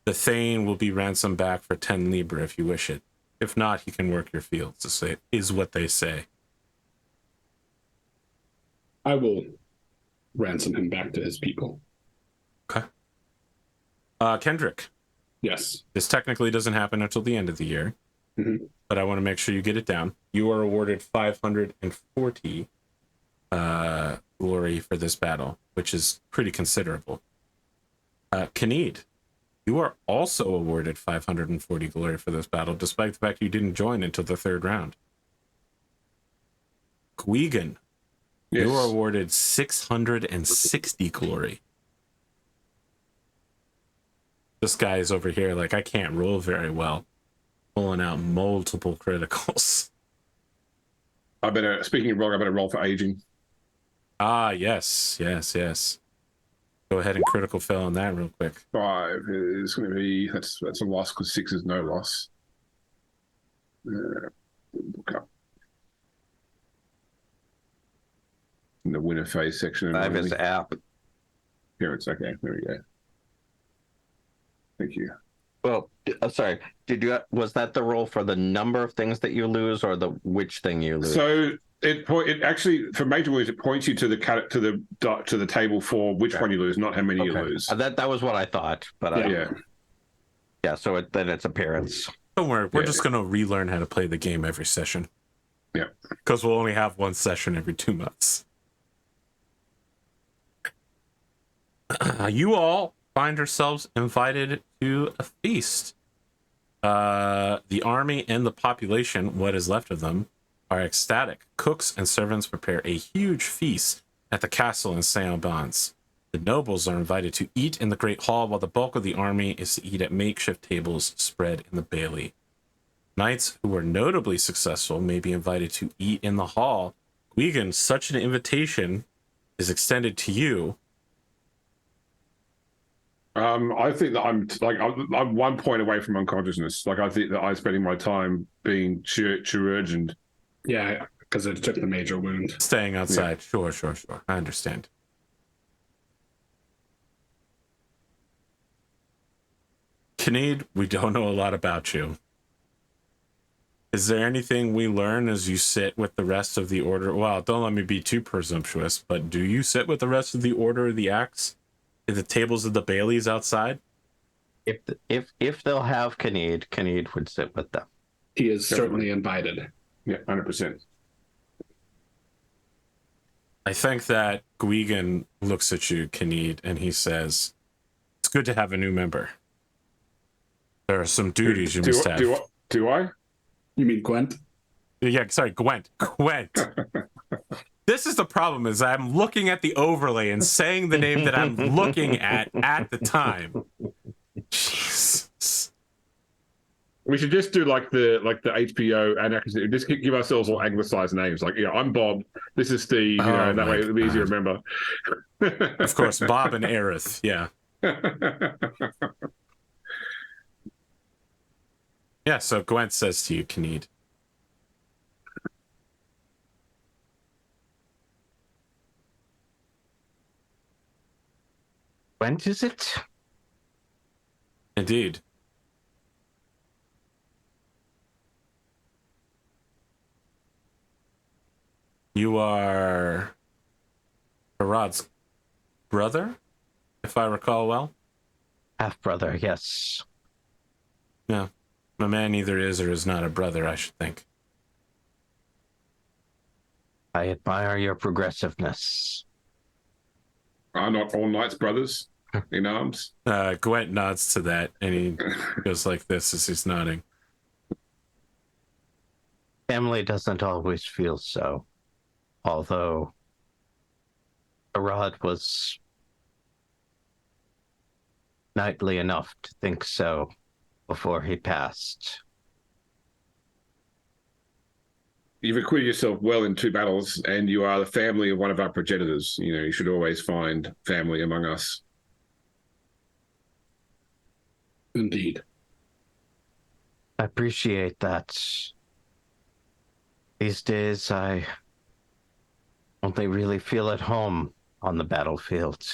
A: the Thane will be ransomed back for 10 libra if you wish it. If not, he can work your fields, is what they say.
B: I will ransom him back to his people.
A: Okay. Kendric.
B: Yes.
A: This technically doesn't happen until the end of the year, but I want to make sure you get it down. You are awarded 540 glory for this battle, which is pretty considerable. Kinnead, you are also awarded 540 glory for this battle, despite the fact you didn't join until the third round. Gwgan,
D: Yes.
A: you are awarded 660 glory. This guy is over here like, I can't roll very well, pulling out multiple criticals.
D: Speaking of roll, I better roll for aging.
A: Ah, yes. Go ahead and critical fail on that real quick.
D: 5 is going to be, that's a loss, because 6 is no loss. Look up. In the winner phase section.
C: 5 is app.
D: Here it's okay. There we go. Thank you.
C: Well, sorry. Was that the roll for the number of things that you lose, or the which thing you lose?
D: So it actually, for major wounds, it points you to the table for which one you lose, not how many you lose.
C: That was what I thought, but
D: yeah.
C: So then it's appearance.
A: Don't worry, we're just gonna relearn how to play the game every session.
D: Yeah,
A: because we'll only have one session every 2 months. You all find yourselves invited to a feast. The army and the population, what is left of them, are ecstatic. Cooks and servants prepare a huge feast at the castle in Saint-Albans. The nobles are invited to eat in the great hall, while the bulk of the army is to eat at makeshift tables spread in the bailey. Knights who were notably successful may be invited to eat in the hall. Gwgan, such an invitation is extended to you.
D: I think that I'm 1 point away from unconsciousness. Like, I think that I'm spending my time being chirurgeoned.
B: Yeah, because it took the major wound.
A: Staying outside. Yeah. Sure. I understand. Kinnead, we don't know a lot about you. Is there anything we learn as you sit with the rest of the order? Well, don't let me be too presumptuous, but do you sit with the rest of the order of the axe at the tables of the bailies outside?
C: If they'll have Kinnead would sit with them.
B: He is certainly invited.
D: Yeah, 100%.
A: I think that Gwgan looks at you, Kinnead, and he says, "It's good to have a new member. There are some duties you must have."
D: Do I?
B: You mean Gwent?
A: Yeah, sorry, Gwent. This is the problem, is I'm looking at the overlay and saying the name that I'm looking at the time. Jesus.
D: We should just do like the HBO and just give ourselves all anglicized names. Like, I'm Bob. This is Steve. That way it'll be easy to remember.
A: Of course, Bob and Aerith. Yeah. Yeah. So Gwent says to you, Kinnead,
C: When is it?
A: Indeed. You are Herawd's brother, if I recall well.
C: Half-brother, yes.
A: Yeah. A man either is or is not a brother, I should think.
C: I admire your progressiveness.
D: Are not all knights brothers in arms?
A: Gwent nods to that, and he goes like this as he's nodding.
C: Family doesn't always feel so. Although Herawd was knightly enough to think so before he passed.
D: You've acquitted yourself well in 2 battles, and you are the family of one of our progenitors. You know, you should always find family among us.
B: Indeed.
C: I appreciate that. These days, I only really feel at home on the battlefield.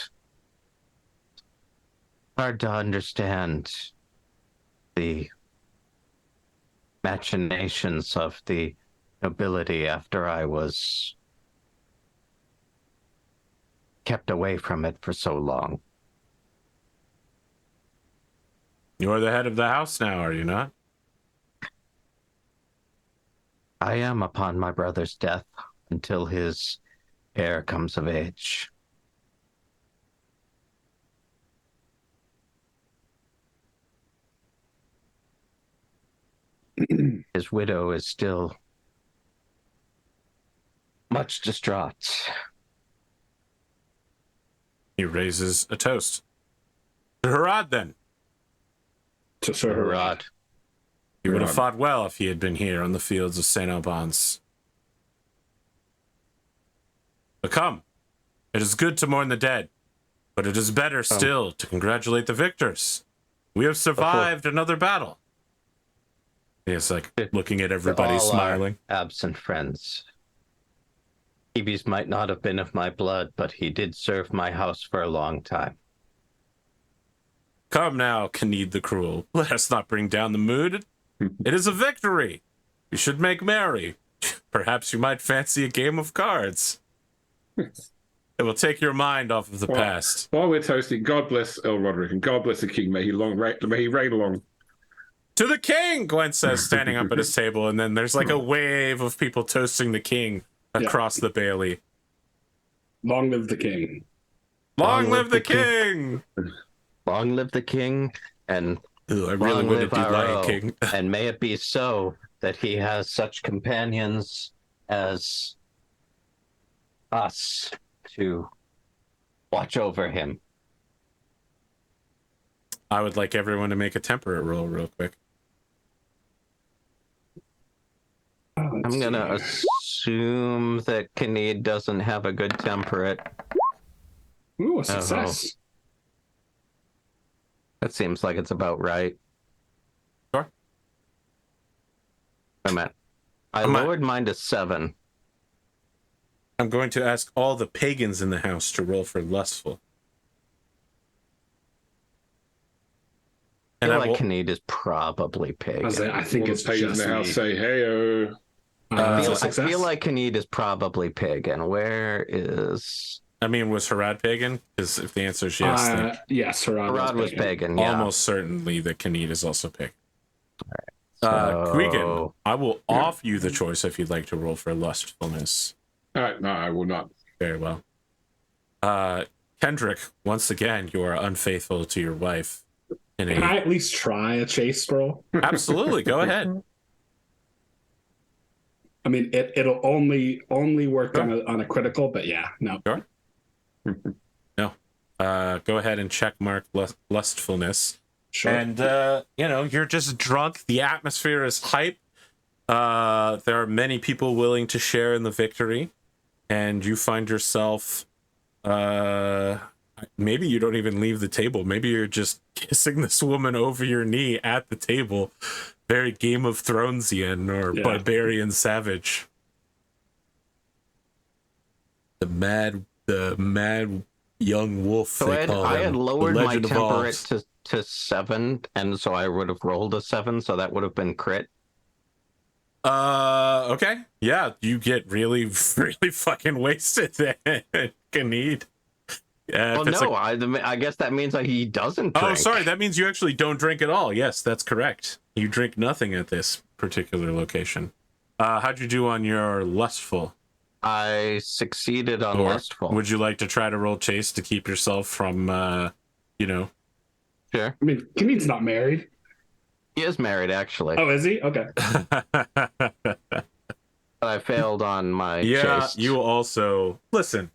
C: Hard to understand the machinations of the nobility after I was kept away from it for so long.
A: You're the head of the house now, are you not?
C: I am upon my brother's death until his heir comes of age. His widow is still much distraught.
A: He raises a toast. To Herawd, then.
B: To Sir Herawd.
A: He would have fought well if he had been here on the fields of St. Albans. But come, it is good to mourn the dead, but it is better still to congratulate the victors. We have survived another battle. He's like looking at everybody, smiling.
C: Absent friends. Phoebes might not have been of my blood, but he did serve my house for a long time.
A: Come now, Canid the Cruel. Let us not bring down the mood. It is a victory. We should make merry. Perhaps you might fancy a game of cards. It will take your mind off of the past.
D: While we're toasting, God bless Earl Roderick and God bless the king. May he reign long.
A: To the king, Gwen says, standing up at his table, and then there's like a wave of people toasting the king across the bailey.
B: Long live the king.
A: Long live the king!
C: Long live the king, and
A: I really wanted to be Lion King.
C: And may it be so that he has such companions as us to watch over him.
A: I would like everyone to make a temperate roll real quick.
C: I'm going to assume that Canid doesn't have a good temperate.
B: Ooh, a success.
C: That seems like it's about right.
A: Sure.
C: I lowered mine to 7.
A: I'm going to ask all the pagans in the house to roll for lustful.
C: I feel like Canid is probably pagan.
B: I think it's
D: pagans
B: just
D: in the house
B: me.
D: say, hey-oh.
C: I feel like Canid is probably pagan. Where is...
A: I mean, was Herawd pagan? Because if the answer is yes, then
B: yes,
C: Herawd was pagan, yeah.
A: almost certainly that Canid is also pagan.
C: So...
A: Gwgan, I will offer you the choice if you'd like to roll for lustfulness.
D: No, I will not.
A: Very well. Kendric, once again, you are unfaithful to your wife.
B: Can I at least try a chase roll?
A: Absolutely, go ahead.
B: I mean, it'll only work on a critical, but yeah, no.
A: Sure. No. Go ahead and check mark lustfulness.
B: Sure.
A: And, you're just drunk. The atmosphere is hype. There are many people willing to share in the victory. And you find yourself, maybe you don't even leave the table. Maybe you're just kissing this woman over your knee at the table. Very Game of Thronesian or barbarian savage. The mad Young wolf.
C: So I had lowered my temperate to 7, and so I would have rolled a 7, so that would have been crit.
A: Okay. Yeah, you get really fucking wasted then. Khaneed.
C: Well, no, I guess that means that he doesn't drink.
A: Oh, sorry, that means you actually don't drink at all. Yes, that's correct. You drink nothing at this particular location. How'd you do on your lustful?
C: I succeeded on lustful.
A: Would you like to try to roll chase to keep yourself from,
C: Sure.
B: I mean, Khaneed's not married.
C: He is married, actually.
B: Oh, is he? Okay.
C: But I failed on my chase.
A: You also... Listen,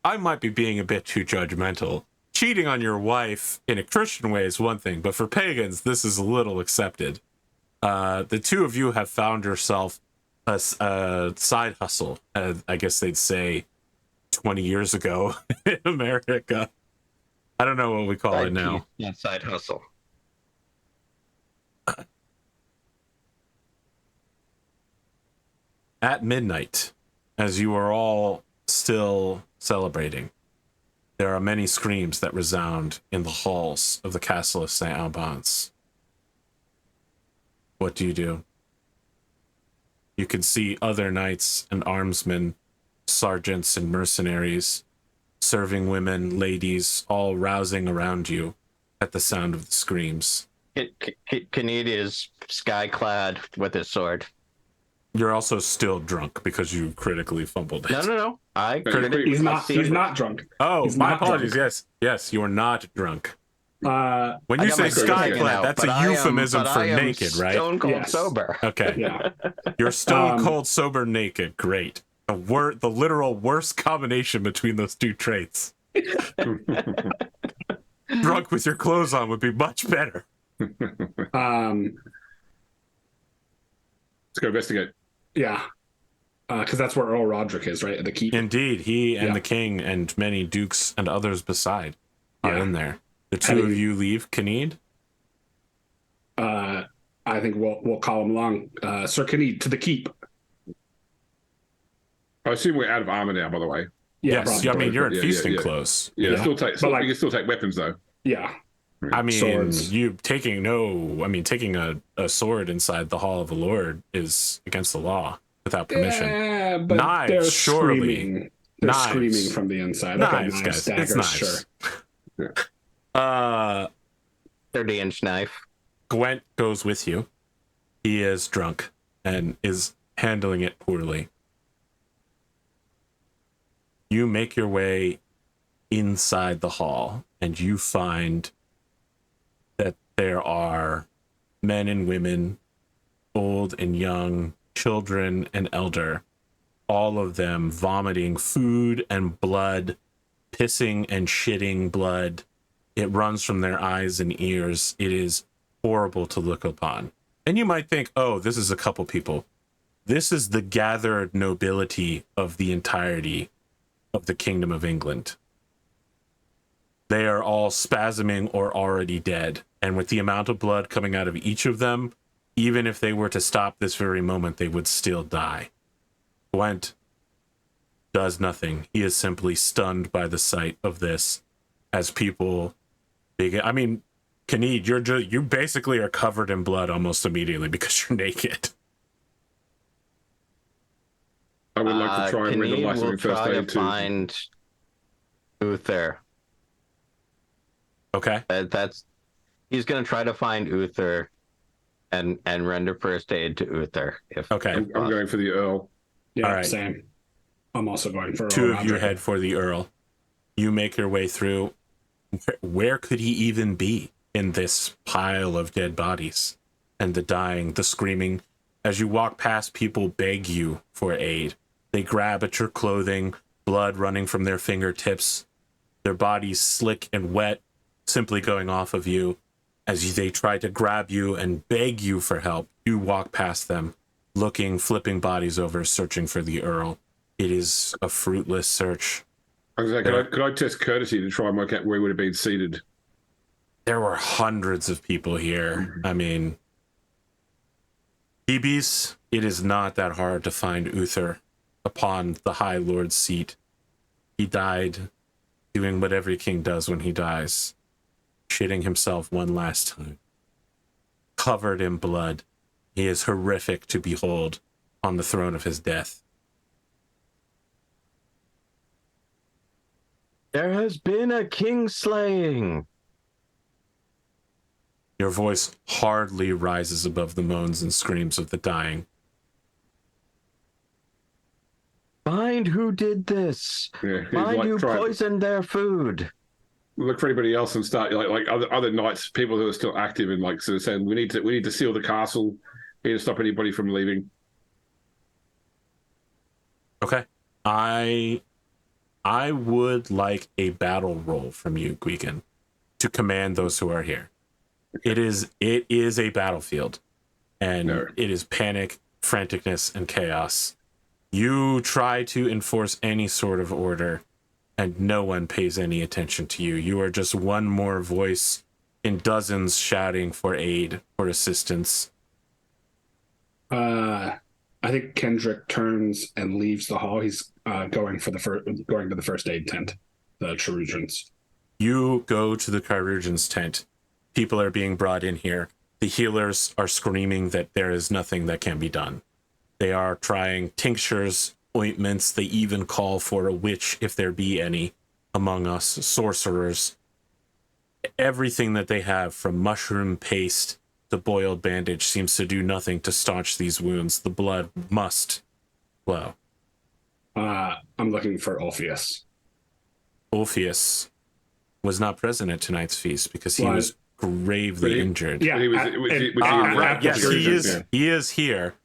A: I might be being a bit too judgmental. Cheating on your wife in a Christian way is one thing, but for pagans, this is a little accepted. The two of you have found yourself a side hustle, I guess they'd say 20 years ago in America. I don't know what we call it now.
C: Yeah, side hustle.
A: At midnight, as you are all still celebrating, there are many screams that resound in the halls of the castle of St. Albans. What do you do? You can see other knights and armsmen, sergeants and mercenaries, serving women, ladies, all rousing around you at the sound of the screams.
C: Khaneed is sky-clad with his sword.
A: You're also still drunk because you critically fumbled it.
C: No.
B: He's not drunk.
A: Oh,
B: He's
A: my
B: not
A: apologies.
B: drunk.
A: Yes, you are not drunk.
B: When
A: you say skyclad, that's a euphemism for
C: I am
A: naked, right?
C: Stone cold
B: Yes.
C: sober.
A: Okay.
B: Yeah.
A: You're stone cold sober naked. Great. The literal worst combination between those two traits. Drunk with your clothes on would be much better.
B: Let's
D: go investigate.
B: Yeah. Because that's where Earl Roderick is, right? At the keep.
A: Indeed, he and the king and many dukes and others beside are in there. The two of you leave Khaneed?
B: I think we'll call him along. Sir Khaneed, to the keep.
D: I assume we're out of armor now, by the way.
B: Yeah,
A: yes, I mean, you're in feasting
D: yeah.
A: clothes.
D: Yeah,
B: Yeah.
D: you can still take weapons, though.
B: Yeah.
A: I mean,
B: Swords.
A: taking a sword inside the Hall of the Lord is against the law without permission.
B: Yeah, but
A: Knives,
B: they're
A: surely.
B: screaming. They're
A: Knives.
B: screaming from the inside.
A: Knives,
B: okay,
A: guys.
B: daggers,
A: It's knives.
B: sure.
C: 30-inch knife.
A: Gwent goes with you. He is drunk and is handling it poorly. You make your way inside the hall, and you find that there are men and women, old and young, children and elder, all of them vomiting food and blood, pissing and shitting blood. It runs from their eyes and ears. It is horrible to look upon. And you might think, oh, this is a couple people. This is the gathered nobility of the entirety of the Kingdom of England. They are all spasming or already dead. And with the amount of blood coming out of each of them, even if they were to stop this very moment, they would still die. Gwent does nothing. He is simply stunned by the sight of this as people begin. I mean, Khaneed, you basically are covered in blood almost immediately because you're naked.
D: I would like to try and read the life
C: will
D: of first
C: try to
D: aid too.
C: find Uther.
A: Okay.
C: He's going to try to find Uther and render first aid to Uther.
A: Okay.
D: I'm going for the Earl.
B: Yeah,
A: All right.
B: same. I'm also going for
A: Two
B: Earl
A: of you
B: Roderick.
A: head for the Earl. You make your way through. Where could he even be in this pile of dead bodies and the dying, the screaming? As you walk past, people beg you for aid. They grab at your clothing, blood running from their fingertips, their bodies slick and wet, simply going off of you. As they try to grab you and beg you for help, you walk past them, looking, flipping bodies over, searching for the Earl. It is a fruitless search.
D: I was like, could I test courtesy to try and work out where he would have been seated?
A: There were hundreds of people here. I mean, Hebes, it is not that hard to find Uther upon the High Lord's seat. He died doing what every king does when he dies, shitting himself one last time. Covered in blood, he is horrific to behold on the throne of his death.
C: There has been a king slaying.
A: Your voice hardly rises above the moans and screams of the dying.
C: Find who did this.
D: Yeah,
C: Find
D: like
C: who poisoned their food.
D: Look for anybody else and start like other knights, people who are still active, and like sort of saying we need to seal the castle. We need to stop anybody from leaving.
A: Okay. I would like a battle roll from you, Gwgan, to command those who are here. It is a battlefield, and it is panic, franticness, and chaos. You try to enforce any sort of order, and no one pays any attention to you. You are just one more voice in dozens shouting for aid, for assistance.
B: I think Kendric turns and leaves the hall. He's going to the first aid tent, the chirurgeons.
A: You go to the chirurgeon's tent. People are being brought in here. The healers are screaming that there is nothing that can be done. They are trying tinctures, ointments. They even call for a witch, if there be any among us, sorcerers. Everything that they have, from mushroom paste to boiled bandage, seems to do nothing to staunch these wounds. The blood must flow.
B: I'm looking for Orpheus.
A: Orpheus was not present at tonight's feast because he was gravely injured.
B: Yeah,
A: yes, he is here.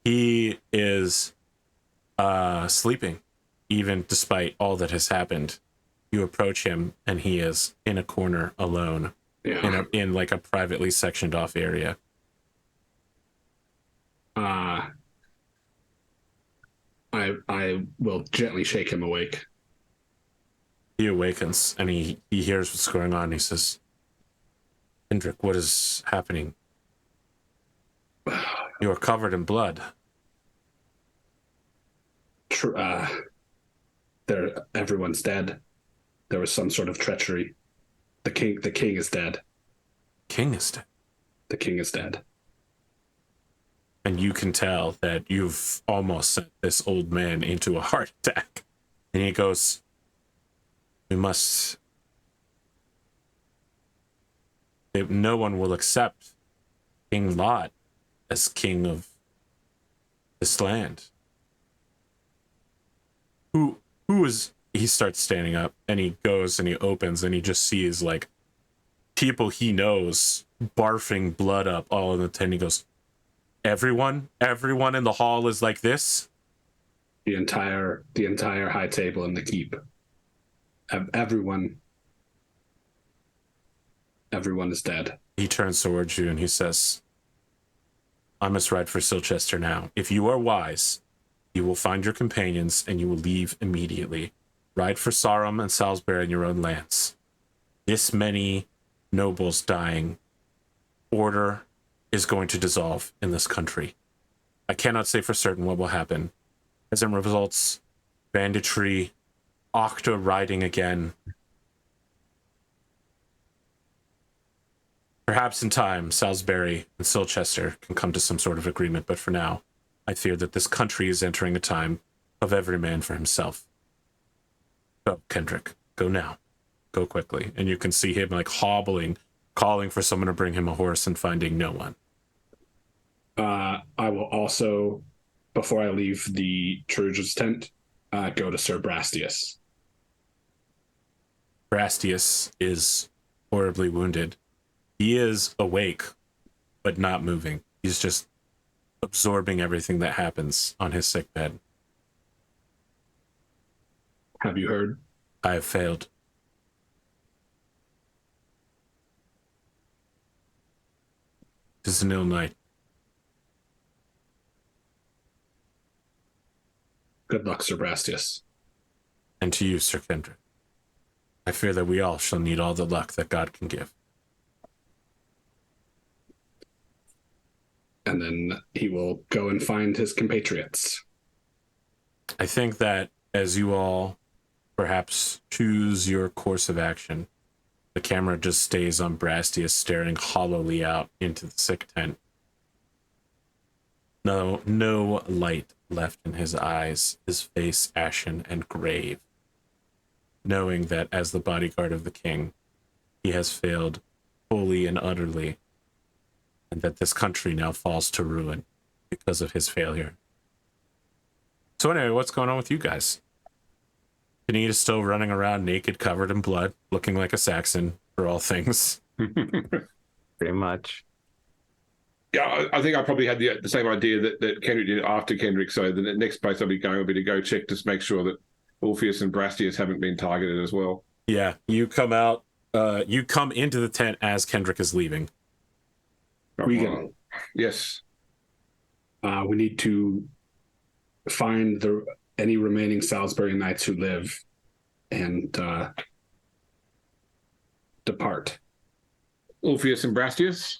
A: He is sleeping, even despite all that has happened. You approach him, and he is in a corner alone, in like a privately sectioned off area.
B: I will gently shake him awake.
A: He awakens, and he hears what's going on. He says, "Kendric, what is happening? You are covered in blood."
B: Everyone's dead. There was some sort of treachery. The king is dead.
A: King is dead.
B: The king is dead.
A: And you can tell that you've almost sent this old man into a heart attack. And he goes, no one will accept King Lot as king of this land. Who is, he starts standing up, and he goes and he opens, and he just sees like people he knows barfing blood up all in the tent. He goes, everyone in the hall is like this?
B: The entire high table in the keep. Everyone is dead.
A: He turns towards you and he says, I must ride for Silchester now. If you are wise, you will find your companions and you will leave immediately. Ride for Sarum and Salisbury in your own lands. This many nobles dying, order is going to dissolve in this country. I cannot say for certain what will happen. As it results, banditry, Octa riding again. Perhaps in time, Salisbury and Silchester can come to some sort of agreement, but for now, I fear that this country is entering a time of every man for himself. Go, Kendric. Go now. Go quickly. And you can see him like hobbling, calling for someone to bring him a horse and finding no one.
B: I will also, before I leave the chirurgeon's tent, go to Sir Brastius.
A: Brastius is horribly wounded. He is awake, but not moving. He's just absorbing everything that happens on his sick bed.
B: Have you heard?
A: I have failed. It is an ill night.
B: Good luck, Sir Brastius.
A: And to you, Sir Kendric. I fear that we all shall need all the luck that God can give.
B: And then he will go and find his compatriots.
A: I think that as you all perhaps choose your course of action. The camera just stays on Brastius, staring hollowly out into the sick tent. No light left in his eyes, his face ashen and grave, knowing that as the bodyguard of the king, he has failed fully and utterly, and that this country now falls to ruin because of his failure. So anyway, what's going on with you guys? Kenny is still running around naked, covered in blood, looking like a Saxon for all things.
C: Pretty much.
D: Yeah, I think I probably had the same idea that Kendric did after Kendric. So the next place I'll be going will be to go check to make sure that Orpheus and Brastius haven't been targeted as well.
A: Yeah, you come out. You come into the tent as Kendric is leaving.
B: Gwgan.
D: Yes.
B: We need to find any remaining Salisbury knights who live and depart.
D: Orpheus and Brastius?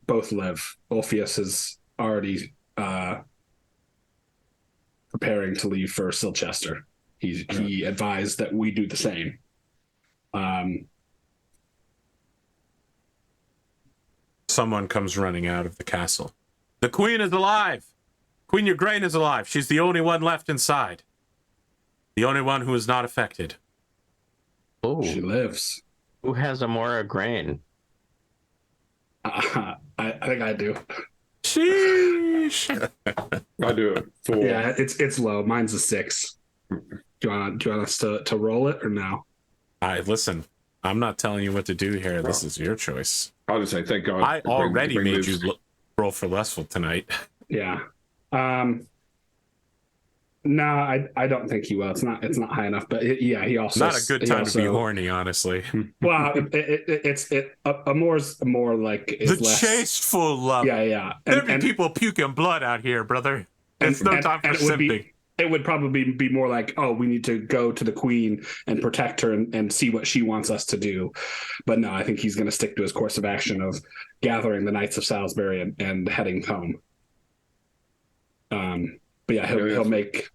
B: Both live. Orpheus is already preparing to leave for Silchester. He advised that we do the same.
A: Someone comes running out of the castle. The queen is alive! Queen Igraine is alive. She's the only one left inside. The only one who is not affected.
C: Oh,
B: She lives.
C: who has a more grain?
B: I think I do.
A: Sheesh.
D: I do it for...
B: Yeah, it's low. Mine's a 6. Do you want us to roll it or no?
A: Listen, I'm not telling you what to do here. This is your choice.
D: I'll just say, thank God.
A: I already
D: Bring
A: made
D: lives.
A: you roll for lessful tonight.
B: Yeah. No, I don't think he will. It's not high enough. But he also
A: Not a good time to be horny, honestly.
B: Well, it's a more like
A: The
B: less,
A: chasteful love.
B: Yeah.
A: There be people puking blood out here, brother. It's no time for simping.
B: It would probably be more like, oh, we need to go to the queen and protect her and see what she wants us to do. But no, I think he's going to stick to his course of action of gathering the Knights of Salisbury and heading home. But yeah, he'll make.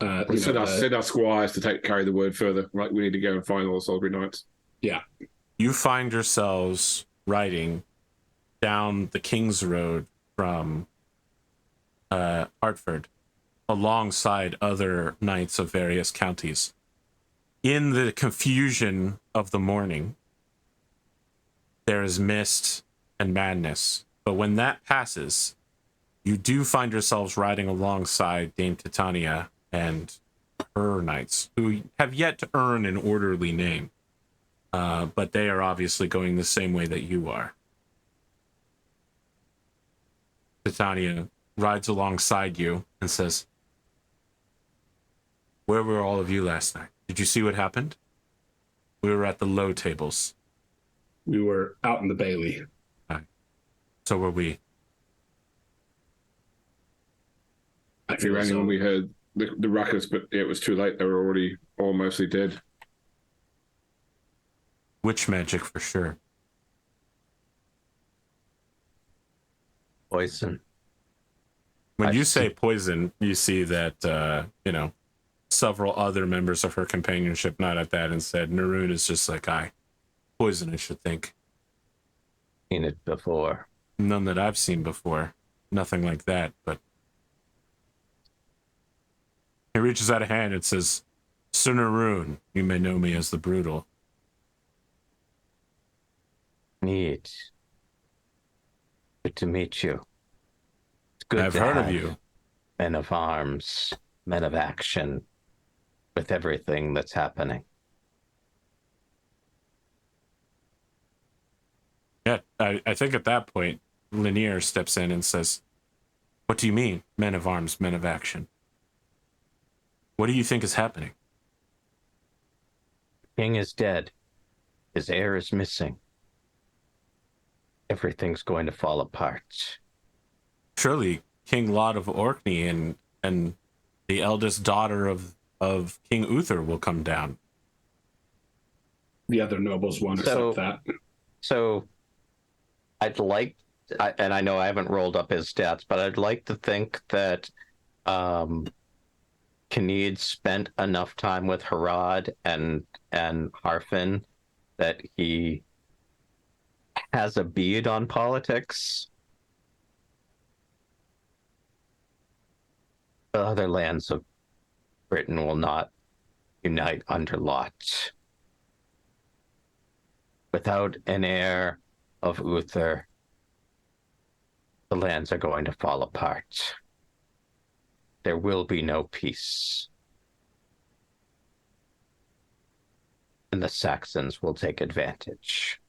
D: Send our squires to carry the word further. Like, we need to go and find all the Salisbury Knights.
B: Yeah.
A: You find yourselves riding down the King's Road from Hartford, alongside other knights of various counties. In the confusion of the morning, there is mist and madness. But when that passes, you do find yourselves riding alongside Dame Titania and her knights, who have yet to earn an orderly name. But they are obviously going the same way that you are. Titania rides alongside you and says, "Where were all of you last night? Did you see what happened?" "We were at the low tables."
B: We were out in the Bailey.
A: "So were we."
B: I
D: If you rang when we heard the ruckus, but it was too late. They were already all mostly dead.
A: Witch magic for sure.
C: Poison.
A: When you say poison, you see that, several other members of her companionship nodded at that and said, "Naroon is just like I. Poison, I should think."
C: Seen it before.
A: None that I've seen before. Nothing like that, but... He reaches out a hand and says, "Sir Naroon, you may know me as the Brutal."
C: Neat. Good to meet you. It's good
A: I've
C: to
A: heard of
C: have
A: you.
C: Men of arms, men of action, with everything that's happening.
A: Yeah, I think at that point, Lanier steps in and says, "What do you mean, men of arms, men of action? What do you think is happening?"
C: King is dead. His heir is missing. Everything's going to fall apart.
A: Surely King Lot of Orkney and the eldest daughter of King Uther will come down.
B: The other nobles won't accept that.
C: So I'd like, and I know I haven't rolled up his stats, but I'd like to think that Kinnead spent enough time with Herawd and Harfin that he has a bead on politics. The other lands of Britain will not unite under lot. Without an heir of Uther, the lands are going to fall apart. There will be no peace. And the Saxons will take advantage.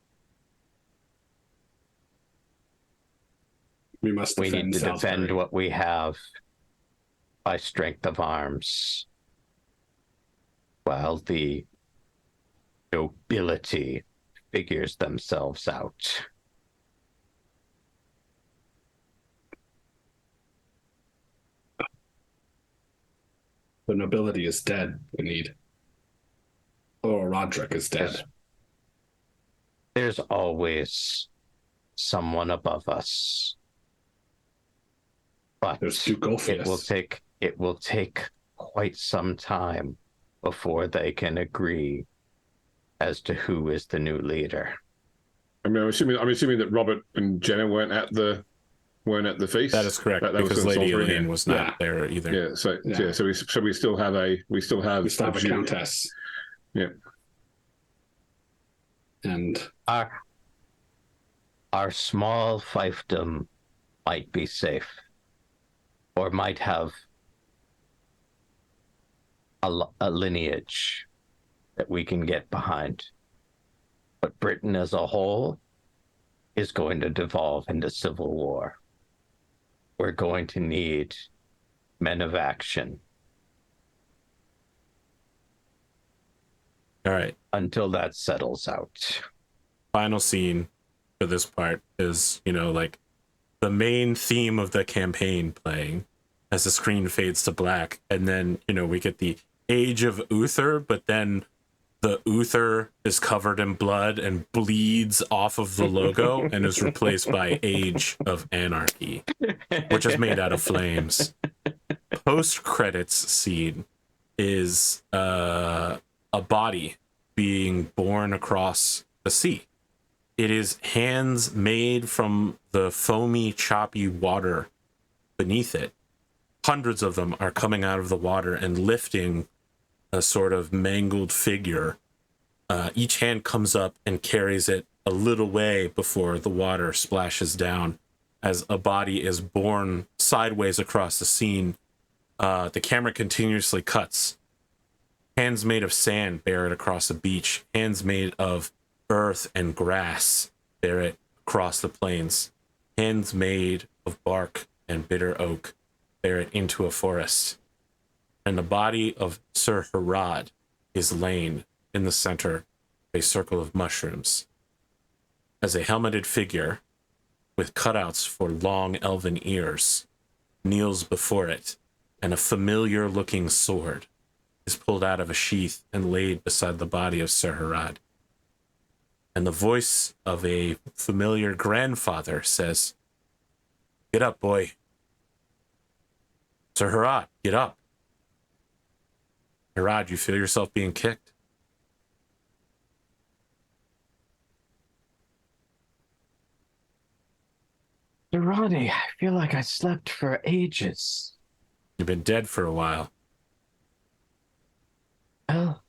B: We must
C: We
B: defend
C: need to
B: Salisbury.
C: defend what we have by strength of arms, while the nobility figures themselves out.
B: The nobility is dead, we need. Or Roderick is dead.
C: There's always someone above us. But
B: There's Duke Ulfius.
C: it will take quite some time before they can agree as to who is the new leader.
D: I mean, I'm assuming that Robert and Jenna weren't at the feast.
A: That is correct,
D: That
A: because
D: was
A: Lady
D: Salisbury,
A: Elaine was not there either.
D: Yeah, so we still have a
B: countess.
D: Yeah.
B: And
C: Our small fiefdom might be safe, or might have a lineage that we can get behind. But Britain as a whole is going to devolve into civil war. We're going to need men of action.
A: All right.
C: Until that settles out.
A: Final scene for this part is, like the main theme of the campaign playing as the screen fades to black. And then, we get the Age of Uther, but then the Uther is covered in blood and bleeds off of the logo and is replaced by Age of Anarchy, which is made out of flames. Post-credits scene is a body being borne across the sea. It is hands made from the foamy, choppy water beneath it. Hundreds of them are coming out of the water and lifting a sort of mangled figure. Each hand comes up and carries it a little way before the water splashes down as a body is borne sideways across the scene. The camera continuously cuts. Hands made of sand bear it across the beach. Hands made of earth and grass bear it across the plains. Hands made of bark and bitter oak bear it into a forest. And the body of Sir Herawd is lain in the center of a circle of mushrooms. As a helmeted figure with cutouts for long elven ears kneels before it, and a familiar-looking sword is pulled out of a sheath and laid beside the body of Sir Herawd. And the voice of a familiar grandfather says, "Get up, boy. Sir Herawd, get up. Herawd, you feel yourself being kicked?"
C: Ronnie, I feel like I slept for ages.
A: You've been dead for a while.
C: Well,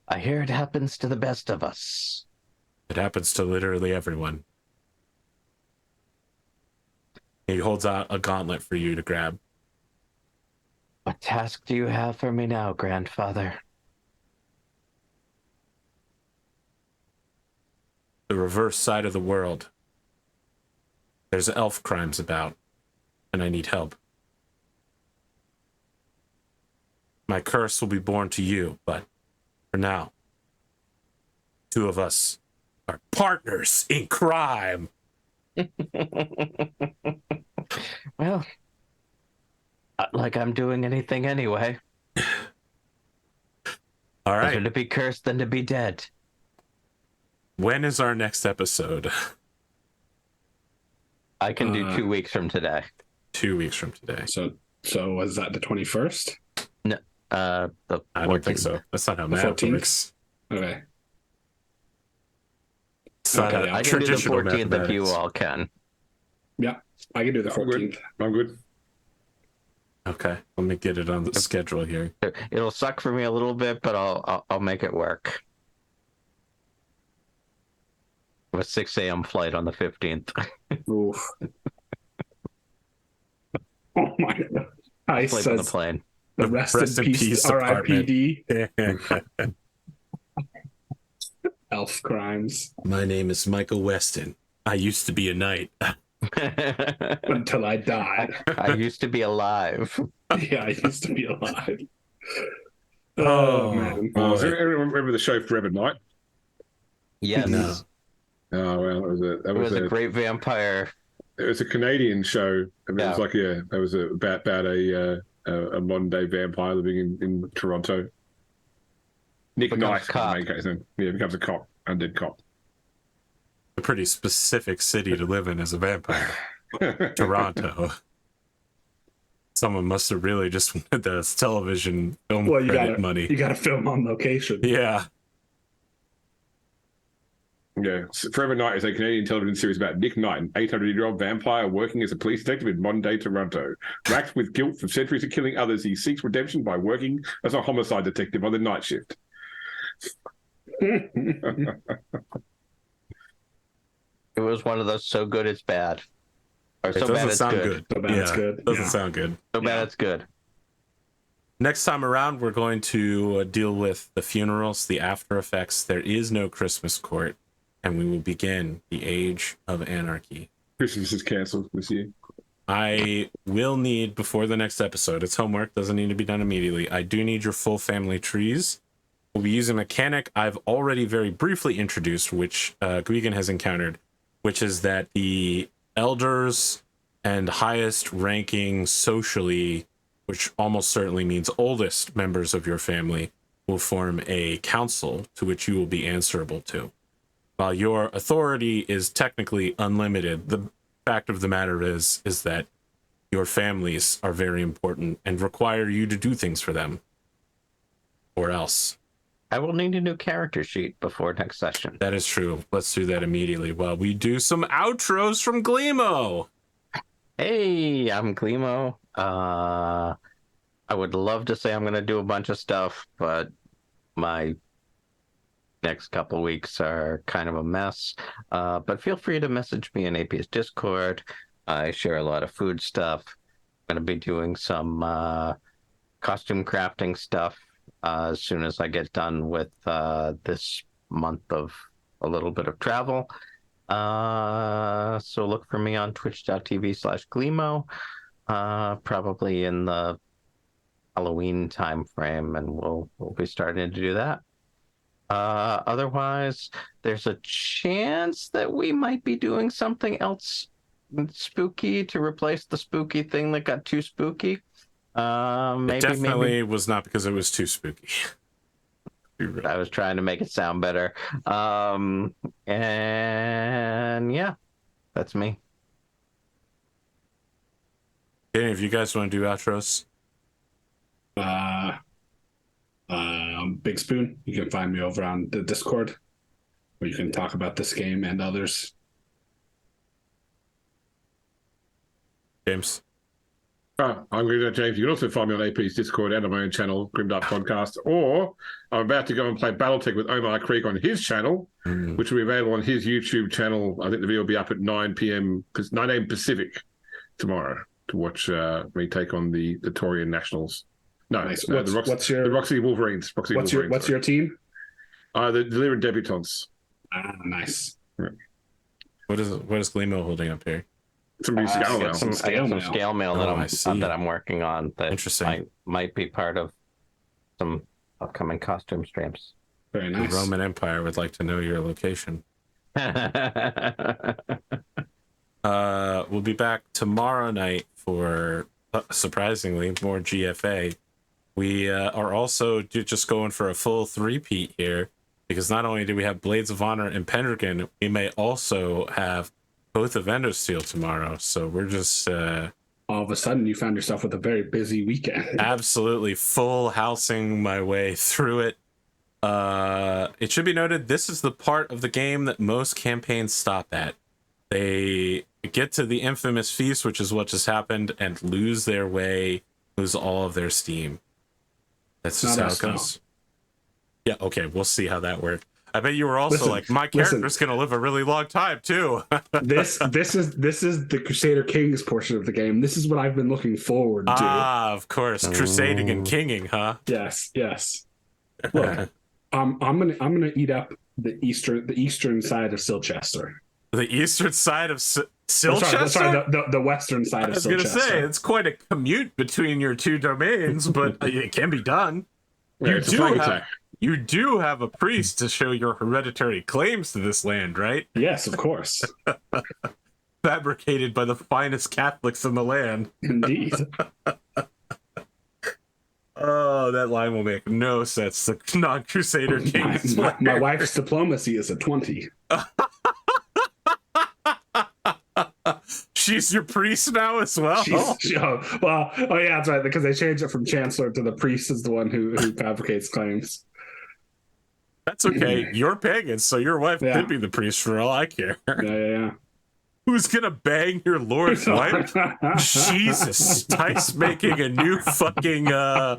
C: I hear it happens to the best of us.
A: It happens to literally everyone. He holds out a gauntlet for you to grab.
C: What task do you have for me now, grandfather?
A: The reverse side of the world. There's elf crimes about, and I need help. My curse will be born to you, but for now, two of us are partners in crime.
C: Well, not like I'm doing anything anyway.
A: All right.
C: Better to be cursed than to be dead.
A: When is our next episode?
C: I can do 2 weeks from today.
A: 2 weeks from today.
B: So was that the 21st?
C: The 14th.
A: I don't think so. That's not how math
B: 14th?
A: works.
B: Okay.
A: It's not
B: Okay,
A: how
C: I can do the
A: traditional
C: 14th if you
A: mathematics.
C: all can.
B: Yeah, I can do the 14th.
D: I'm good.
A: Okay, let me get it on the schedule here.
C: It'll suck for me a little bit, but I'll make it work. A 6 a.m. flight on the 15th.
B: Oof. Oh my God. I
C: Sleep on the
B: says
C: plane.
B: the rest in peace, R.I.P.D. Elf crimes.
A: My name is Michael Weston. I used to be a knight.
B: Until I died.
C: I used to be alive.
B: Yeah, I used to be alive.
A: Oh,
B: man.
D: Does everyone remember the show Forever Night?
C: Yes.
A: No.
D: Oh well,
C: It was a great vampire.
D: It was a Canadian show. I mean,
C: Yeah.
D: it was like that was about a modern day vampire living in Toronto. Nick
C: Becomes
D: Knight,
C: a cop.
D: becomes a cop, undead cop.
A: A pretty specific city to live in as a vampire. Toronto. Someone must have really just wanted the television film credit money.
B: You got to film on location.
A: Yeah.
D: Yeah, Forever Night is a Canadian television series about Nick Knight, an 800-year-old vampire working as a police detective in modern-day Toronto. Racked with guilt from centuries of killing others, he seeks redemption by working as a homicide detective on the night shift.
C: It was one of those so good it's bad. Or
A: It
C: so bad
A: doesn't
C: it's
A: sound
C: good.
A: good.
B: So bad it's good.
A: Doesn't
B: Yeah.
A: sound good.
C: So bad it's good.
A: Next time around, we're going to deal with the funerals, the after effects. There is no Christmas court, and we will begin the Age of Anarchy.
D: Christmas is cancelled this year.
A: I will need, before the next episode, it's homework, doesn't need to be done immediately. I do need your full family trees. We'll be using a mechanic I've already very briefly introduced, which Gwgan has encountered, which is that the elders and highest ranking socially, which almost certainly means oldest members of your family, will form a council to which you will be answerable to. While your authority is technically unlimited, the fact of the matter is that your families are very important and require you to do things for them, or else.
C: I will need a new character sheet before next session.
A: That is true. Let's do that immediately while we do some outros from Glimo.
C: Hey, I'm Glimo. I would love to say I'm going to do a bunch of stuff, but my next couple weeks are kind of a mess. But feel free to message me in AP's Discord. I share a lot of food stuff. I'm going to be doing some costume crafting stuff as soon as I get done with this month of a little bit of travel. So look for me on twitch.tv/Glimo, probably in the Halloween time frame, and we'll be starting to do that. Otherwise, there's a chance that we might be doing something else spooky to replace the spooky thing that got too spooky.
A: It definitely was not because it was too spooky.
C: I was trying to make it sound better. And yeah, that's me.
A: Any of you guys want to do outros?
B: BigSpoon. You can find me over on the Discord, where you can talk about this game and others.
A: James?
D: I'm GrimDarkJames. You can also find me on AP's Discord and on my own channel, GrimDark Podcast. Or I'm about to go and play Battletech with Omar Creek on his channel, which will be available on his YouTube channel. I think the video will be up at 9 p.m. 9 a.m. Pacific tomorrow to watch me take on the Torian Nationals. No,
B: Nice.
D: no, the Roxy Wolverines. What's
B: your team?
D: The Delivered Debutantes.
B: Nice.
A: What is Glimo holding up here?
D: Some new scale mail.
C: I got some scale mail that I'm working on that
A: Interesting.
C: might be part of some upcoming costume streams.
B: Very nice.
A: The Roman Empire would like to know your location. We'll be back tomorrow night for, surprisingly, more GFA. We are also just going for a full three-peat here, because not only do we have Blades of Honor and Pendragon, we may also have both of Endosteel tomorrow. So we're just
B: all of a sudden you found yourself with a very busy weekend.
A: Absolutely full housing my way through it. It should be noted, this is the part of the game that most campaigns stop at. They get to the infamous feast, which is what just happened, and lose their way, lose all of their steam. That's just how it goes. Yeah, okay, we'll see how that works. I bet you were also like, my character's gonna live a really long time too.
B: This is the Crusader Kings portion of the game. This is what I've been looking forward to.
A: Ah, of course, crusading and kinging, huh?
B: Yes. Look, I'm gonna eat up the eastern side of Silchester.
A: The eastern side of Silchester?
B: Sorry, the western side of Silchester.
A: I was gonna say, it's quite a commute between your two domains, but it can be done. You do have a priest to show your hereditary claims to this land, right?
B: Yes, of course.
A: Fabricated by the finest Catholics in the land.
B: Indeed.
A: Oh, that line will make no sense. The non-Crusader Kings.
B: My wife's diplomacy is a 20.
A: She's your priest now as well?
B: Yeah, that's right, because they changed it from Chancellor to the priest is the one who fabricates claims.
A: That's okay. You're pagan, so your wife could be the priest for all I care.
B: Yeah.
A: Who's gonna bang your lord's wife? Jesus, Tice making a new fucking a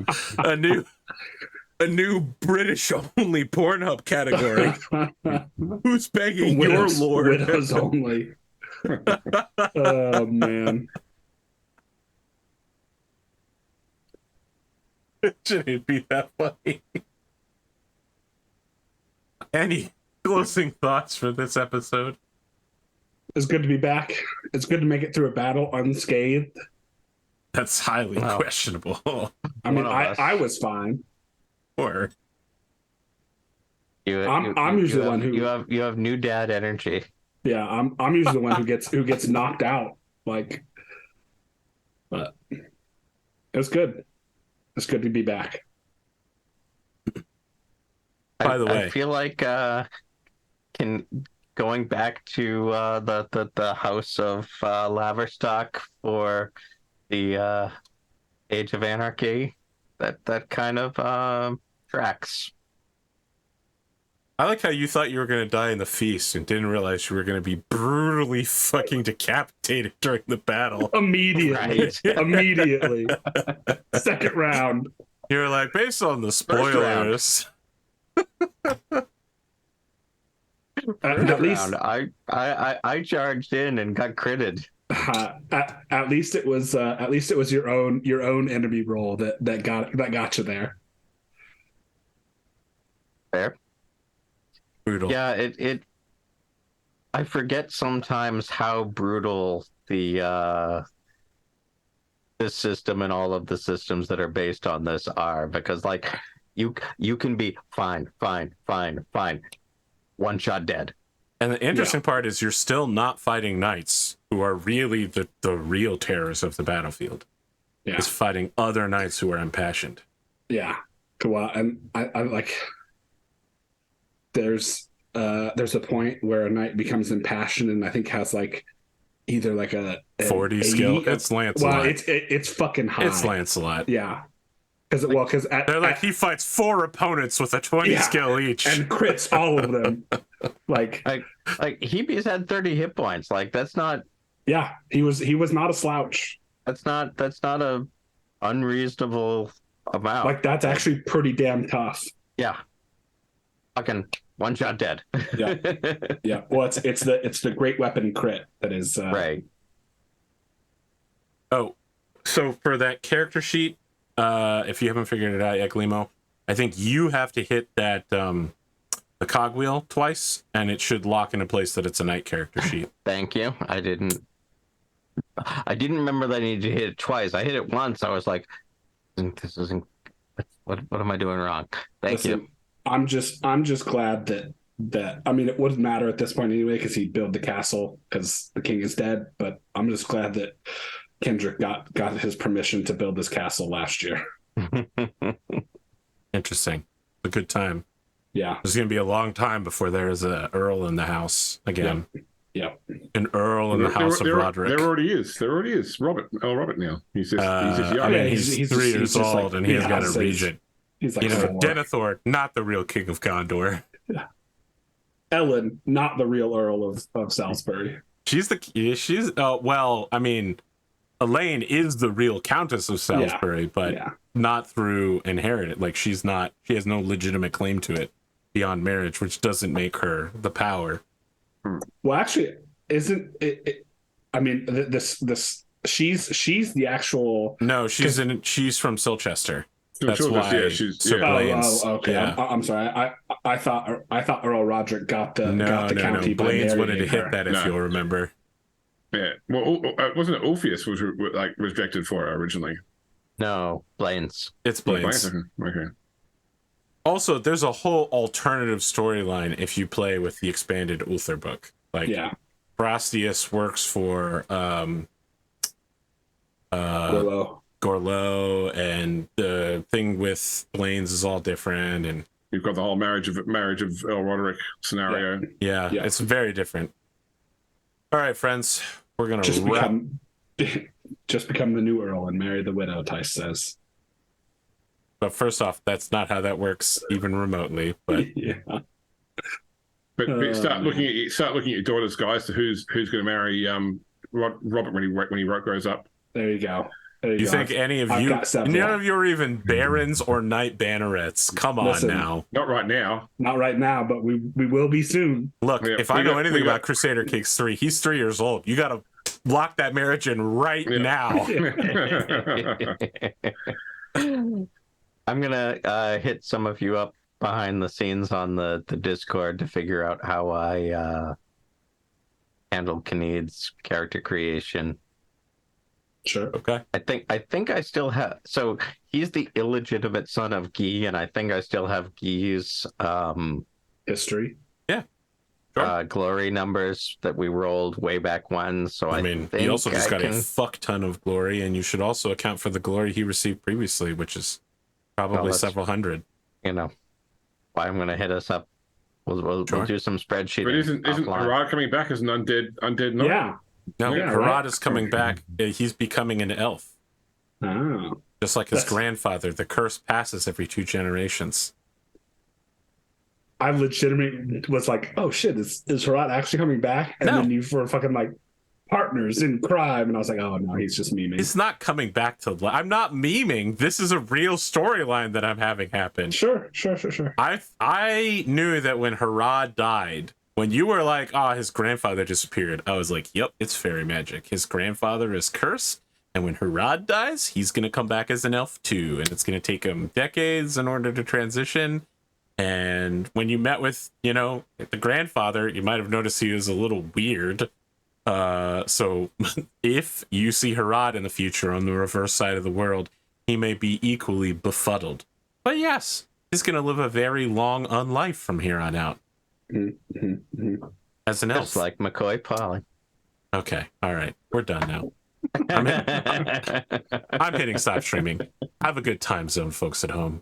A: new British only Pornhub category. Who's banging your lord?
B: Widows only. Oh man.
A: It shouldn't be that funny. Any closing thoughts for this episode?
B: It's good to be back. It's good to make it through a battle unscathed.
A: That's highly questionable.
B: I mean, I was fine.
A: Or
B: I'm usually the one who
C: you have new dad energy.
B: Yeah, I'm usually the one who gets knocked out. Like, but it's good. It's good to be back.
A: By the way,
C: I feel like going back to the House of Laverstock for the Age of Anarchy, that kind of tracks.
A: I like how you thought you were going to die in the feast and didn't realize you were going to be brutally fucking decapitated during the battle.
B: Immediately. Second round.
A: You're like, based on the spoilers.
B: At least
C: I charged in and got critted.
B: At least it was your own enemy roll that got you there.
C: Fair.
A: Brutal.
C: Yeah, it I forget sometimes how brutal the this system and all of the systems that are based on this are, because like you can be fine, one shot dead.
A: And the interesting part is you're still not fighting knights who are really the real terrors of the battlefield.
B: Yeah.
A: It's fighting other knights who are impassioned.
B: Yeah. Well, and I like there's a point where a knight becomes impassioned and I think has like either like a
A: 40 skill. It's Lancelot.
B: Well, it's fucking high.
A: It's Lancelot.
B: Yeah. Because
A: they're like he fights 4 opponents with a 20 skill each
B: and crits all of them. like
C: he's had 30 hit points. Like that's not.
B: Yeah, he was not a slouch.
C: That's not a unreasonable amount.
B: Like that's actually pretty damn tough.
C: Yeah. Fucking one shot dead.
B: Yeah. Well, it's the great weapon crit that is
C: right.
A: Oh, so for that character sheet. If you haven't figured it out yet, Glimo, I think you have to hit that the cogwheel twice, and it should lock into place that it's a knight character sheet.
C: Thank you. I didn't remember that I needed to hit it twice. I hit it once. I was like, "This isn't. What am I doing wrong?" Thank you.
B: I'm just glad that I mean it wouldn't matter at this point anyway because he'd build the castle because the king is dead. But I'm just glad that Kendric got his permission to build this castle last year.
A: Interesting. A good time.
B: Yeah.
A: There's going to be a long time before there's a earl in the house again.
B: Yeah.
A: An earl in the House of Roderick.
D: There already is. Robert now. He's just young.
A: I mean, he's 3 years old, and he's got a regent.
B: He's like
A: Denethor, not the real king of Gondor.
B: Yeah. Ellen, not the real Earl of Salisbury.
A: Well, I mean, Elaine is the real Countess of Salisbury, but not through inheritance. Like, she has no legitimate claim to it beyond marriage, which doesn't make her the power.
B: Well, actually, isn't it? I mean, she's the actual.
A: No, she's from Silchester. That's why.
D: Yeah,
A: Sir Blaine's.
B: Okay. Yeah. I'm sorry. I thought Earl Roderick got the county.
A: No. Blaine's wanted to hit that, if you'll remember.
D: Yeah. Well, wasn't it Ulfius was rejected for her originally?
C: No, Blaine's.
A: It's Blaine's.
D: Okay.
A: Also, there's a whole alternative storyline if you play with the expanded Uther book. Like, Brastius works for Gorlo, and the thing with Blaine's is all different, and
D: you've got the whole marriage of Earl Roderick scenario.
A: Yeah, it's very different. All right, friends, we're gonna
B: just become the new Earl and marry the widow, Tice says.
A: But first off, that's not how that works, even remotely. But
D: But start looking at your daughters, guys. To who's going to marry Robert when he grows up.
B: There you go.
A: You think any of you? None of you are even barons or knight bannerets. Come on now.
D: Not right now.
B: Not right now, but we will be soon.
A: Look, if I know anything about Crusader Kings 3, he's 3 years old. You got to lock that marriage in right now.
C: I'm gonna hit some of you up behind the scenes on the Discord to figure out how I handled Knead's character creation.
B: Sure.
A: Okay.
C: I think I still have. So he's the illegitimate son of Guy, and I think I still have Guy's
B: history.
A: Yeah. Sure.
C: Glory numbers that we rolled way back when. So I mean,
A: he also just got a fuck ton of glory, and you should also account for the glory he received previously, which is probably several hundred.
C: You know, why I'm going to hit us up. We'll do some spreadsheet.
D: But isn't Herawd coming back as an undead knight?
B: Yeah.
A: No, Herawd is coming back. He's becoming an elf.
B: Oh.
A: Just like his grandfather. The curse passes every 2 generations.
B: I legitimately was like, oh shit, is Herawd actually coming back? And then you were fucking like partners in crime. And I was like, oh no, he's just memeing.
A: He's not coming back to life. I'm not memeing. This is a real storyline that I'm having happen.
B: Sure.
A: I knew that when Herawd died, when you were like, his grandfather disappeared, I was like, yep, it's fairy magic. His grandfather is cursed, and when Herawd dies, he's going to come back as an elf too, and it's going to take him decades in order to transition. And when you met with, the grandfather, you might have noticed he was a little weird. So if you see Herawd in the future on the reverse side of the world, he may be equally befuddled. But yes, he's going to live a very long unlife from here on out. As an elf.
C: Just like McCoy Polly.
A: Okay, all right. We're done now. I'm hitting stop streaming. Have a good time zone, folks at home.